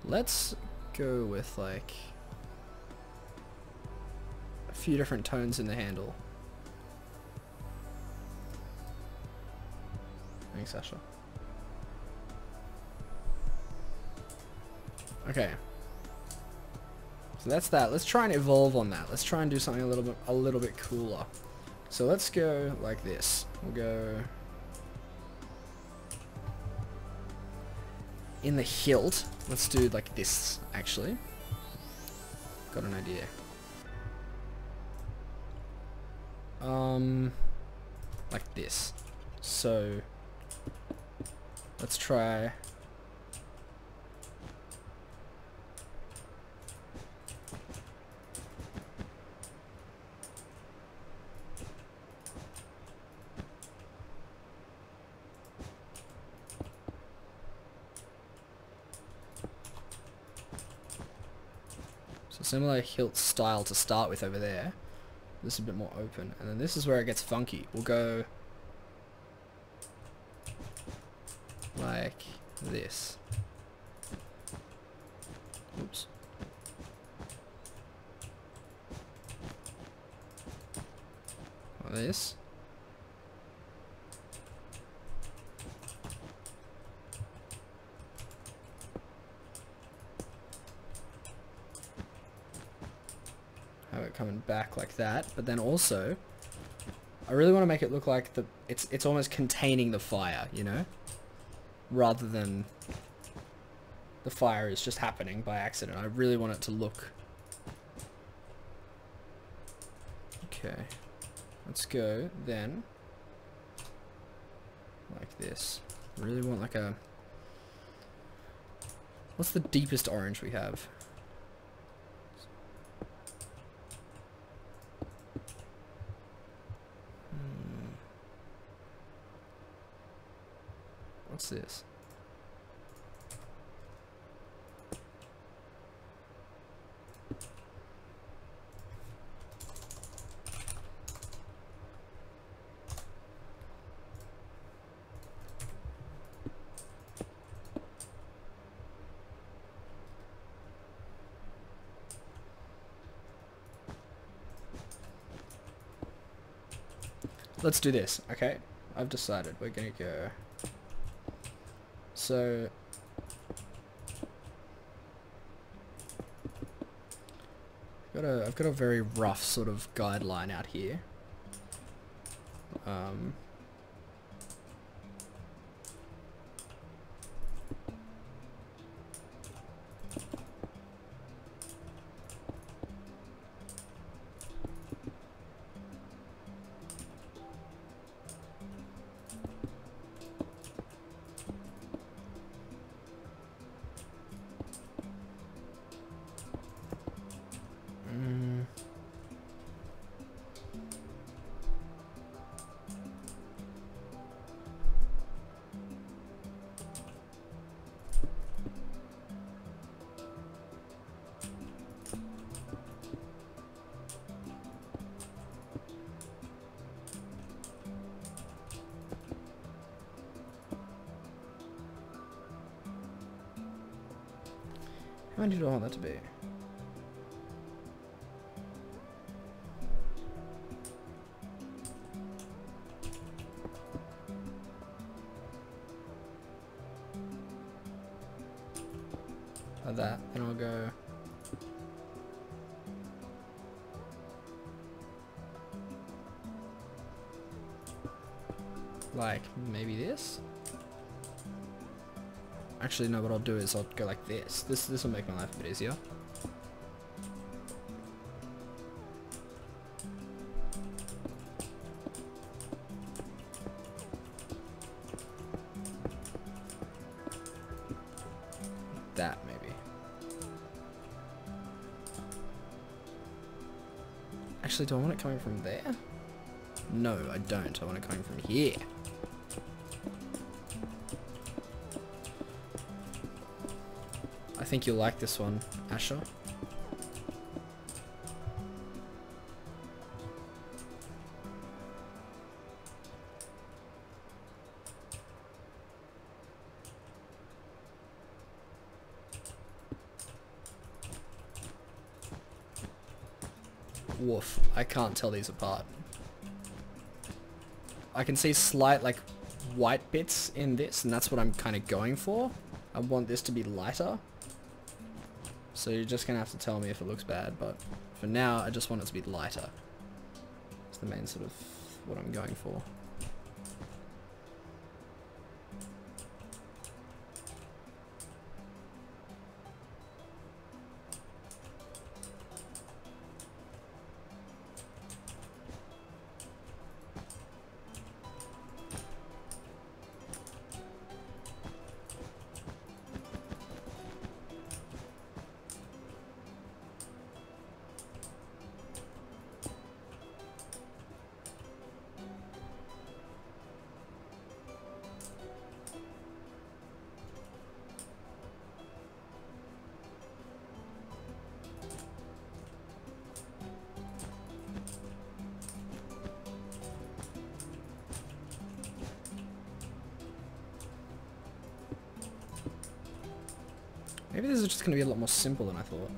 Let's go with like a few different tones in the handle. Thanks, Sasha. Okay. So that's that. Let's try and evolve on that. Let's try and do something a little bit cooler. So let's go like this. We'll go in the hilt. Let's do like this actually. Got an idea. Like this. So let's try similar hilt style to start with over there. This is a bit more open, and then this is where it gets funky. We'll go like this. Oops. Like this. Have it coming back like that, but then also I really want to make it look like it's almost containing the fire, you know, rather than the fire is just happening by accident. I really want it to look. Okay, let's go then like this. I really want like a, what's the deepest orange we have? What's this? Let's do this, okay? I've decided we're gonna go. So I've got a very rough sort of guideline out here. How many do I want that to be? Like that, then I'll go like maybe this. Actually, no, what I'll do is I'll go like this. This will make my life a bit easier. That, maybe. Actually, do I want it coming from there? No, I don't. I want it coming from here. I think you'll like this one, Asher. Woof, I can't tell these apart. I can see slight like white bits in this, and that's what I'm kind of going for. I want this to be lighter. So you're just gonna have to tell me if it looks bad, but for now I just want it to be lighter. It's the main sort of what I'm going for. Maybe this is just going to be a lot more simple than I thought.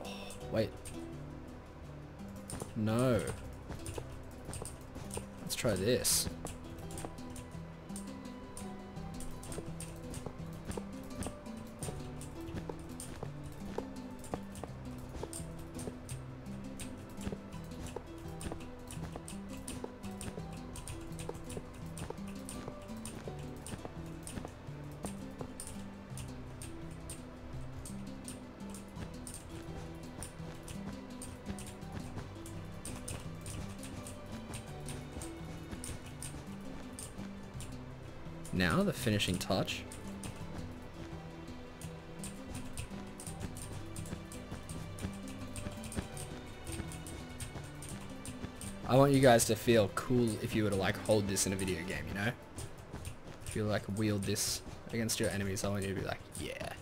Oh, wait. No. Let's try this. Now, the finishing touch. I want you guys to feel cool if you were to like hold this in a video game, you know? If you like wield this against your enemies, I want you to be like, yeah.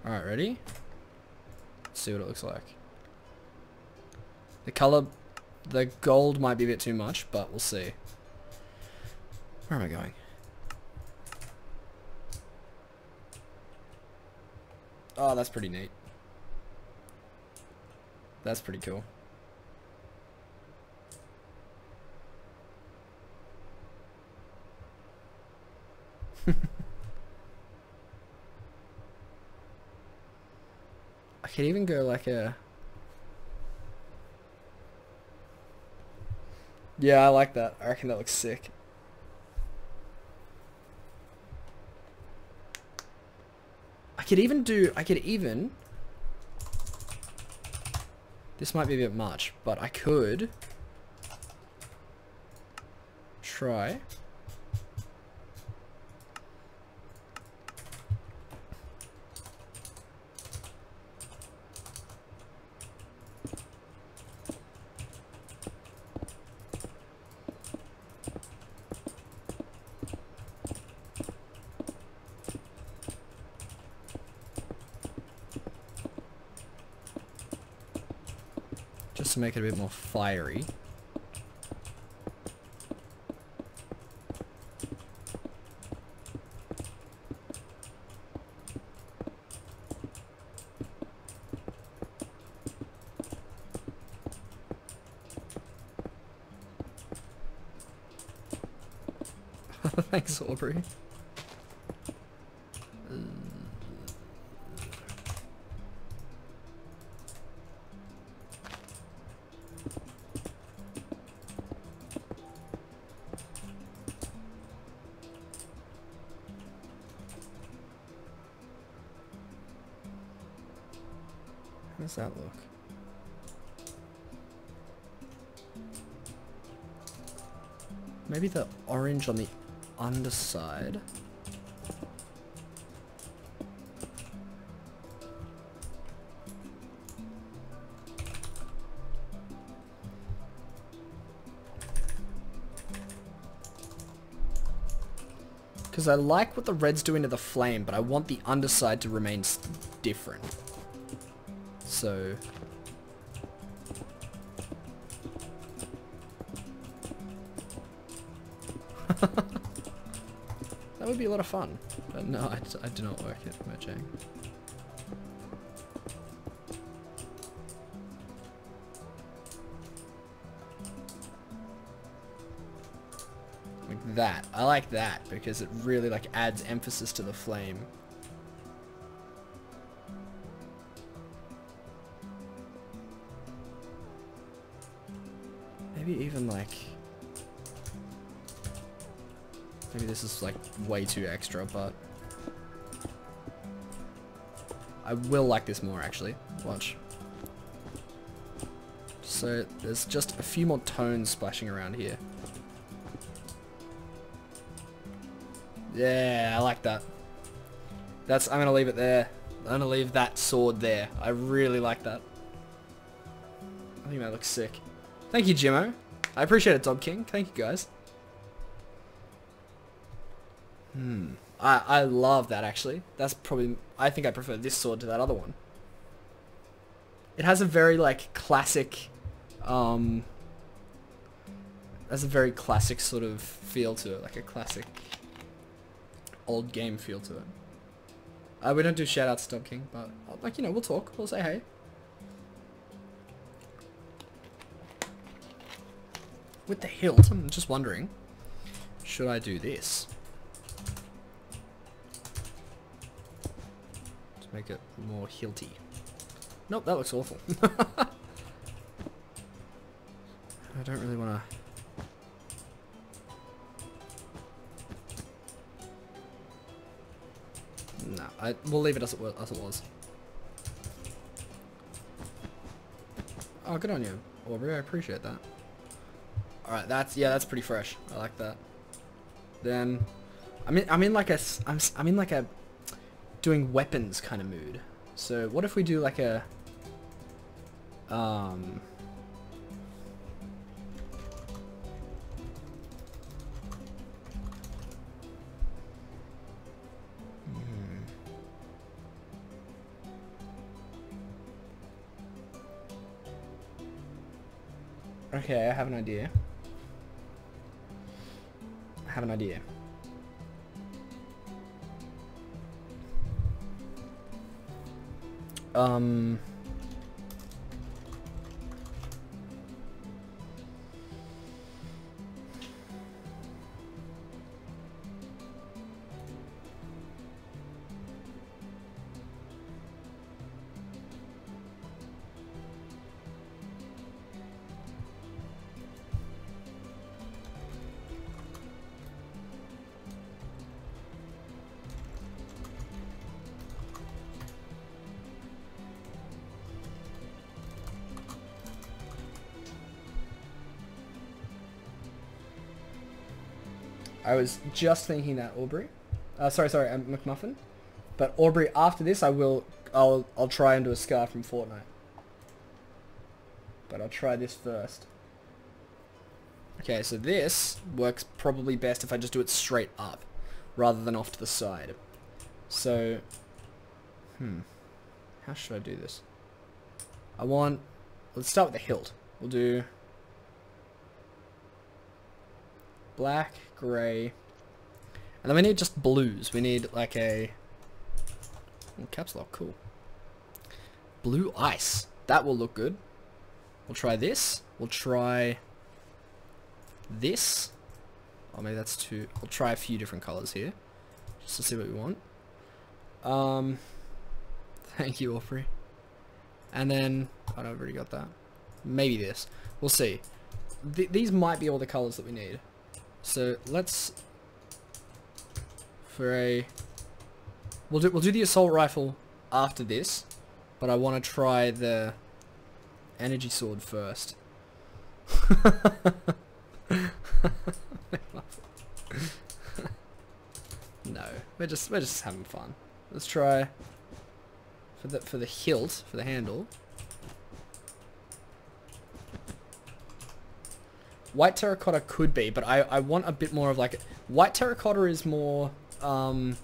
Alright, ready? Let's see what it looks like. The color, the gold might be a bit too much, but we'll see. Where am I going? Oh, that's pretty neat. That's pretty cool. I could even go like a... Yeah, I like that. I reckon that looks sick. I could even... This might be a bit much, but I could try. Just to make it a bit more fiery. Thanks, Aubrey. How does that look? Maybe the orange on the underside. Because I like what the red's doing to the flame, but I want the underside to remain different. So... that would be a lot of fun. But no, I do not work at Mojang. Like that. I like that because it really like adds emphasis to the flame. Maybe even like... Maybe this is like way too extra, but... I will like this more actually. Watch. So there's just a few more tones splashing around here. Yeah, I like that. I'm gonna leave it there. I'm gonna leave that sword there. I really like that. I think that looks sick. Thank you, Jimmo. I appreciate it, Dob King. Thank you, guys. I love that, actually. That's probably... I think I prefer this sword to that other one. It has a very, like, classic... has a very classic sort of feel to it. Like a classic... old game feel to it. We don't do shout outs to Dub King, but like, you know, we'll talk. We'll say hey. With the hilt, I'm just wondering, should I do this? To make it more hilty. Nope, that looks awful. I don't really want to... No, we'll leave it as it was. Oh, good on you, Aubrey. I appreciate that. All right, that's pretty fresh. I like that. Then, I'm in like a doing weapons kind of mood. So what if we do like a Okay, I have an idea. I was just thinking that, Aubrey. Sorry, McMuffin. But Aubrey, after this, I'll try and do a scar from Fortnite. But I'll try this first. Okay, so this works probably best if I just do it straight up, rather than off to the side. So, how should I do this? Let's start with the hilt. We'll do black, grey, and then we need just blues. We need like a caps lock, cool. Blue ice, that will look good. We'll try this. We'll try this. Oh, maybe that's too. We'll try a few different colors here, just to see what we want. Thank you, Aubrey. And then I've already got that. Maybe this. We'll see. These might be all the colors that we need. So let's we'll do the assault rifle after this, but I want to try the energy sword first. No, we're just having fun. Let's try for the hilt, for the handle. White terracotta could be, but I want a bit more of like... White terracotta is more, I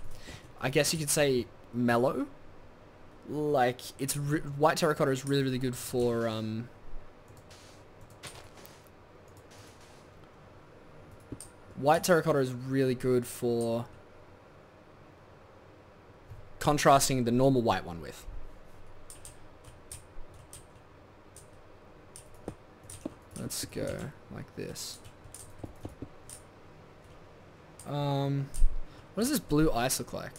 guess you could say, mellow. Like, white terracotta is really, really good for, white terracotta is really good for contrasting the normal white one with. Let's go like this. What does this blue ice look like?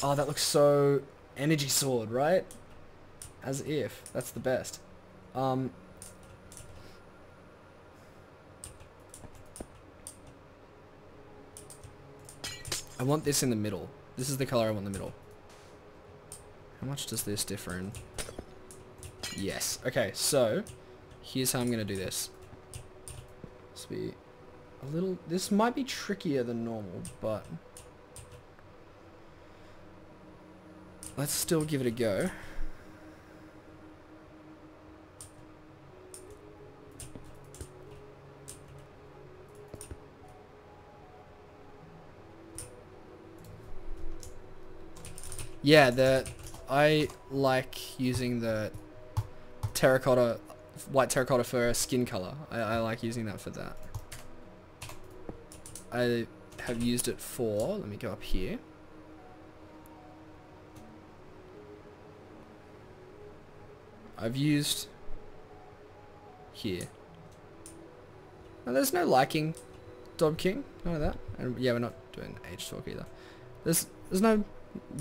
Oh, that looks so energy sword, right? As if. That's the best. I want this in the middle. This is the color I want in the middle. How much does this differ in? Yes. Okay, so here's how I'm going to do this. This might be trickier than normal, but let's still give it a go. Yeah, I like using the terracotta, white terracotta for a skin color. I like using that for that. I have used it for, let me go up here. I've used here. Now, there's no liking Dob King, none of that. And yeah, we're not doing age talk either. There's no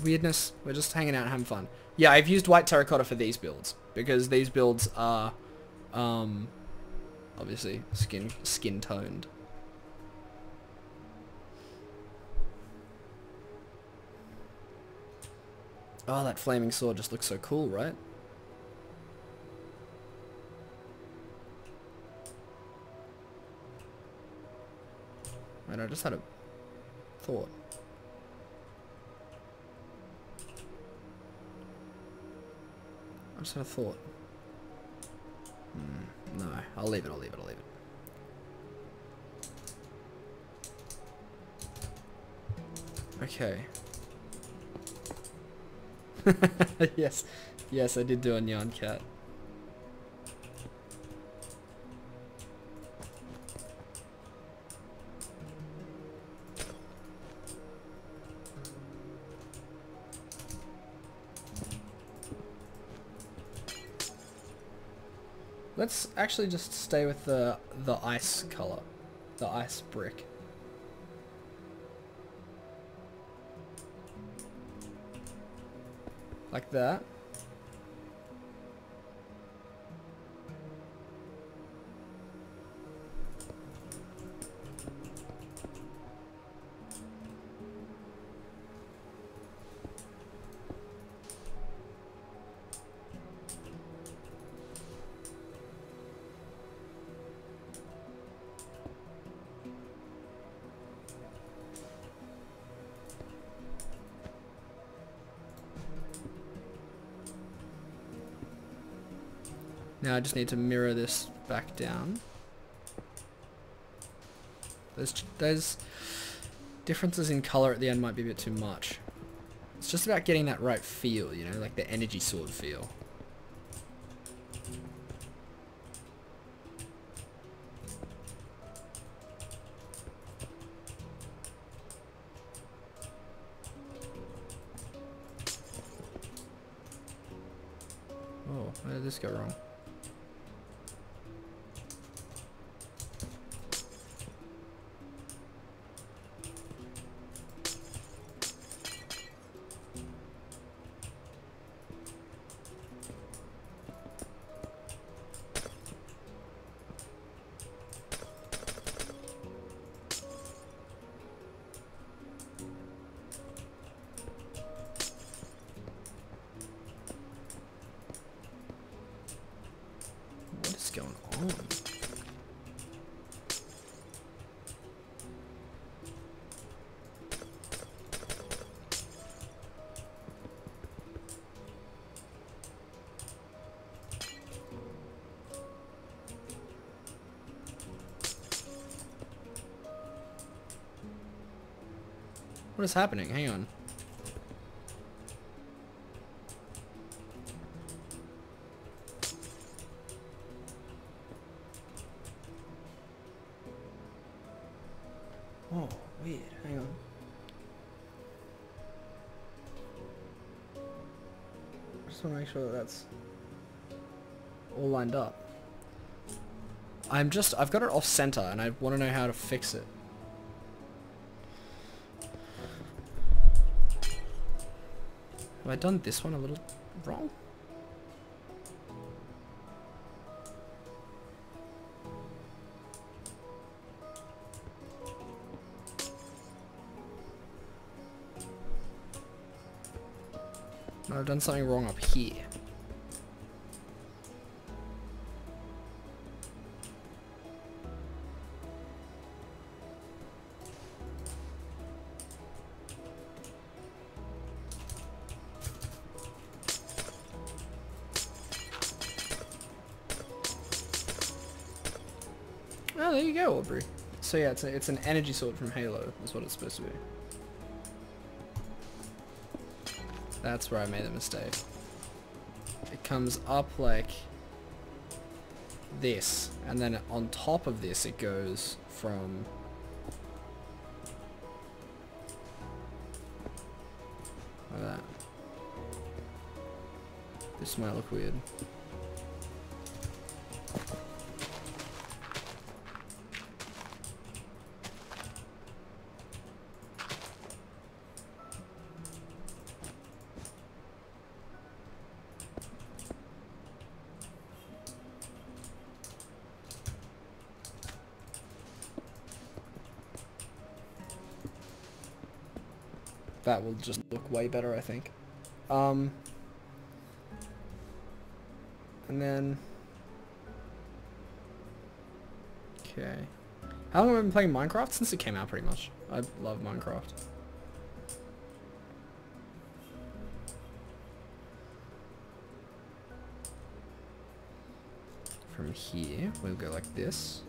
weirdness. We're just hanging out and having fun. Yeah, I've used white terracotta for these builds because these builds are obviously skin toned. Oh, that flaming sword just looks so cool, right? Wait, I just had a thought. I just had a thought. No, I'll leave it. Okay. Yes, I did do a neon cat. Let's actually just stay with the ice color, the ice brick. Like that. Now I just need to mirror this back down. Those differences in color at the end might be a bit too much. It's just about getting that right feel, you know, like the energy sword feel. Oh, where did this go wrong? What is going on? What is happening? Hang on. Oh, weird. Hang on. I just want to make sure that that's all lined up. I've got it off center and I want to know how to fix it. Have I done this one a little wrong? No, I've done something wrong up here. Oh, there you go, Aubrey. So yeah, it's an energy sword from Halo, is what it's supposed to be. That's where I made a mistake. It comes up like this, and then on top of this it goes from... like that. This might look weird. That will just look way better, I think. And then... Okay. How long have I been playing Minecraft? Since it came out, pretty much. I love Minecraft. From here, we'll go like this.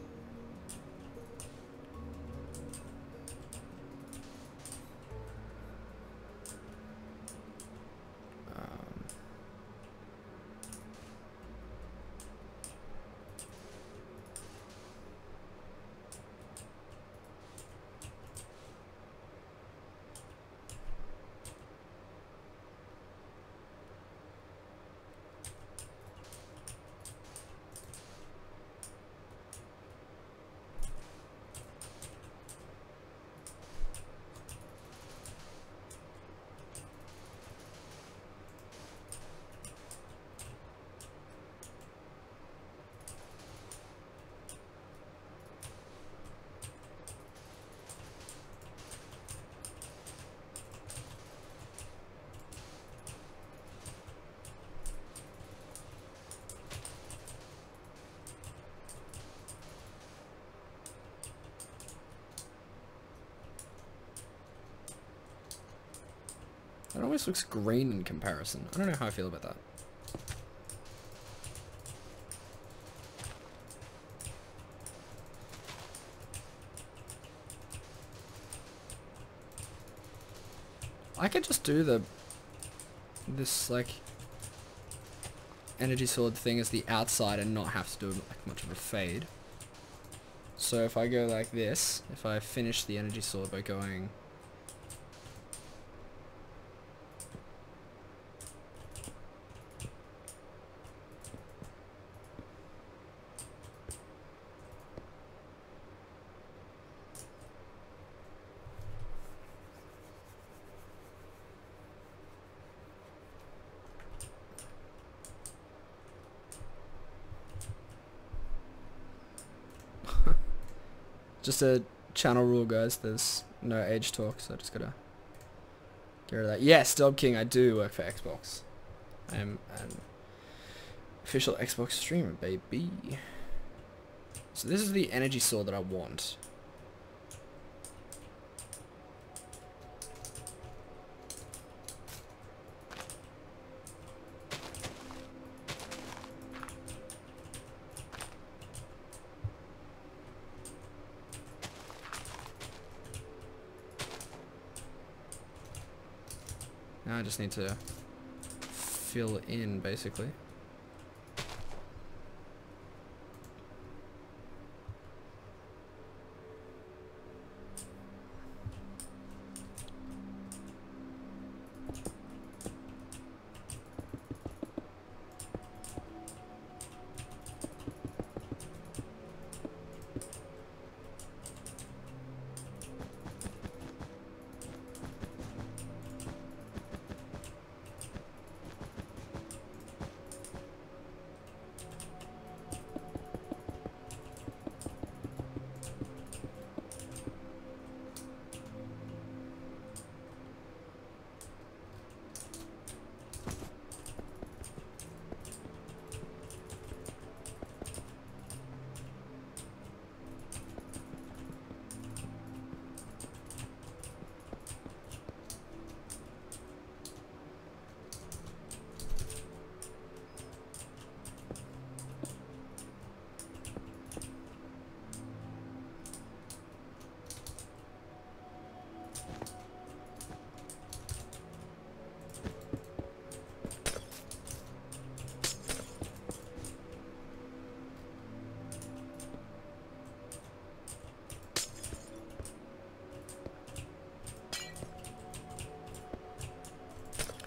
It almost looks green in comparison. I don't know how I feel about that. I could just do this like energy sword thing as the outside and not have to do like much of a fade. So if I go like this, if I finish the energy sword by going just a channel rule, guys. There's no age talk, so I just gotta get rid of that. Yes, Dob King, I do work for Xbox. I am an official Xbox streamer, baby. So this is the energy sword that I want. Now I just need to fill in, basically.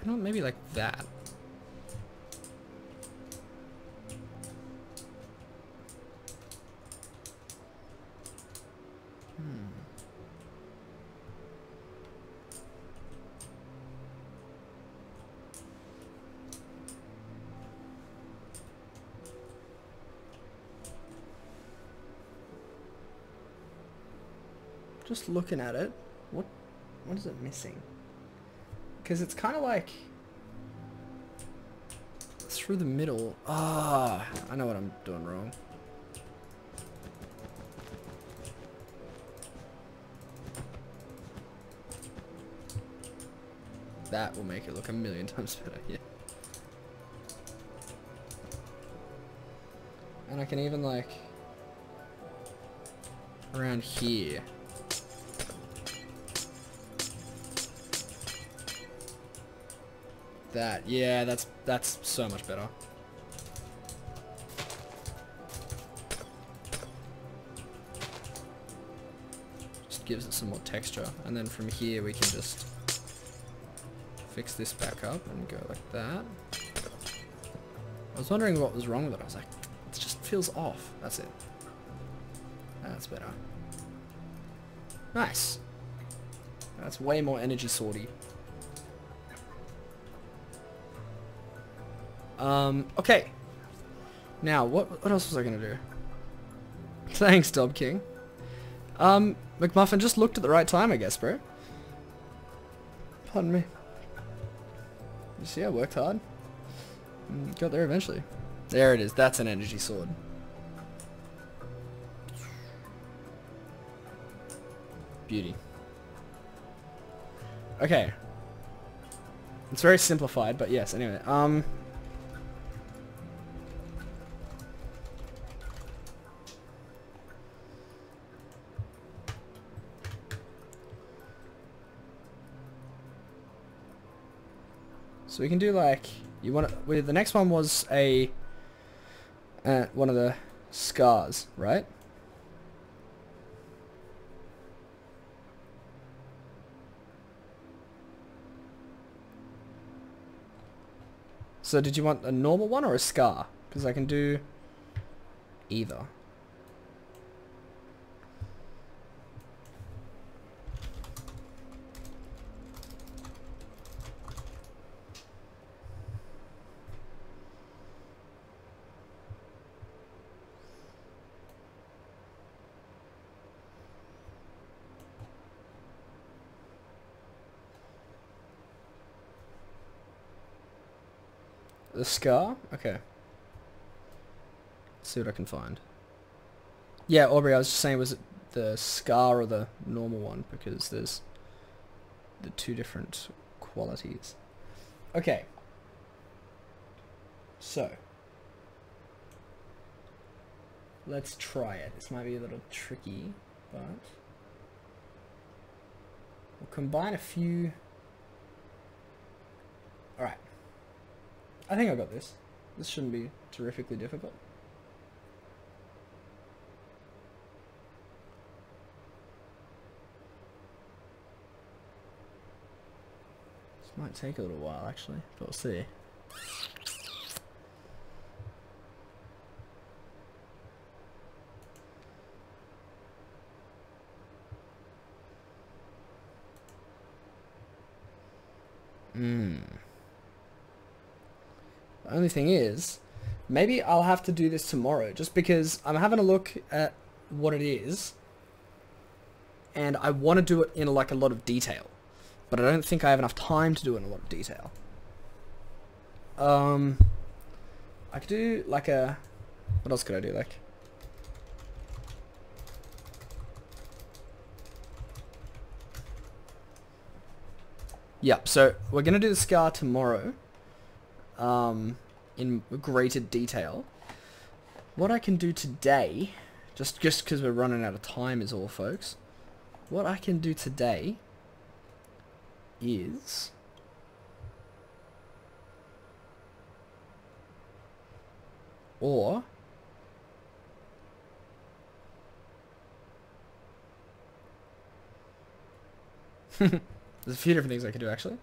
You know, maybe like that. Just looking at it, what is it missing? Because it's kind of like through the middle. Ah, I know what I'm doing wrong. That will make it look a million times better, yeah. And I can even like around here. That, yeah, that's so much better. Just gives it some more texture, and then from here we can just fix this back up and go like that. I was wondering what was wrong with it. I was like, it just feels off. That's it. That's better. Nice. That's way more energy sorty. Okay. Now, what else was I gonna do? Thanks, Dob King. McMuffin just looked at the right time, I guess, bro. Pardon me. You see, I worked hard. Got there eventually. There it is. That's an energy sword. Beauty. Okay. It's very simplified, but yes, anyway. So we can do like, you want to, the next one was a, one of the scars, right? So did you want a normal one or a scar? Because I can do either. The scar? Okay. Let's see what I can find. Yeah, Aubrey, I was just saying, was it the scar or the normal one? Because there's the two different qualities. Okay. So. Let's try it. This might be a little tricky, but we'll combine a few. Alright. I think I got this. This shouldn't be terrifically difficult. This might take a little while actually, but we'll see. The only thing is, maybe I'll have to do this tomorrow, just because I'm having a look at what it is, and I want to do it in like a lot of detail, but I don't think I have enough time to do it in a lot of detail. I could do like a, what else could I do? Like, yep. So we're gonna do the scar tomorrow. In greater detail. What I can do today, just because we're running out of time is all, folks. What I can do today is or there's a few different things I could do actually.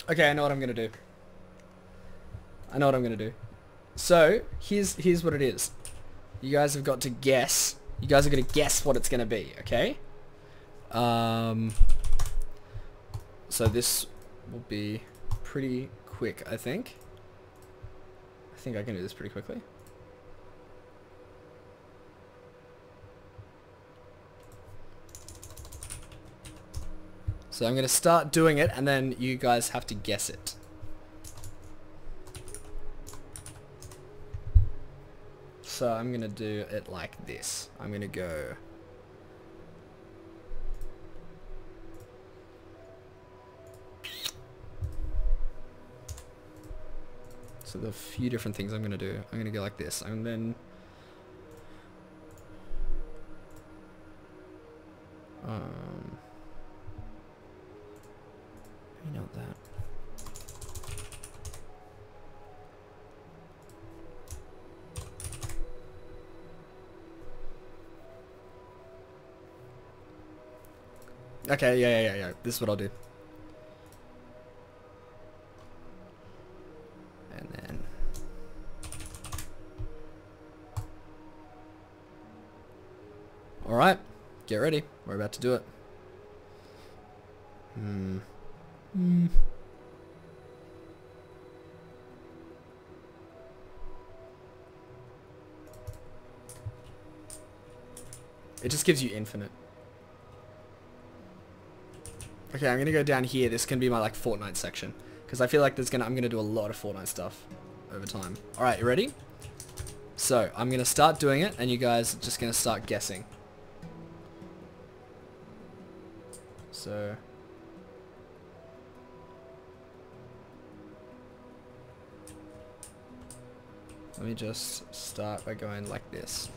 Okay, I know what I'm gonna do. I know what I'm gonna do. So here's what it is. You guys have got to guess. You guys are gonna guess what it's gonna be. Okay. So this will be pretty quick, I think. I think I can do this pretty quickly. So I'm going to start doing it, and then you guys have to guess it. So I'm going to do it like this. I'm going to go... So there are a few different things I'm going to do. I'm going to go like this, and then... you know that. Okay, yeah. This is what I'll do. And then... Alright, get ready. We're about to do it. It just gives you infinite. Okay, I'm gonna go down here. This can be my like Fortnite section, because I feel like I'm gonna do a lot of Fortnite stuff over time. All right, you ready? So I'm gonna start doing it, and you guys are just gonna start guessing. So let me just start by going like this.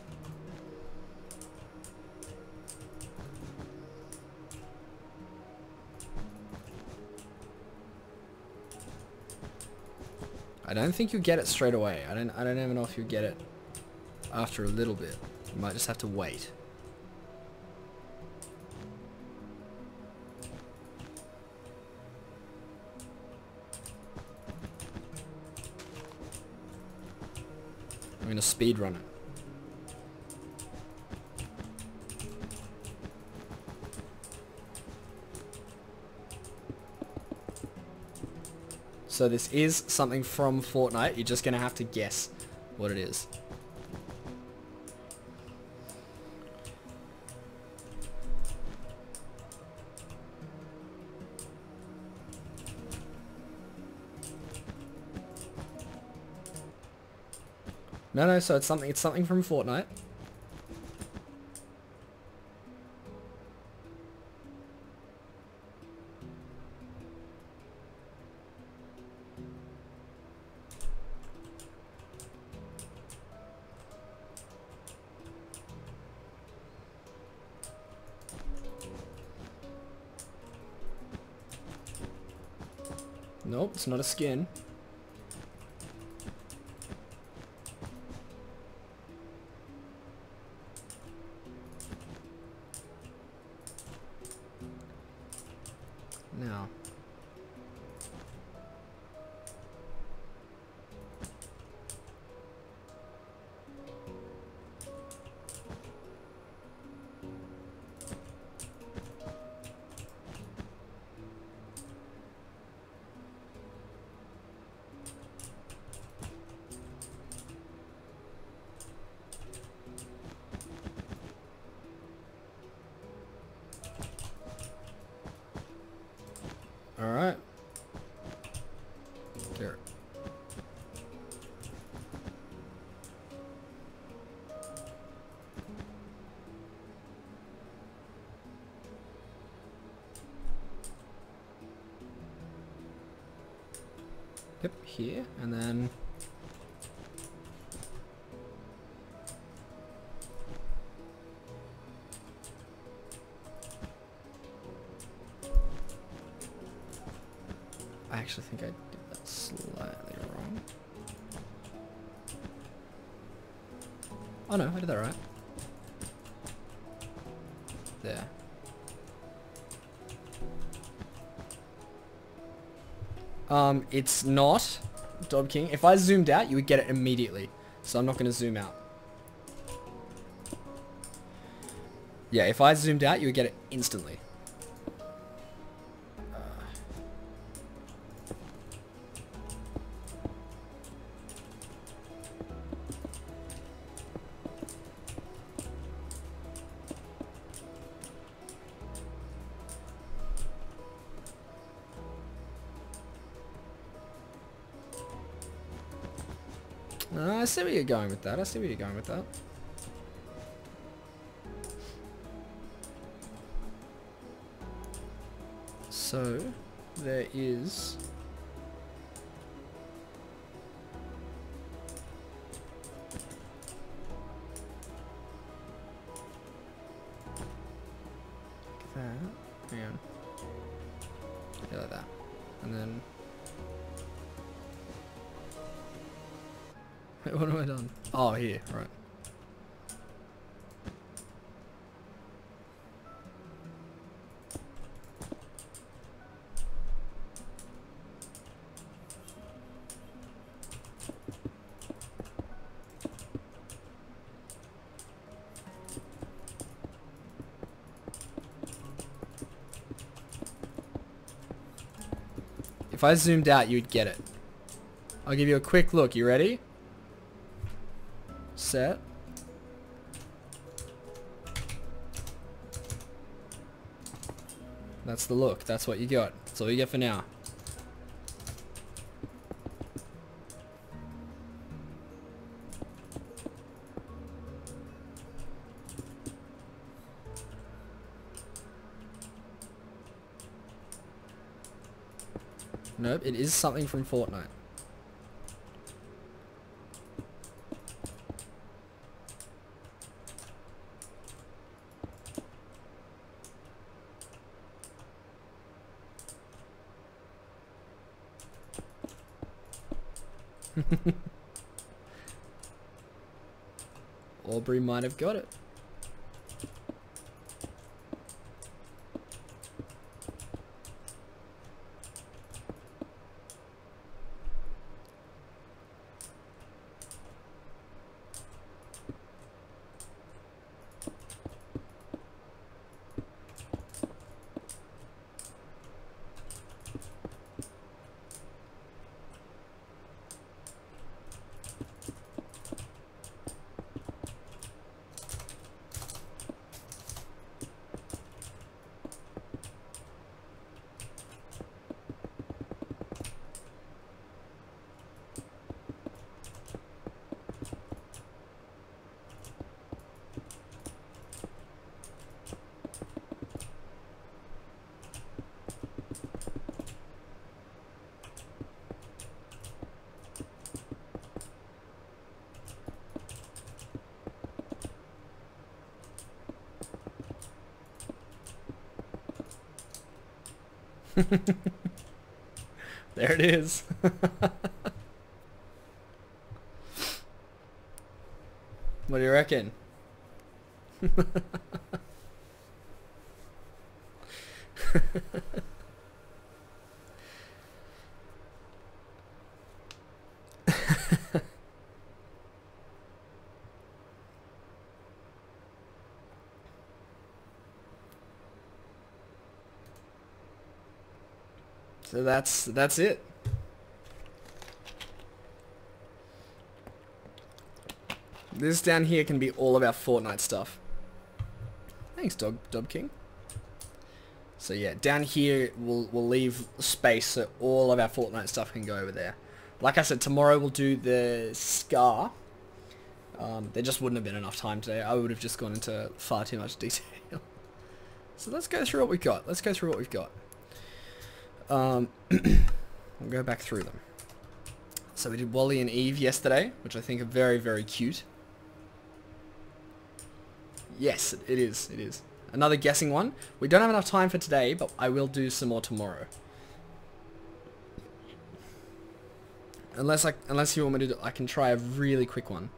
I don't think you get it straight away. I don't even know if you get it after a little bit. You might just have to wait. I'm gonna speed run it. So this is something from Fortnite. You're just gonna have to guess what it is. No, so it's something from Fortnite. Nope, it's not a skin. Now. All right. There. Yep, here, and then I actually think I did that slightly wrong. Oh no, I did that right. There. It's not Dob King. If I zoomed out, you would get it immediately. So I'm not going to zoom out. Yeah, if I zoomed out, you would get it instantly. I see where you're going with that. So, there is... that. Hang on. Yeah, like that. And then... Wait, what have I done? Oh, here. Right. If I zoomed out, you'd get it. I'll give you a quick look. You ready? Set. That's the look. That's what you got. That's all you get for now. Nope, it is something from Fortnite. Aubrey might have got it. There it is. What do you reckon? So that's it. This down here can be all of our Fortnite stuff. Thanks, Dob King. So yeah, down here we'll leave space so all of our Fortnite stuff can go over there. Like I said, tomorrow we'll do the Scar. There just wouldn't have been enough time today. I would have just gone into far too much detail. So let's go through what we've got. We'll go back through them. So we did Wally and Eve yesterday, which I think are very, very cute. Yes, it is. Another guessing one. We don't have enough time for today, but I will do some more tomorrow. Unless you want me to do, I can try a really quick one.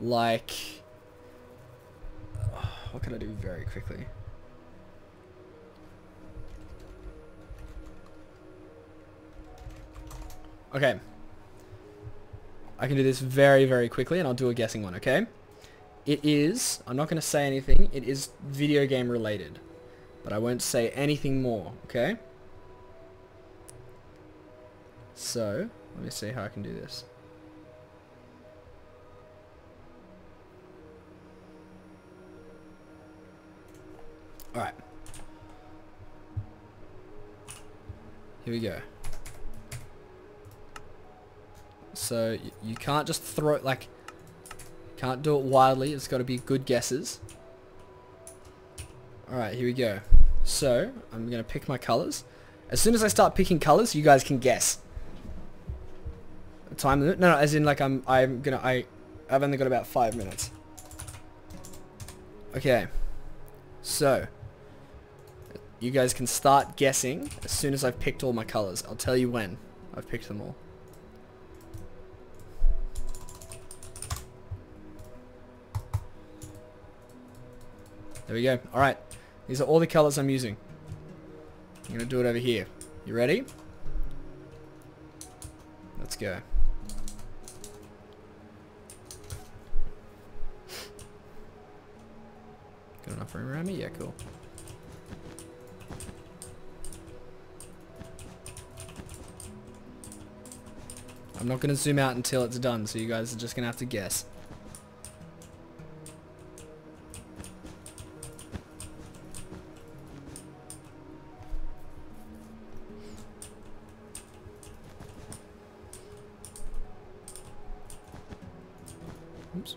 Like, what can I do very quickly? Okay. I can do this very, very quickly, and I'll do a guessing one, okay? It is, I'm not going to say anything, it is video game related. But I won't say anything more, okay? So, let me see how I can do this. Alright. Here we go. So you can't just throw it, like, can't do it wildly. It's got to be good guesses. Alright, here we go. So, I'm going to pick my colors. As soon as I start picking colors, you guys can guess. A time limit? No, as in, like, I've only got about 5 minutes. Okay. So, you guys can start guessing as soon as I've picked all my colors. I'll tell you when I've picked them all. There we go. Alright. These are all the colors I'm using. I'm going to do it over here. You ready? Let's go. Got enough room around me? Yeah, cool. I'm not going to zoom out until it's done, so you guys are just going to have to guess. Oops.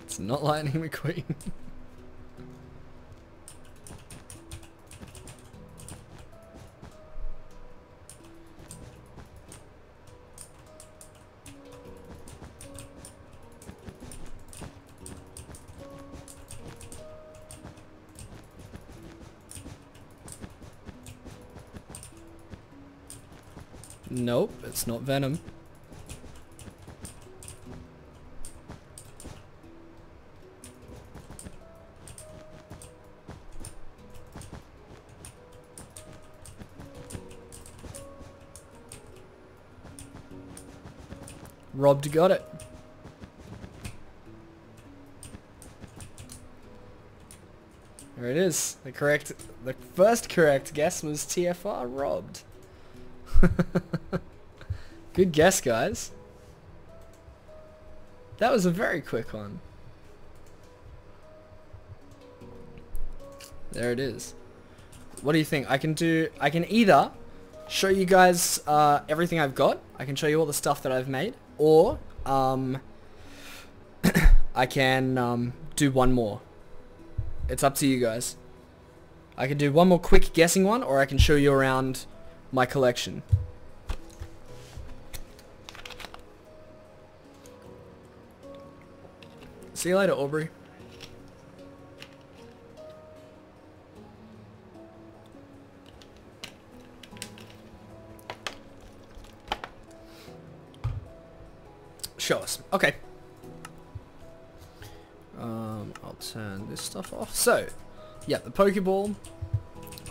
It's not Lightning McQueen. Nope, it's not Venom. Robbed got it. There it is. The first correct guess was TFR robbed. Good guess, guys. That was a very quick one. There it is. What do you think? I can either show you guys everything I've got. I can show you all the stuff that I've made, or I can do one more. It's up to you guys. I can do one more quick guessing one, or I can show you around my collection. See you later, Aubrey. Show us. Okay. I'll turn this stuff off. So, yeah, the Pokeball.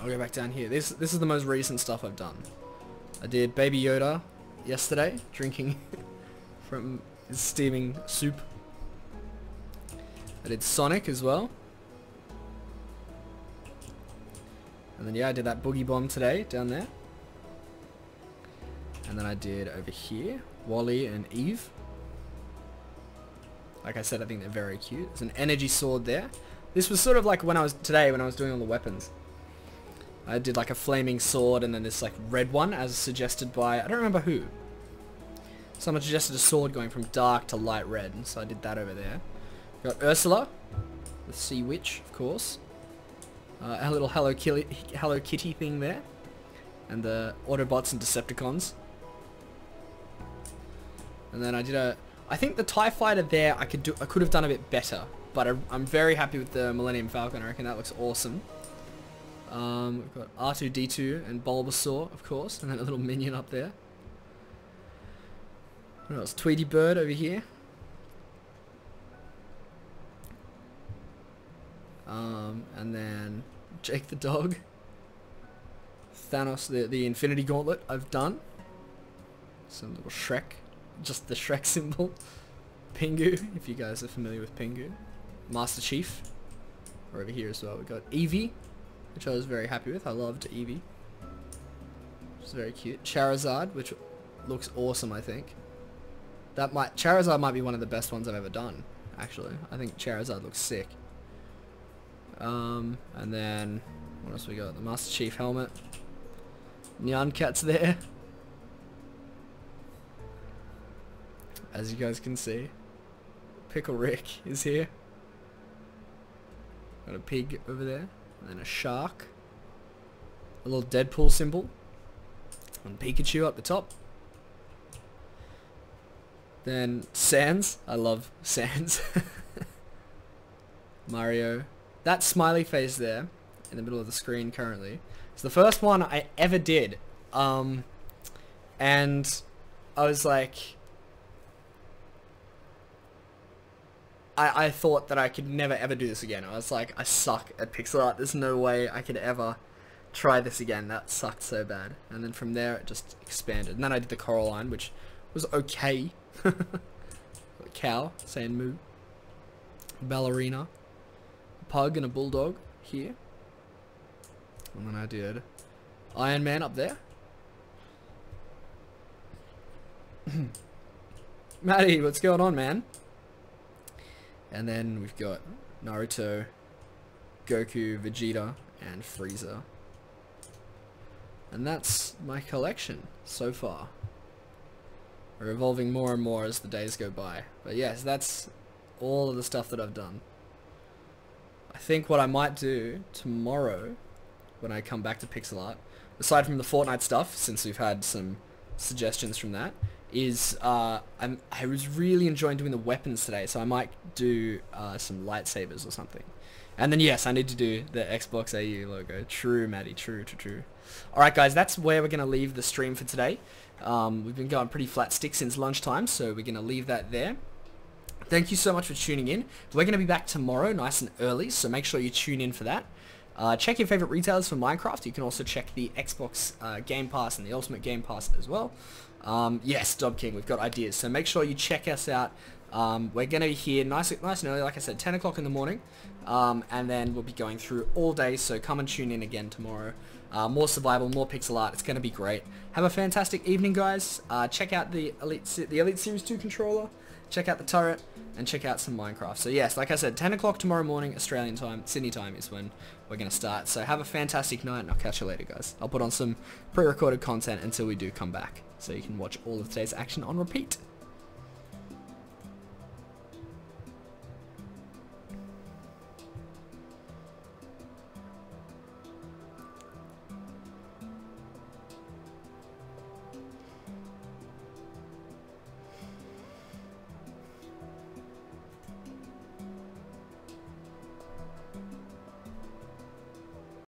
I'll go back down here. This is the most recent stuff I've done. I did Baby Yoda yesterday, drinking from his steaming soup. I did Sonic as well. And then, yeah, I did that Boogie Bomb today, down there. And then I did over here, Wally and Eve. Like I said, I think they're very cute. There's an energy sword there. This was sort of like when I was doing all the weapons. I did like a flaming sword and then this like red one as suggested by, I don't remember who. Someone suggested a sword going from dark to light red, and so I did that over there. Got Ursula, the Sea Witch, of course. A little Hello Kitty thing there. And the Autobots and Decepticons. And then I did I think the TIE Fighter there I could have done a bit better, but I'm very happy with the Millennium Falcon. I reckon that looks awesome. We've got R2-D2 and Bulbasaur, of course, and then a little minion up there. What else? Tweety Bird over here. And then Jake the dog. Thanos, the Infinity Gauntlet I've done. Some little Shrek. Just the Shrek symbol. Pingu, if you guys are familiar with Pingu. Master Chief. We're over here as well. We got Eevee, which I was very happy with. I loved Eevee. It's very cute. Charizard, which looks awesome, I think. Charizard might be one of the best ones I've ever done, actually. I think Charizard looks sick. And then, what else we got? The Master Chief helmet. Nyan Cat's there. As you guys can see. Pickle Rick is here. Got a pig over there. And then a shark. A little Deadpool symbol. And Pikachu up the top. Then Sans. I love Sans. Mario. That smiley face there in the middle of the screen currently is the first one I ever did. And I was like, I thought that I could never ever do this again. I was like, I suck at pixel art. There's no way I could ever try this again. That sucked so bad. And then from there it just expanded. And then I did the Coraline, which was okay. Cow saying moo. Ballerina. A pug and a bulldog here. And then I did Iron Man up there. Matty, what's going on, man? And then we've got Naruto, Goku, Vegeta, and Frieza. And that's my collection so far. We're evolving more and more as the days go by. But yes, that's all of the stuff that I've done. I think what I might do tomorrow, when I come back to pixel art, aside from the Fortnite stuff, since we've had some suggestions from that, is I was really enjoying doing the weapons today, so I might do some lightsabers or something. And then yes, I need to do the Xbox AU logo. True, Maddie. True. Alright guys, that's where we're going to leave the stream for today. We've been going pretty flat stick since lunchtime, so we're going to leave that there. Thank you so much for tuning in. We're going to be back tomorrow nice and early, so make sure you tune in for that. Check your favorite retailers for Minecraft. You can also check the Xbox Game Pass and the Ultimate Game Pass as well. Yes, Dob King, we've got ideas, so make sure you check us out. We're going to be here nice and early, like I said, 10 o'clock in the morning, and then we'll be going through all day, so come and tune in again tomorrow. More survival, more pixel art, it's going to be great. Have a fantastic evening, guys. Check out the Elite Series 2 controller, check out the turret, and check out some Minecraft. So yes, like I said, 10 o'clock tomorrow morning, Australian time, Sydney time is when we're going to start. So have a fantastic night, and I'll catch you later, guys. I'll put on some pre-recorded content until we do come back, so you can watch all of today's action on repeat.